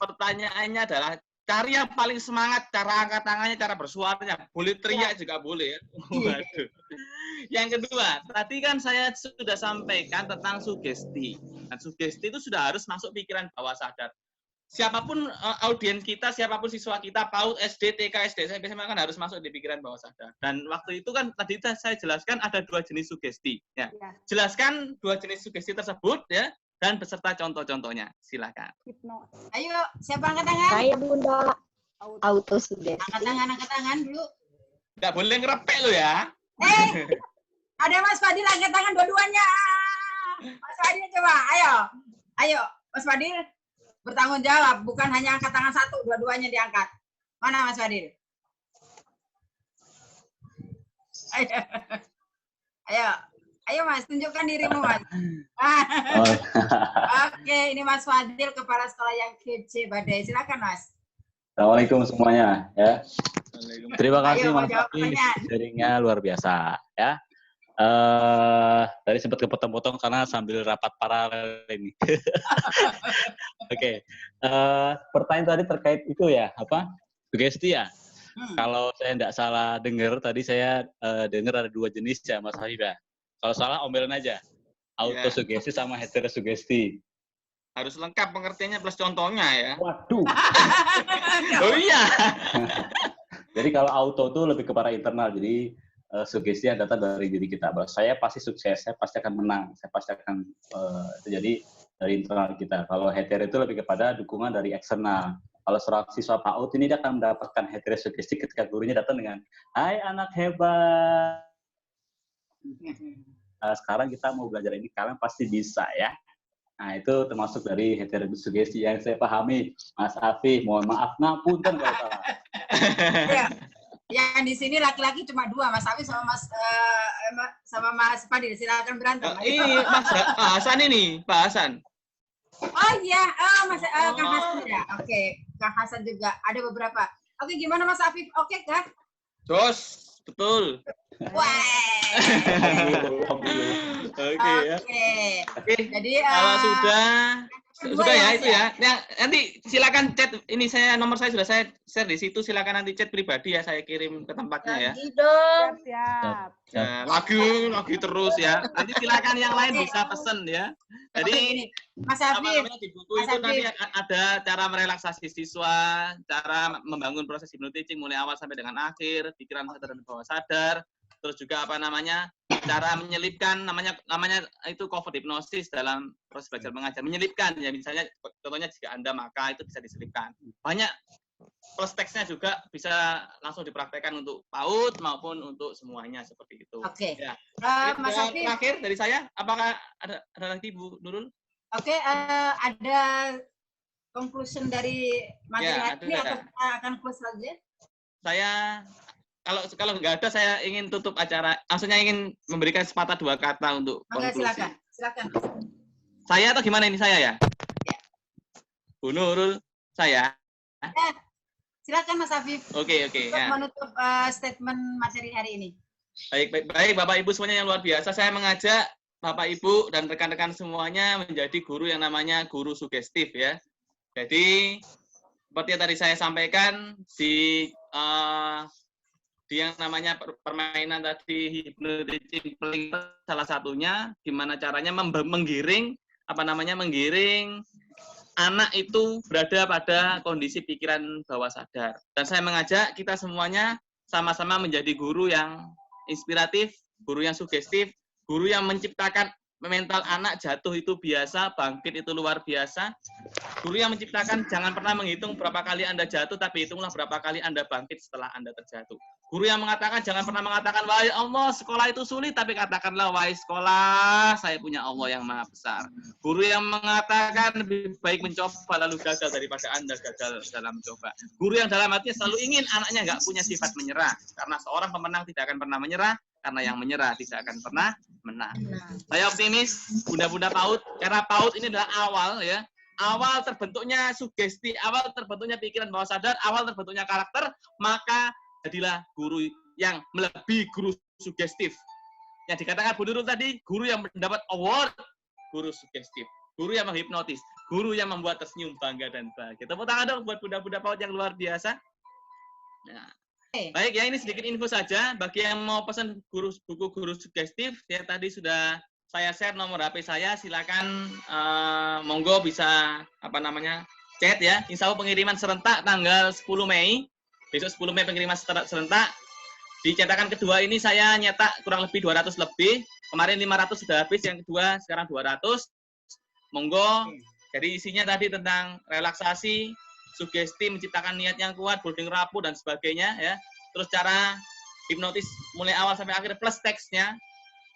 Pertanyaannya adalah cari yang paling semangat, cara angkat tangannya, cara bersuaranya. Boleh teriak juga boleh ya. Waduh. Yang kedua, tadi kan saya sudah sampaikan tentang sugesti. Dan sugesti itu sudah harus masuk pikiran bawah sadar. Siapapun audiens kita, siapapun siswa kita, PAUD, SD, TK, SD, SMP, SMA kan harus masuk di pikiran bawah sadar. Dan waktu itu kan tadi saya jelaskan ada 2 jenis sugesti. Ya. Jelaskan 2 jenis sugesti tersebut ya, dan beserta contoh-contohnya. Silakan. Ayo, siapa angkat tangan? Saya Bunda. Autosugesti. Angkat tangan dulu. Nggak boleh ngerepek lo ya. Ada Mas Fadil angkat tangan dua-duanya. Mas Fadil coba, ayo, Mas Fadil. Bertanggung jawab, bukan hanya angkat tangan satu, dua-duanya diangkat. Mana Mas Fadil? Ayo Mas, tunjukkan dirimu Mas. Oke, ini Mas Fadil, kepala sekolah yang kece badai. Silakan Mas. Assalamualaikum semuanya. Ya. Terima kasih Mas Afif, sharingnya luar biasa. Ya. Tadi sempat kepotong-potong karena sambil rapat paralel ini. Oke. Pertanyaan tadi terkait itu ya, apa? Sugesti ya. Kalau saya tidak salah dengar, tadi saya dengar ada 2 jenis ya, Mas Afif ya. Kalau salah omelin aja. Autosugesti sama heterosugesti. Harus lengkap pengertiannya plus contohnya ya. Waduh. Oh iya. Jadi kalau auto itu lebih kepada internal. Jadi sugesti yang datang dari diri kita. Bahwa saya pasti sukses, saya pasti akan menang, saya pasti akan jadi dari internal kita. Kalau hetero itu lebih kepada dukungan dari eksternal. Kalau seorang siswa PAUD ini dia akan mendapatkan heterosugesti ketika gurunya datang dengan, "Hai anak hebat. Sekarang kita mau belajar ini, kalian pasti bisa ya." Nah itu termasuk dari heterosugesti yang saya pahami, Mas Afif. Mohon maaf, ngapunten kalau salah. Yang di sini laki-laki cuma 2, Mas Afif sama Mas Fadil. Silakan berantem. Ini Mas Hasan ini, Pak Hasan. Oh iya, Mas Kang Hasan ya. Oke, Kang Hasan juga ada beberapa. Oke, gimana Mas Afif? Oke kah? Jos, betul. Wah. Oke ya. Jadi kalau sudah ya itu ya. Nah, nanti silakan chat, ini nomor saya sudah saya share di situ, silakan nanti chat pribadi ya, saya kirim ke tempatnya ya. Siap. Nah, lagi terus ya. Nanti silakan yang lain bisa pesen ya. Jadi Mas Afif, di buku itu nanti ada cara merelaksasi siswa, cara membangun proses hypnoteaching mulai awal sampai dengan akhir, pikiran sadar dan bawah sadar. Terus juga cara menyelipkan, namanya itu covert hipnosis dalam proses belajar mengajar. Menyelipkan ya, misalnya contohnya jika Anda maka itu bisa diselipkan. Banyak plus teksnya juga bisa langsung dipraktekkan untuk PAUD maupun untuk semuanya seperti itu. Oke. Ya. Mas Afif, terakhir dari saya, apakah ada lagi Bu Nurul? Oke, ada conclusion dari materi ini atau akan close saja? Saya kalau nggak ada, saya ingin tutup acara. Maksudnya ingin memberikan sepatah 2 kata untuk konklusi. Oke, silakan. Saya atau gimana ini saya ya? Bu Nurul, saya. Silakan Mas Afif. Oke, Untuk ya. menutup statement materi hari ini. Baik, Bapak Ibu semuanya yang luar biasa. Saya mengajak Bapak Ibu dan rekan-rekan semuanya menjadi guru yang namanya guru sugestif ya. Jadi seperti yang tadi saya sampaikan di yang namanya permainan tadi hypnotic salah satunya gimana caranya menggiring anak itu berada pada kondisi pikiran bawah sadar. Dan saya mengajak kita semuanya sama-sama menjadi guru yang inspiratif, guru yang sugestif, guru yang menciptakan mental anak jatuh itu biasa, bangkit itu luar biasa. Guru yang menciptakan jangan pernah menghitung berapa kali Anda jatuh, tapi hitunglah berapa kali Anda bangkit setelah Anda terjatuh. Guru yang mengatakan jangan pernah mengatakan, wahai Allah, sekolah itu sulit, tapi katakanlah, wahai sekolah, saya punya Allah yang maha besar. Guru yang mengatakan lebih baik mencoba lalu gagal daripada Anda gagal dalam mencoba. Guru yang dalam hatinya selalu ingin anaknya nggak punya sifat menyerah, karena seorang pemenang tidak akan pernah menyerah, karena yang menyerah tidak akan pernah menang. Saya optimis, bunda-bunda PAUD, karena PAUD ini adalah awal ya, awal terbentuknya sugesti, awal terbentuknya pikiran bawah sadar, awal terbentuknya karakter, maka jadilah guru yang melebihi guru sugestif. Yang dikatakan Bu Nurul tadi, guru yang mendapat award, guru sugestif. Guru yang menghipnotis, guru yang membuat tersenyum, bangga, dan bahagia. Tepuk tangan dong buat bunda-bunda PAUD yang luar biasa. Nah, baik ya, ini sedikit info saja. Bagi yang mau pesan buku guru sugestif, ya tadi sudah saya share nomor HP saya. Silakan monggo bisa chat ya. Insya Allah pengiriman serentak tanggal 10 Mei. Besok 10 Mei pengiriman serentak. Di cetakan kedua ini saya nyetak kurang lebih 200 lebih. Kemarin 500 sudah habis, yang kedua sekarang 200. Monggo. Jadi isinya tadi tentang relaksasi, sugesti, menciptakan niat yang kuat, building rapuh, dan sebagainya ya. Terus cara hipnotis mulai awal sampai akhir plus teksnya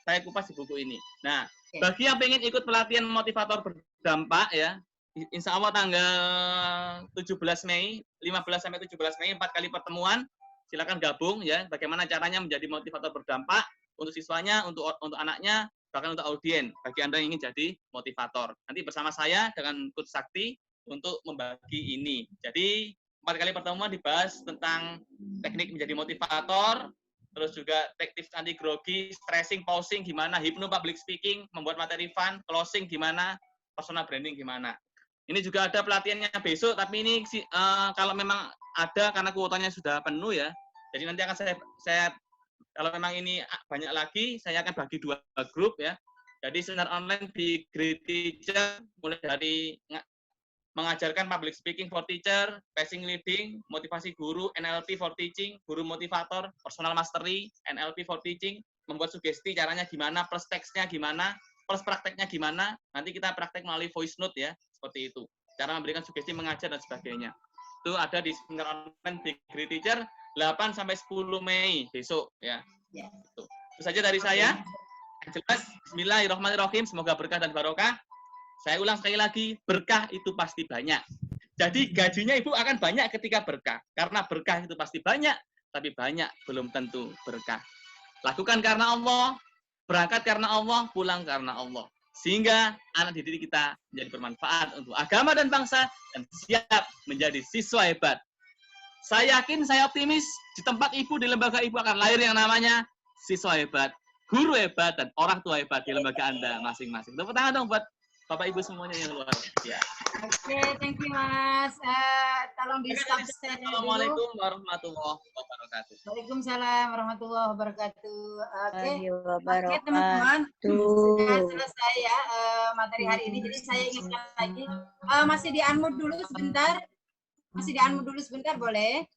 saya kupas di buku ini. Nah, bagi yang pengen ikut pelatihan motivator berdampak ya, insya Allah tanggal 17 Mei, 15 sampai 17 Mei 4 kali pertemuan, silakan gabung ya. Bagaimana caranya menjadi motivator berdampak untuk siswanya, untuk anaknya, bahkan untuk audien. Bagi Anda yang ingin jadi motivator, nanti bersama saya dengan Coach Sakti untuk membagi ini. Jadi 4 kali pertemuan dibahas tentang teknik menjadi motivator, terus juga teknik anti grogi, stressing, pausing gimana, hypno public speaking, membuat materi fun, closing gimana, personal branding gimana. Ini juga ada pelatihannya besok, tapi ini kalau memang ada karena kuotanya sudah penuh ya. Jadi nanti akan saya kalau memang ini banyak lagi, saya akan bagi 2 grup ya. Jadi seminar online di Great Teacher mulai dari mengajarkan public speaking for teacher, passing leading, motivasi guru, NLP for teaching, guru motivator, personal mastery, NLP for teaching, membuat sugesti caranya gimana, plus teksnya gimana, plus prakteknya gimana. Nanti kita praktek melalui voice note ya, seperti itu. Cara memberikan sugesti mengajar dan sebagainya. Itu ada di seminar online di Great Teacher 8 sampai 10 Mei besok ya. Itu saja dari saya. Jelas, bismillahirrahmanirrahim, semoga berkah dan barokah. Saya ulang sekali lagi, berkah itu pasti banyak. Jadi gajinya Ibu akan banyak ketika berkah. Karena berkah itu pasti banyak, tapi banyak belum tentu berkah. Lakukan karena Allah, berangkat karena Allah, pulang karena Allah. Sehingga anak didik kita menjadi bermanfaat untuk agama dan bangsa, dan siap menjadi siswa hebat. Saya yakin, saya optimis, di tempat Ibu, di lembaga Ibu akan lahir yang namanya siswa hebat, guru hebat, dan orang tua hebat di lembaga Anda masing-masing. Tepuk tangan dong buat Bapak Ibu semuanya yang luar biasa. Oke, thank you Mas. Tolong di stop share dulu. Assalamualaikum warahmatullahi wabarakatuh. Waalaikumsalam warahmatullahi wabarakatuh. Oke, Oke, teman-teman, sudah selesai ya materi hari ini. Jadi saya ingatkan lagi, masih di unmute dulu sebentar. Masih di unmute dulu sebentar, boleh?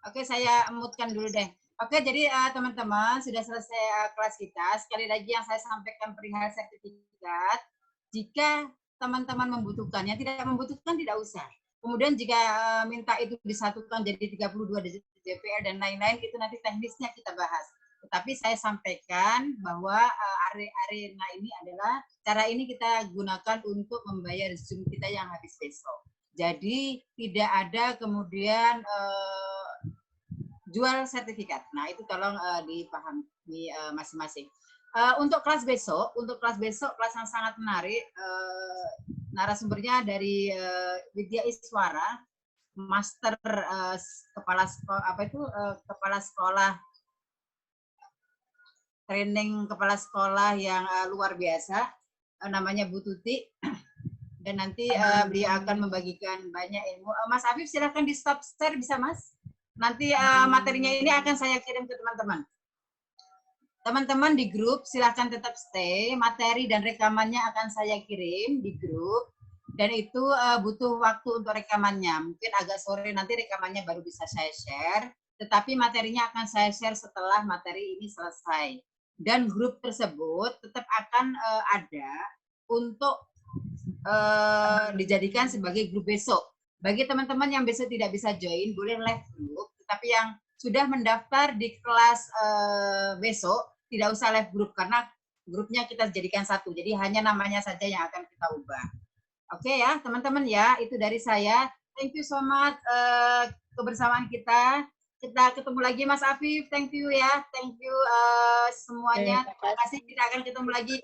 Oke, saya mute-kan dulu deh. Oke, jadi teman-teman sudah selesai kelas kita. Sekali lagi yang saya sampaikan perihal sertifikat, jika teman-teman membutuhkan, yang tidak membutuhkan tidak usah. Kemudian jika minta itu disatukan jadi 32 DPR dan lain-lain, itu nanti teknisnya kita bahas. Tetapi saya sampaikan bahwa arena ini adalah, cara ini kita gunakan untuk membayar Zoom kita yang habis besok. Jadi tidak ada kemudian jual sertifikat. Nah, itu tolong dipahami masing-masing. Untuk kelas besok, kelas yang sangat menarik, narasumbernya dari Widya Iswara. master kepala sekolah kepala sekolah training kepala sekolah yang luar biasa, namanya Bu Tuti, dan nanti beliau akan membagikan banyak ilmu. Mas Afif silahkan di stop share bisa Mas, nanti materinya ini akan saya kirim ke teman-teman. Teman-teman di grup silahkan tetap stay, materi dan rekamannya akan saya kirim di grup. Dan itu butuh waktu untuk rekamannya. Mungkin agak sore nanti rekamannya baru bisa saya share. Tetapi materinya akan saya share setelah materi ini selesai. Dan grup tersebut tetap akan ada untuk dijadikan sebagai grup besok. Bagi teman-teman yang besok tidak bisa join, boleh live grup. Tetapi yang sudah mendaftar di kelas besok, tidak usah live grup. Karena grupnya kita jadikan satu. Jadi hanya namanya saja yang akan kita ubah. Oke ya, teman-teman ya, itu dari saya. Thank you so much kebersamaan kita. Kita ketemu lagi Mas Afif, thank you ya. Thank you semuanya. Terima kasih, kita akan ketemu lagi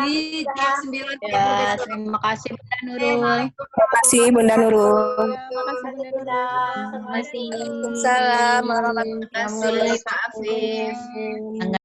di jam 9. Ya, terima kasih Bunda Nurul. Terima kasih Bunda Nurul. Terima kasih. Assalamualaikum warahmatullahi wabarakatuh. Terima kasih Pak Afif.